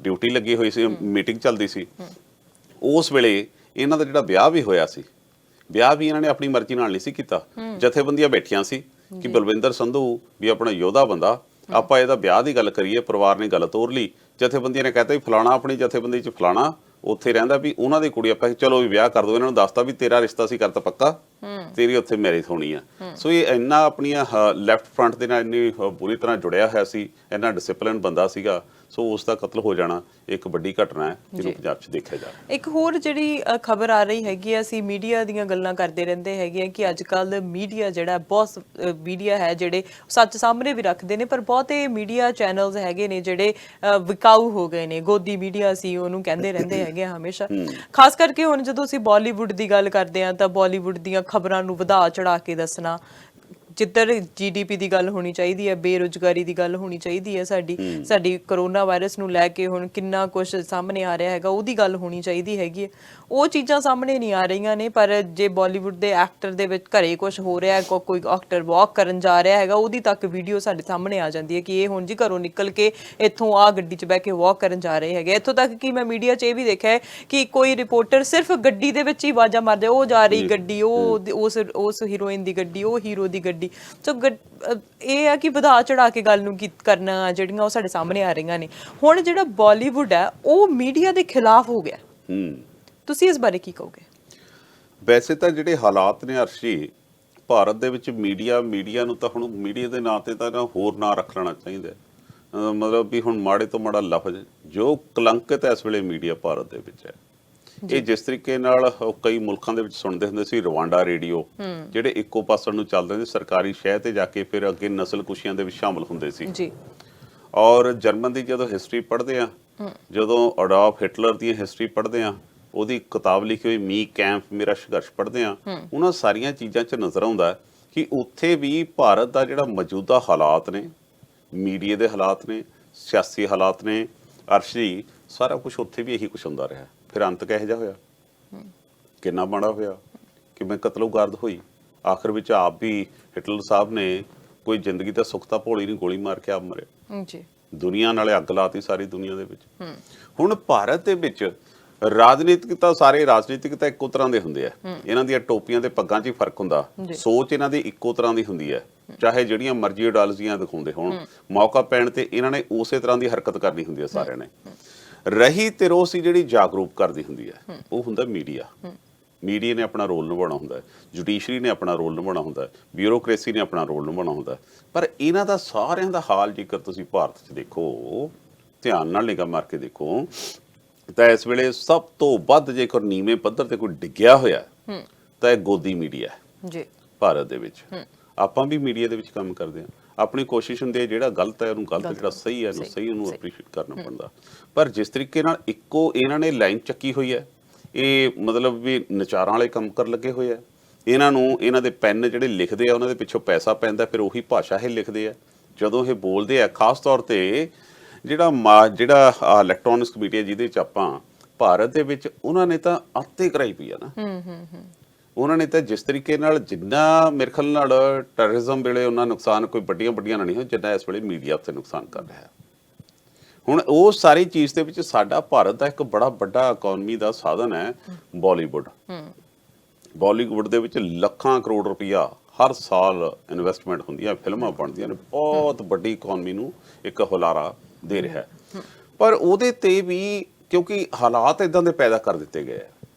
ਡਿਊਟੀ ਲੱਗੀ ਹੋਈ ਸੀ, ਮੀਟਿੰਗ ਚੱਲਦੀ ਸੀ। ਉਸ ਵੇਲੇ ਇਹਨਾਂ ਦਾ ਜਿਹੜਾ ਵਿਆਹ ਵੀ ਹੋਇਆ ਸੀ, ਵਿਆਹ ਵੀ ਇਹਨਾਂ ਨੇ ਆਪਣੀ ਮਰਜ਼ੀ ਨਾਲ ਨਹੀਂ ਸੀ ਕੀਤਾ। ਜਥੇਬੰਦੀਆਂ ਬੈਠੀਆਂ ਸੀ ਕਿ ਬਲਵਿੰਦਰ ਸੰਧੂ ਵੀ ਆਪਣਾ ਯੋਧਾ ਬੰਦਾ, ਆਪਾਂ ਇਹਦਾ ਵਿਆਹ ਦੀ ਗੱਲ ਕਰੀਏ। ਪਰਿਵਾਰ ਨੇ ਗੱਲ ਤੋਰ ਲਈ, ਜਥੇਬੰਦੀਆਂ ਨੇ ਕਹਿਤਾ ਵੀ ਫਲਾਣਾ ਆਪਣੀ ਜਥੇਬੰਦੀ 'ਚ ਫਲਾਣਾ ਉੱਥੇ ਰਹਿੰਦਾ, ਵੀ ਉਹਨਾਂ ਦੀ ਕੁੜੀ ਆਪਾਂ ਚਲੋ ਵੀ ਵਿਆਹ ਕਰ ਦੋ। ਇਹਨਾਂ ਨੂੰ ਦੱਸਤਾ ਵੀ ਤੇਰਾ ਰਿਸ਼ਤਾ ਸੀ ਕਰਤਾ ਪੱਕਾ, ਤੇਰੀ ਉੱਥੇ ਮੈਰਿਜ ਹੋਣੀ ਆ। ਸੋ ਇਹ ਇੰਨਾ ਆਪਣੀਆਂ ਲੈਫਟ ਫਰੰਟ ਦੇ ਨਾਲ ਇੰਨੀ ਬੁਰੀ ਤਰ੍ਹਾਂ ਜੁੜਿਆ ਹੋਇਆ ਸੀ, ਇੰਨਾ ਡਿਸਪਲਿਨ ਬੰਦਾ ਸੀਗਾ। ਸੋ ਉਸ ਦਾ ਕਤਲ ਹੋ ਜਾਣਾ ਇੱਕ ਵੱਡੀ ਘਟਨਾ ਹੈ ਜਿਹਨੂੰ ਪੰਜਾਬ 'ਚ ਦੇਖਿਆ ਜਾ ਰਿਹਾ। ਇੱਕ ਹੋਰ ਜਿਹੜੀ ਖਬਰ ਆ ਰਹੀ ਹੈਗੀ ਆ, ਅਸੀਂ ਮੀਡੀਆ ਦੀਆਂ ਗੱਲਾਂ ਕਰਦੇ ਰਹਿੰਦੇ ਹੈਗੇ ਆ ਕਿ ਅੱਜ ਕੱਲ ਮੀਡੀਆ ਜਿਹੜਾ ਬਹੁਤ ਮੀਡੀਆ ਹੈ ਜਿਹੜੇ ਸੱਚ ਸਾਹਮਣੇ ਵੀ ਰੱਖਦੇ ਨੇ, ਪਰ ਬਹੁਤੇ ਮੀਡੀਆ ਚੈਨਲਸ ਹੈਗੇ ਨੇ ਜਿਹੜੇ ਵਿਕਾਊ ਹੋ ਗਏ ਨੇ। ਗੋਦੀ ਮੀਡੀਆ ਅਸੀਂ ਉਹਨੂੰ ਕਹਿੰਦੇ ਰਹਿੰਦੇ ਹੈਗੇ ਆ ਹਮੇਸ਼ਾ। ਖਾਸ ਕਰਕੇ ਹੁਣ ਜਦੋਂ ਅਸੀਂ ਬਾਲੀਵੁੱਡ ਦੀ ਗੱਲ ਕਰਦੇ ਆ ਤਾਂ ਬਾਲੀਵੁੱਡ ਦੀਆਂ ਖਬਰਾਂ ਨੂੰ ਵਧਾ ਚੜਾ ਕੇ ਦੱਸਣਾ, ਜਿੱਧਰ GDP ਦੀ ਗੱਲ ਹੋਣੀ ਚਾਹੀਦੀ ਹੈ, ਬੇਰੁਜ਼ਗਾਰੀ ਦੀ ਗੱਲ ਹੋਣੀ ਚਾਹੀਦੀ ਹੈ, ਸਾਡੀ ਕਰੋਨਾ ਵਾਇਰਸ ਨੂੰ ਲੈ ਕੇ ਹੁਣ ਕਿੰਨਾ ਕੁਝ ਸਾਹਮਣੇ ਆ ਰਿਹਾ ਹੈਗਾ, ਉਹਦੀ ਗੱਲ ਹੋਣੀ ਚਾਹੀਦੀ ਹੈਗੀ। ਉਹ ਚੀਜ਼ਾਂ ਸਾਹਮਣੇ ਨਹੀਂ ਆ ਰਹੀਆਂ ਨੇ। ਪਰ ਜੇ ਬਾਲੀਵੁੱਡ ਦੇ ਐਕਟਰ ਦੇ ਵਿੱਚ ਘਰੇ ਕੁਝ ਹੋ ਰਿਹਾ, ਕੋਈ ਐਕਟਰ ਵਾਕ ਕਰਨ ਜਾ ਰਿਹਾ ਹੈਗਾ, ਉਹਦੀ ਤੱਕ ਵੀਡੀਓ ਸਾਡੇ ਸਾਹਮਣੇ ਆ ਜਾਂਦੀ ਹੈ ਕਿ ਇਹ ਹੁਣ ਜੀ ਘਰੋਂ ਨਿਕਲ ਕੇ ਇੱਥੋਂ ਆ ਗੱਡੀ 'ਚ ਬਹਿ ਕੇ ਵਾਕ ਕਰਨ ਜਾ ਰਹੇ ਹੈਗੇ। ਇੱਥੋਂ ਤੱਕ ਕਿ ਮੈਂ ਮੀਡੀਆ 'ਚ ਇਹ ਵੀ ਦੇਖਿਆ ਕਿ ਕੋਈ ਰਿਪੋਰਟਰ ਸਿਰਫ ਗੱਡੀ ਦੇ ਵਿੱਚ ਹੀ ਆਵਾਜ਼ਾਂ ਮਾਰਦੇ, ਉਹ ਜਾ ਰਹੀ ਗੱਡੀ, ਉਹ ਉਸ ਹੀਰੋਇਨ ਦੀ ਗੱਡੀ, ਉਹ ਹੀਰੋ ਦੀ ਗੱਡੀ। ਸੋ ਇਹ ਆ ਕਿ ਵਧਾ ਚੜਾ ਕੇ ਗੱਲ ਨੂੰ ਕਰਨਾ ਜਿਹੜੀਆਂ ਉਹ ਸਾਡੇ ਸਾਹਮਣੇ ਆ ਰਹੀਆਂ ਨੇ। ਹੁਣ ਜਿਹੜਾ ਬਾਲੀਵੁੱਡ ਹੈ ਉਹ ਮੀਡੀਆ ਦੇ ਖਿਲਾਫ ਹੋ ਗਿਆ। ਤੁਸੀਂ ਇਸ ਬਾਰੇ ਕੀ ਕਹੋਗੇ? ਵੈਸੇ ਤਾਂ ਜਿਹੜੇ ਹਾਲਾਤ ਨੇ ਅਰਸ਼ੀ, ਭਾਰਤ ਦੇ ਵਿੱਚ ਮੀਡੀਆ ਨੂੰ ਤਾਂ ਹੁਣ ਮੀਡੀਆ ਦੇ ਨਾਂ ਤੇ ਤਾਂ ਹੋਰ ਨਾਂ ਰੱਖ ਲੈਣਾ ਚਾਹੀਦਾ। ਮਤਲਬ ਵੀ ਹੁਣ ਮਾੜੇ ਤੋਂ ਮਾੜਾ ਲਫ਼ਜ਼ ਜੋ ਕਲੰਕਿਤ ਇਸ ਵੇਲੇ ਮੀਡੀਆ ਭਾਰਤ ਦੇ ਵਿੱਚ ਹੈ। ਇਹ ਜਿਸ ਤਰੀਕੇ ਨਾਲ ਕਈ ਮੁਲਕਾਂ ਦੇ ਵਿੱਚ ਸੁਣਦੇ ਹੁੰਦੇ ਸੀ ਰਵਾਂਡਾ ਰੇਡੀਓ, ਜਿਹੜੇ ਇੱਕੋ ਪਾਸੇ ਨੂੰ ਚੱਲਦੇ ਸੀ, ਸਰਕਾਰੀ ਸ਼ਹਿਰ ਤੇ ਜਾ ਕੇ ਫਿਰ ਅੱਗੇ ਨਸਲਕੁਸ਼ੀਆਂ ਦੇ ਵਿੱਚ ਸ਼ਾਮਲ ਹੁੰਦੇ ਸੀ ਜੀ। ਔਰ ਜਰਮਨ ਦੀ ਜਦੋਂ ਹਿਸਟਰੀ ਪੜ੍ਹਦੇ ਆ, ਜਦੋਂ ਅਡੋਲਫ ਹਿਟਲਰ ਦੀ ਹਿਸਟਰੀ ਪੜ੍ਹਦੇ ਆ, ਉਹਦੀ ਕਿਤਾਬ ਲਿਖੀ ਹੋਈ ਮੀ ਕੈਂਪ ਮੇਰਾ ਸੰਘਰਸ਼ ਪੜ੍ਹਦੇ ਆ, ਉਹਨਾਂ ਸਾਰੀਆਂ ਚੀਜ਼ਾਂ 'ਚ ਨਜ਼ਰ ਆਉਂਦਾ ਕਿ ਉੱਥੇ ਵੀ ਭਾਰਤ ਦਾ ਜਿਹੜਾ ਮੌਜੂਦਾ ਹਾਲਾਤ ਨੇ, ਮੀਡੀਆ ਦੇ ਹਾਲਾਤ ਨੇ, ਸਿਆਸੀ ਹਾਲਾਤ ਨੇ, ਅਰਸ਼ੀ ਸਾਰਾ ਕੁਝ ਉੱਥੇ ਵੀ ਇਹੀ ਕੁਝ ਹੁੰਦਾ ਰਿਹਾ। ਫਿਰ ਅੰਤ ਕਿਹੋ ਜਿਹਾ ਹੋਇਆ, ਕਿੰਨਾ ਮਾੜਾ ਹੋਇਆ, ਕਿਵੇਂ ਕਤਲੋਗਾਰਦ ਹੋਈ। ਆਖਰ ਵਿੱਚ ਆਪ ਵੀ ਹਿਟਲਰ ਸਾਹਿਬ ਨੇ ਕੋਈ ਜ਼ਿੰਦਗੀ ਦਾ ਸੁੱਖ ਤਾਂ ਭੋਲੀ ਨਹੀਂ, ਗੋਲੀ ਮਾਰ ਕੇ ਆਪ ਮਰੇ। ਦੁਨੀਆ ਨਾਲੇ ਅੱਗ ਲਾਤੀ ਸਾਰੀ ਦੁਨੀਆ ਦੇ ਵਿੱਚ। ਹੁਣ ਭਾਰਤ ਦੇ ਵਿੱਚ ਰਾਜਨੀਤਿਕ ਤਾਂ ਸਾਰੇ ਰਾਜਨੀਤਿਕ ਤਾਂ ਇੱਕੋ ਤਰ੍ਹਾਂ ਦੇ ਹੁੰਦੇ ਆ, ਇਹਨਾਂ ਦੀਆਂ ਟੋਪੀਆਂ ਤੇ ਪੱਗਾਂ 'ਚ ਹੀ ਫਰਕ ਹੁੰਦਾ, ਸੋਚ ਇਹਨਾਂ ਦੀ ਇੱਕੋ ਤਰ੍ਹਾਂ ਦੀ ਹੁੰਦੀ ਹੈ। ਚਾਹੇ ਜਿਹੜੀਆਂ ਮਰਜ਼ੀ ਆਈਡੀਓਲੋਜੀਆਂ ਦਿਖਾਉਂਦੇ ਹੋਣ, ਮੌਕਾ ਪੈਣ ਤੇ ਇਹਨਾਂ ਨੇ ਉਸੇ ਤਰ੍ਹਾਂ ਦੀ ਹਰਕਤ ਕਰਨੀ ਹੁੰਦੀ ਹੈ ਸਾਰਿਆਂ ਨੇ। ਰਹੀ ਤਿਰੋਸੀ ਜਿਹੜੀ ਜਾਗਰੂਕ ਕਰਦੀ ਹੁੰਦੀ ਹੈ, ਉਹ ਹੁੰਦਾ ਮੀਡੀਆ। ਮੀਡੀਆ ਨੇ ਆਪਣਾ ਰੋਲ ਨਿਭਾਉਣਾ ਹੁੰਦਾ ਹੈ, ਜੁਡੀਸ਼ਰੀ ਨੇ ਆਪਣਾ ਰੋਲ ਨਿਭਾਉਣਾ ਹੁੰਦਾ ਹੈ, ਬਿਊਰੋਕ੍ਰੇਸੀ ਨੇ ਆਪਣਾ ਰੋਲ ਨਿਭਾਉਣਾ ਹੁੰਦਾ। ਪਰ ਇਹਨਾਂ ਦਾ ਸਾਰਿਆਂ ਦਾ ਹਾਲ ਜੇਕਰ ਤੁਸੀਂ ਭਾਰਤ 'ਚ ਦੇਖੋ, ਧਿਆਨ ਨਾਲ ਨਿਗਾਹ ਮਾਰ ਕੇ ਦੇਖੋ, ਤਾਂ ਇਸ ਵੇਲੇ ਸਭ ਤੋਂ ਵੱਧ ਜੇਕਰ ਨੀਵੇਂ ਪੱਧਰ ਤੇ ਕੋਈ ਡਿੱਗਿਆ ਹੋਇਆ ਤਾਂ ਇਹ ਗੋਦੀ ਮੀਡੀਆ ਹੈ ਜੀ ਭਾਰਤ ਦੇ ਵਿੱਚ। ਆਪਾਂ ਵੀ ਮੀਡੀਆ ਦੇ ਵਿੱਚ ਕੰਮ ਕਰਦੇ ਹਾਂ, ਆਪਣੀ ਕੋਸ਼ਿਸ਼ ਹੁੰਦੀ ਹੈ ਜਿਹੜਾ ਗਲਤ ਹੈ ਉਹਨੂੰ ਗਲਤ, ਜਿਹੜਾ ਸਹੀ ਹੈ ਉਹਨੂੰ ਸਹੀ, ਉਹਨੂੰ ਅਪਰੀਸ਼ੀਏਟ ਕਰਨਾ ਪੈਂਦਾ। ਪਰ ਜਿਸ ਤਰੀਕੇ ਨਾਲ ਇੱਕੋ ਇਹਨਾਂ ਨੇ ਲਾਈਨ ਚੱਕੀ ਹੋਈ ਹੈ, ਇਹ ਮਤਲਬ ਵੀ ਨਚਾਰਾਂ ਵਾਲੇ ਕੰਮ ਕਰ ਲੱਗੇ ਹੋਏ ਆ। ਇਹਨਾਂ ਨੂੰ ਇਹਨਾਂ ਦੇ ਪੈਨ ਜਿਹੜੇ ਲਿਖਦੇ ਆ ਉਹਨਾਂ ਦੇ ਪਿੱਛੋਂ ਪੈਸਾ ਪੈਂਦਾ, ਫਿਰ ਉਹੀ ਭਾਸ਼ਾ ਇਹ ਲਿਖਦੇ ਆ ਜਦੋਂ ਇਹ ਬੋਲਦੇ ਆ। ਖਾਸ ਤੌਰ ਤੇ ਜਿਹੜਾ ਇਲੈਕਟ੍ਰੋਨਿਕਸ ਮੀਡੀਆ ਜਿਹਦੇ ਚ ਆਪਾਂ ਭਾਰਤ ਦੇ ਵਿੱਚ, ਉਹਨਾਂ ਨੇ ਤਾਂ ਆਤੇ ਕਰਾਈ ਪਈ ਆ ਨਾ। ਉਹਨਾਂ ਨੇ ਤਾਂ ਜਿਸ ਤਰੀਕੇ ਨਾਲ ਜਿੰਨਾ ਮੇਰੇ ਖਿਆਲ ਨਾਲ ਟੈਰਰਿਜ਼ਮ ਵੇਲੇ ਉਹਨਾਂ ਨੁਕਸਾਨ ਕੋਈ ਵੱਡੀਆਂ ਨਾਲ ਨਹੀਂ ਹੋ, ਜਿੰਨਾ ਇਸ ਵੇਲੇ ਮੀਡੀਆ ਉੱਤੇ ਨੁਕਸਾਨ ਕਰ ਰਿਹਾ। ਹੁਣ ਉਹ ਸਾਰੀ ਚੀਜ਼ ਦੇ ਵਿੱਚ ਸਾਡਾ ਭਾਰਤ ਦਾ ਇੱਕ ਬੜਾ ਵੱਡਾ ਇਕਨੋਮੀ ਦਾ ਸਾਧਨ ਹੈ ਬਾਲੀਵੁੱਡ। ਬਾਲੀਵੁੱਡ ਦੇ ਵਿੱਚ ਲੱਖਾਂ ਕਰੋੜ ਰੁਪਈਆ ਹਰ ਸਾਲ ਇਨਵੈਸਟਮੈਂਟ ਹੁੰਦੀ ਹੈ, ਫਿਲਮਾਂ ਬਣਦੀਆਂ ਨੇ, ਬਹੁਤ ਵੱਡੀ ਇਕਨੋਮੀ ਨੂੰ ਇੱਕ ਹੁਲਾਰਾ ਦੇ ਰਿਹਾ ਹੈ। ਪਰ ਉਹਦੇ ਤੇ ਵੀ ਕਿਉਂਕਿ ਹਾਲਾਤ ਇਦਾਂ ਦੇ ਪੈਦਾ ਕਰ ਦਿੱਤੇ ਗਏ ਆ,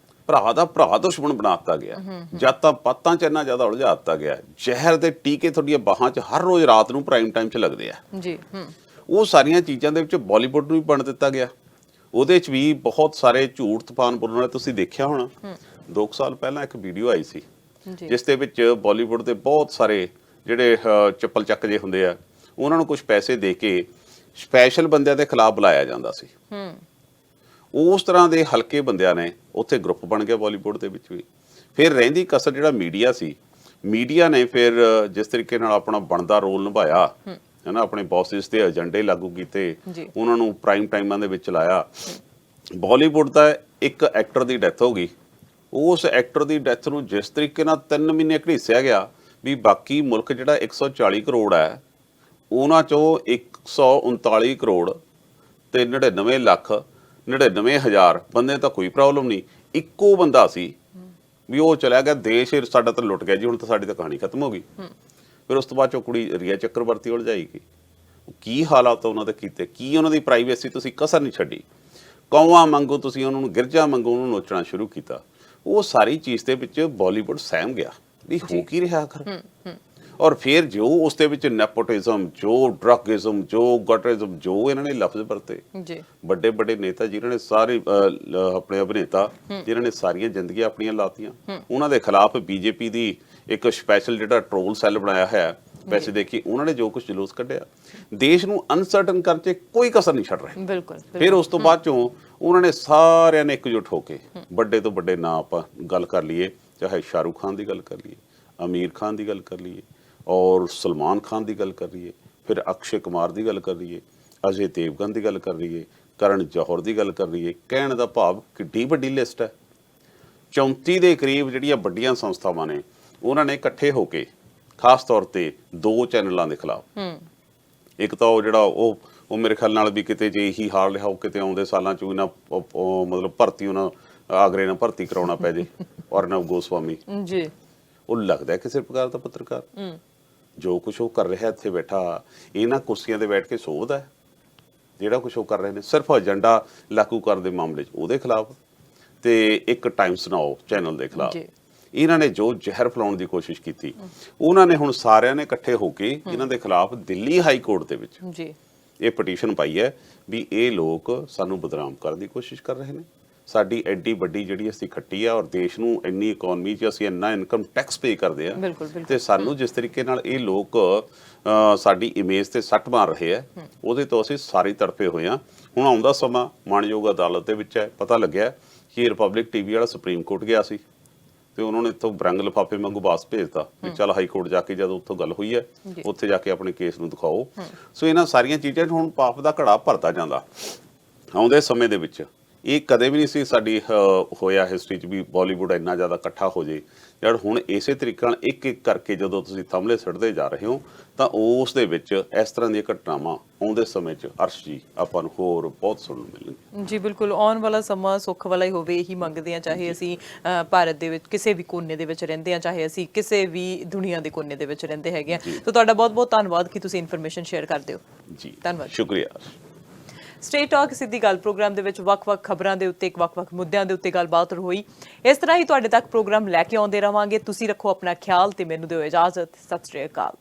ਭਰਾ ਦਾ ਭਰਾ ਦੁਸ਼ਮਣ ਬਣਾ ਦਿੱਤਾ ਗਿਆ, ਜਾਤਾਂ ਪਾਤਾਂ ਚ ਇੰਨਾ ਜ਼ਿਆਦਾ ਉਲਝਾ ਦਿੱਤਾ ਗਿਆ, ਜ਼ਹਿਰ ਦੇ ਟੀਕੇ ਤੁਹਾਡੀਆਂ ਬਾਹਾਂ 'ਚ ਹਰ ਰੋਜ਼ ਰਾਤ ਨੂੰ ਪ੍ਰਾਈਮ ਟਾਈਮ 'ਚ ਲੱਗਦੇ ਆ ਜੀ। ਉਹ ਸਾਰੀਆਂ ਚੀਜ਼ਾਂ ਦੇ ਵਿੱਚ ਬਾਲੀਵੁੱਡ ਨੂੰ ਵੀ ਬਣ ਦਿੱਤਾ ਗਿਆ। ਉਹਦੇ 'ਚ ਵੀ ਬਹੁਤ ਸਾਰੇ ਝੂਠ ਤੂਫਾਨ ਬੋਲਣ ਵਾਲੇ ਤੁਸੀਂ ਦੇਖਿਆ ਹੋਣਾ। 2 ਸਾਲ ਪਹਿਲਾਂ ਇੱਕ ਵੀਡੀਓ ਆਈ ਸੀ ਜਿਸ ਦੇ ਵਿੱਚ ਬਾਲੀਵੁੱਡ ਦੇ ਬਹੁਤ ਸਾਰੇ ਜਿਹੜੇ ਚੱਪਲ ਚੱਕ ਜੇ ਹੁੰਦੇ ਆ, ਉਹਨਾਂ ਨੂੰ ਕੁਝ ਪੈਸੇ ਦੇ ਕੇ ਸਪੈਸ਼ਲ ਬੰਦਿਆਂ ਦੇ ਖਿਲਾਫ ਬੁਲਾਇਆ ਜਾਂਦਾ ਸੀ। ਉਸ ਤਰ੍ਹਾਂ ਦੇ ਹਲਕੇ ਬੰਦਿਆਂ ਨੇ ਉੱਥੇ ਗਰੁੱਪ ਬਣ ਗਿਆ ਬਾਲੀਵੁੱਡ ਦੇ ਵਿੱਚ ਵੀ। ਫਿਰ ਰਹਿੰਦੀ ਕਸਰ ਜਿਹੜਾ ਮੀਡੀਆ ਸੀ, ਮੀਡੀਆ ਨੇ ਫਿਰ ਜਿਸ ਤਰੀਕੇ ਨਾਲ ਆਪਣਾ ਬਣਦਾ ਰੋਲ ਨਿਭਾਇਆ ਹੈ ਨਾ, ਆਪਣੇ ਬੌਸਿਸ ਦੇ ਏਜੰਡੇ ਲਾਗੂ ਕੀਤੇ, ਉਹਨਾਂ ਨੂੰ ਪ੍ਰਾਈਮ ਟਾਈਮਾਂ ਦੇ ਵਿੱਚ ਚਲਾਇਆ। ਬਾਲੀਵੁੱਡ ਦਾ ਇੱਕ ਐਕਟਰ ਦੀ ਡੈਥ ਹੋ ਗਈ, ਉਸ ਐਕਟਰ ਦੀ ਡੈਥ ਨੂੰ ਜਿਸ ਤਰੀਕੇ ਨਾਲ 3 ਮਹੀਨੇ ਘੜੀਸਿਆ ਗਿਆ ਵੀ ਬਾਕੀ ਮੁਲਕ ਜਿਹੜਾ 140 ਕਰੋੜ ਹੈ, ਉਹਨਾਂ ਚੋਂ 139 ਕਰੋੜ ਤੇ 99 ਲੱਖ 99,000 ਬੰਦੇ ਤਾਂ ਕੋਈ ਪ੍ਰੋਬਲਮ ਨਹੀਂ, ਇੱਕੋ ਬੰਦਾ ਸੀ ਵੀ ਉਹ ਚਲਾ ਗਿਆ, ਦੇਸ਼ ਸਾਡਾ ਤਾਂ ਲੁੱਟ ਗਿਆ ਜੀ, ਹੁਣ ਤਾਂ ਸਾਡੀ ਤਾਂ ਕਹਾਣੀ ਖਤਮ ਹੋ ਗਈ। ਫਿਰ ਉਸ ਤੋਂ ਬਾਅਦ ਚੋਂ ਕੁੜੀ ਰੀਆ ਚੱਕਰਵਰਤੀ ਉਲਝਾਈ ਗਈ। ਕੀ ਹਾਲਾਤ ਉਹਨਾਂ ਦੇ ਕੀਤੇ, ਕੀ ਉਹਨਾਂ ਦੀ ਪ੍ਰਾਈਵੇਸੀ ਤੁਸੀਂ ਕਸਰ ਨਹੀਂ ਛੱਡੀ, ਕੌਵਾਂ ਵਾਂਗੂ ਤੁਸੀਂ ਉਹਨਾਂ ਨੂੰ, ਗਿਰਜਾ ਵਾਂਗੂ ਉਹਨੂੰ ਨੋਚਣਾ ਸ਼ੁਰੂ ਕੀਤਾ। ਉਹ ਸਾਰੀ ਚੀਜ਼ ਦੇ ਵਿੱਚ ਬਾਲੀਵੁੱਡ ਸਹਿਮ ਗਿਆ ਵੀ ਹੋ ਕੀ ਰਿਹਾ ਆਖਰ। ਔਰ ਫਿਰ ਜੋ ਉਸ ਦੇ ਵਿੱਚ ਨੈਪੋਟਿਜ਼ਮ, ਜੋ ਡਰੱਗਿਜ਼ਮ, ਜੋ ਗਟਰਿਜ਼ਮ, ਜੋ ਇਹਨਾਂ ਨੇ ਲਫ਼ਜ਼ ਵਰਤੇ, ਵੱਡੇ ਵੱਡੇ ਨੇਤਾ ਜਿਨ੍ਹਾਂ ਨੇ ਸਾਰੇ ਆਪਣੇ ਅਭਿਨੇਤਾ ਜਿਨ੍ਹਾਂ ਨੇ ਸਾਰੀਆਂ ਜ਼ਿੰਦਗੀਆਂ ਆਪਣੀਆਂ ਲਾਤੀਆਂ, ਉਹਨਾਂ ਦੇ ਖਿਲਾਫ ਬੀਜੇਪੀ ਦੀ ਇੱਕ ਸਪੈਸ਼ਲ ਜਿਹੜਾ ਟਰੋਲ ਸੈੱਲ ਬਣਾਇਆ ਹੈ ਪੈਸੇ ਦੇ ਕੇ, ਉਹਨਾਂ ਨੇ ਜੋ ਕੁਝ ਜਲੂਸ ਕੱਢਿਆ, ਦੇਸ਼ ਨੂੰ ਅਨਸਰਟਨ ਕਰਨ 'ਚ ਕੋਈ ਕਸਰ ਨਹੀਂ ਛੱਡ ਰਹੇ। ਬਿਲਕੁਲ। ਫਿਰ ਉਸ ਤੋਂ ਬਾਅਦ ਚੋਂ ਉਹਨਾਂ ਨੇ ਸਾਰਿਆਂ ਨੇ ਇਕਜੁੱਟ ਹੋ ਕੇ, ਵੱਡੇ ਤੋਂ ਵੱਡੇ ਨਾਂ ਆਪਾਂ ਗੱਲ ਕਰ ਲਈਏ, ਚਾਹੇ ਸ਼ਾਹਰੁਖ ਖਾਨ ਦੀ ਗੱਲ ਕਰ ਲਈਏ, ਆਮੀਰ ਖਾਨ ਦੀ ਗੱਲ ਕਰ ਲਈਏ, ਔਰ ਸਲਮਾਨ ਖਾਨ ਦੀ ਗੱਲ ਕਰ ਲਈਏ, ਫਿਰ ਅਕਸ਼ੇ ਕੁਮਾਰ ਦੀ ਗੱਲ ਕਰ ਲਈਏ, ਅਜੇ ਦੇਵਗਨ ਦੀ ਗੱਲ ਕਰ ਲਈਏ, ਕਰਨ ਜੌਹਰ ਦੀ ਗੱਲ ਕਰ ਲਈਏ। ਕਹਿਣ ਦਾ ਭਾਵ ਕਿੱਡੀ ਵੱਡੀ ਲਿਸਟ ਹੈ। 34 ਦੇ ਕਰੀਬ ਜਿਹੜੀਆਂ ਵੱਡੀਆਂ ਸੰਸਥਾਵਾਂ ਨੇ, ਉਹਨਾਂ ਨੇ ਇਕੱਠੇ ਹੋ ਕੇ ਖਾਸ ਤੌਰ ਤੇ 2 ਚੈਨਲਾਂ ਦੇ ਖਿਲਾਫ, ਇੱਕ ਤਾਂ ਉਹ ਜਿਹੜਾ ਉਹ ਮੇਰੇ ਖਿਆਲ ਨਾਲ ਵੀ ਕਿਤੇ ਜੇ ਇਹੀ ਹਾਲ ਰਿਹਾ, ਉਹ ਕਿਤੇ ਆਉਂਦੇ ਸਾਲਾਂ 'ਚ ਇਹਨਾਂ ਮਤਲਬ ਭਰਤੀ ਉਹਨਾਂ ਆਗਰੇ ਨਾਲ ਭਰਤੀ ਕਰਾਉਣਾ ਪੈ ਜੇ, ਅਰਨਬ ਗੋਸਵਾਮੀ ਜੀ, ਉਹ ਲੱਗਦਾ ਕਿਸੇ ਪ੍ਰਕਾਰ ਦਾ ਪੱਤਰਕਾਰ। ਜੋ ਕੁਛ ਉਹ ਕਰ ਰਿਹਾ ਇੱਥੇ ਬੈਠਾ, ਇਹਨਾਂ ਕੁਰਸੀਆਂ ਤੇ ਬੈਠ ਕੇ ਸੋਧਦਾ ਜਿਹੜਾ ਕੁਛ ਉਹ ਕਰ ਰਹੇ ਨੇ, ਸਿਰਫ ਏਜੰਡਾ ਲਾਗੂ ਕਰਨ ਦੇ ਮਾਮਲੇ 'ਚ ਉਹਦੇ ਖਿਲਾਫ, ਤੇ ਇੱਕ ਟਾਈਮਸ ਨਾਓ ਚੈਨਲ ਦੇ ਖਿਲਾਫ। ਇਹਨਾਂ ਨੇ ਜੋ ਜ਼ਹਿਰ ਫੈਲਾਉਣ ਦੀ ਕੋਸ਼ਿਸ਼ ਕੀਤੀ, ਉਹਨਾਂ ਨੇ ਹੁਣ ਸਾਰਿਆਂ ਨੇ ਇਕੱਠੇ ਹੋ ਕੇ ਇਹਨਾਂ ਦੇ ਖਿਲਾਫ ਦਿੱਲੀ ਹਾਈ ਕੋਰਟ ਦੇ ਵਿੱਚ ਇਹ ਪਟੀਸ਼ਨ ਪਾਈ ਹੈ ਵੀ ਇਹ ਲੋਕ ਸਾਨੂੰ ਬਦਨਾਮ ਕਰਨ ਦੀ ਕੋਸ਼ਿਸ਼ ਕਰ ਰਹੇ ਨੇ। ਸਾਡੀ ਐਡੀ ਵੱਡੀ ਜਿਹੜੀ ਅਸੀਂ ਖੱਟੀ ਆ, ਔਰ ਦੇਸ਼ ਨੂੰ ਇੰਨੀ ਇਕਨੋਮੀ 'ਚ ਅਸੀਂ ਇੰਨਾ ਇਨਕਮ ਟੈਕਸ ਪੇ ਕਰਦੇ ਆ, ਤੇ ਸਾਨੂੰ ਜਿਸ ਤਰੀਕੇ ਨਾਲ ਇਹ ਲੋਕ ਸਾਡੀ ਇਮੇਜ ਤੇ ਸੱਟ ਮਾਰ ਰਹੇ ਆ, ਉਹਦੇ ਤੋਂ ਅਸੀਂ ਸਾਰੀ ਤੜਫੇ ਹੋਏ ਆ। ਹੁਣ ਆਉਂਦਾ ਸਮਾਂ ਮਾਣਯੋਗ ਅਦਾਲਤ ਦੇ ਵਿੱਚ ਹੈ, ਪਤਾ ਲੱਗਿਆ ਕਿ ਰਿਪਬਲਿਕ ਟੀਵੀ ਵਾਲਾ ਸੁਪਰੀਮ ਕੋਰਟ ਗਿਆ ਸੀ ਤੇ ਉਹਨਾਂ ਨੇ ਇੱਥੋਂ ਬਰੰਗ ਲਿਫਾਫੇ ਵਾਂਗੂ ਵਾਪਸ ਭੇਜਤਾ ਵੀ ਚੱਲ ਹਾਈ ਕੋਰਟ ਜਾ ਕੇ ਜਦੋਂ ਉੱਥੋਂ ਗੱਲ ਹੋਈ ਹੈ, ਉੱਥੇ ਜਾ ਕੇ ਆਪਣੇ ਕੇਸ ਨੂੰ ਦਿਖਾਓ। ਸੋ ਇਹਨਾਂ ਸਾਰੀਆਂ ਚੀਜ਼ਾਂ ਹੁਣ ਪਾਪ ਦਾ ਘੜਾ ਭਰਦਾ ਜਾਂਦਾ। ਆਉਂਦੇ ਸਮੇਂ ਦੇ ਵਿੱਚ ਇਹ ਕਦੇ ਵੀ ਨਹੀਂ ਸੀ ਸਾਡੀ ਹੋਇਆ ਹਿਸਟਰੀ 'ਚ ਵੀ ਬਾਲੀਵੁੱਡ ਇੰਨਾ ਜ਼ਿਆਦਾ ਇਕੱਠਾ ਹੋ ਜੇ। ਜਦ ਹੁਣ ਇਸੇ ਤਰੀਕੇ ਨਾਲ ਇੱਕ ਇੱਕ ਕਰਕੇ ਜਦੋਂ ਤੁਸੀਂ ਥੰਮਲੇ ਸੁੱਟਦੇ ਜਾ ਰਹੇ ਹੋ, ਤਾਂ ਉਸ ਦੇ ਵਿੱਚ ਇਸ ਤਰ੍ਹਾਂ ਦੀਆਂ ਘਟਨਾਵਾਂ ਆਉਂਦੇ ਸਮੇਂ 'ਚ ਅਰਸ਼ ਜੀ ਆਪਾਂ ਨੂੰ ਹੋਰ ਬਹੁਤ ਸੁਣਨ ਨੂੰ ਮਿਲਣਗੀਆਂ। ਜੀ ਬਿਲਕੁਲ, ਆਉਣ ਵਾਲਾ ਸਮਾਂ ਸੁੱਖ ਵਾਲਾ ਹੀ ਹੋਵੇ, ਇਹੀ ਮੰਗਦੇ ਹਾਂ, ਚਾਹੇ ਅਸੀਂ ਭਾਰਤ ਦੇ ਵਿੱਚ ਕਿਸੇ ਵੀ ਕੋਨੇ ਦੇ ਵਿੱਚ ਰਹਿੰਦੇ ਹਾਂ, ਚਾਹੇ ਅਸੀਂ ਕਿਸੇ ਵੀ ਦੁਨੀਆ ਦੇ ਕੋਨੇ ਦੇ ਵਿੱਚ ਰਹਿੰਦੇ ਹੈਗੇ ਹਾਂ। ਤਾਂ ਤੁਹਾਡਾ ਬਹੁਤ ਬਹੁਤ ਧੰਨਵਾਦ ਕਿ ਤੁਸੀਂ ਇਨਫੋਰਮੇਸ਼ਨ ਸ਼ੇਅਰ ਕਰਦੇ ਹੋ ਜੀ। ਧੰਨਵਾਦ, ਸ਼ੁਕਰੀਆ। ਸਟੇਟ ਟਾਕ ਸਿੱਧੀ ਗੱਲ ਪ੍ਰੋਗਰਾਮ ਦੇ ਵਿੱਚ ਵੱਖ-ਵੱਖ ਖਬਰਾਂ ਦੇ ਉੱਤੇ, ਵੱਖ-ਵੱਖ ਮੁੱਦਿਆਂ ਦੇ ਉੱਤੇ ਗੱਲਬਾਤ ਹੋਈ। ਇਸ ਤਰ੍ਹਾਂ ਹੀ ਤੁਹਾਡੇ ਤੱਕ ਪ੍ਰੋਗਰਾਮ ਲੈ ਕੇ ਆਉਂਦੇ ਰਵਾਂਗੇ। ਤੁਸੀਂ ਰੱਖੋ ਆਪਣਾ ਖਿਆਲ ਤੇ ਮੈਨੂੰ ਦਿਓ ਇਜਾਜ਼ਤ। ਸਤਿ ਸ਼੍ਰੀ ਅਕਾਲ।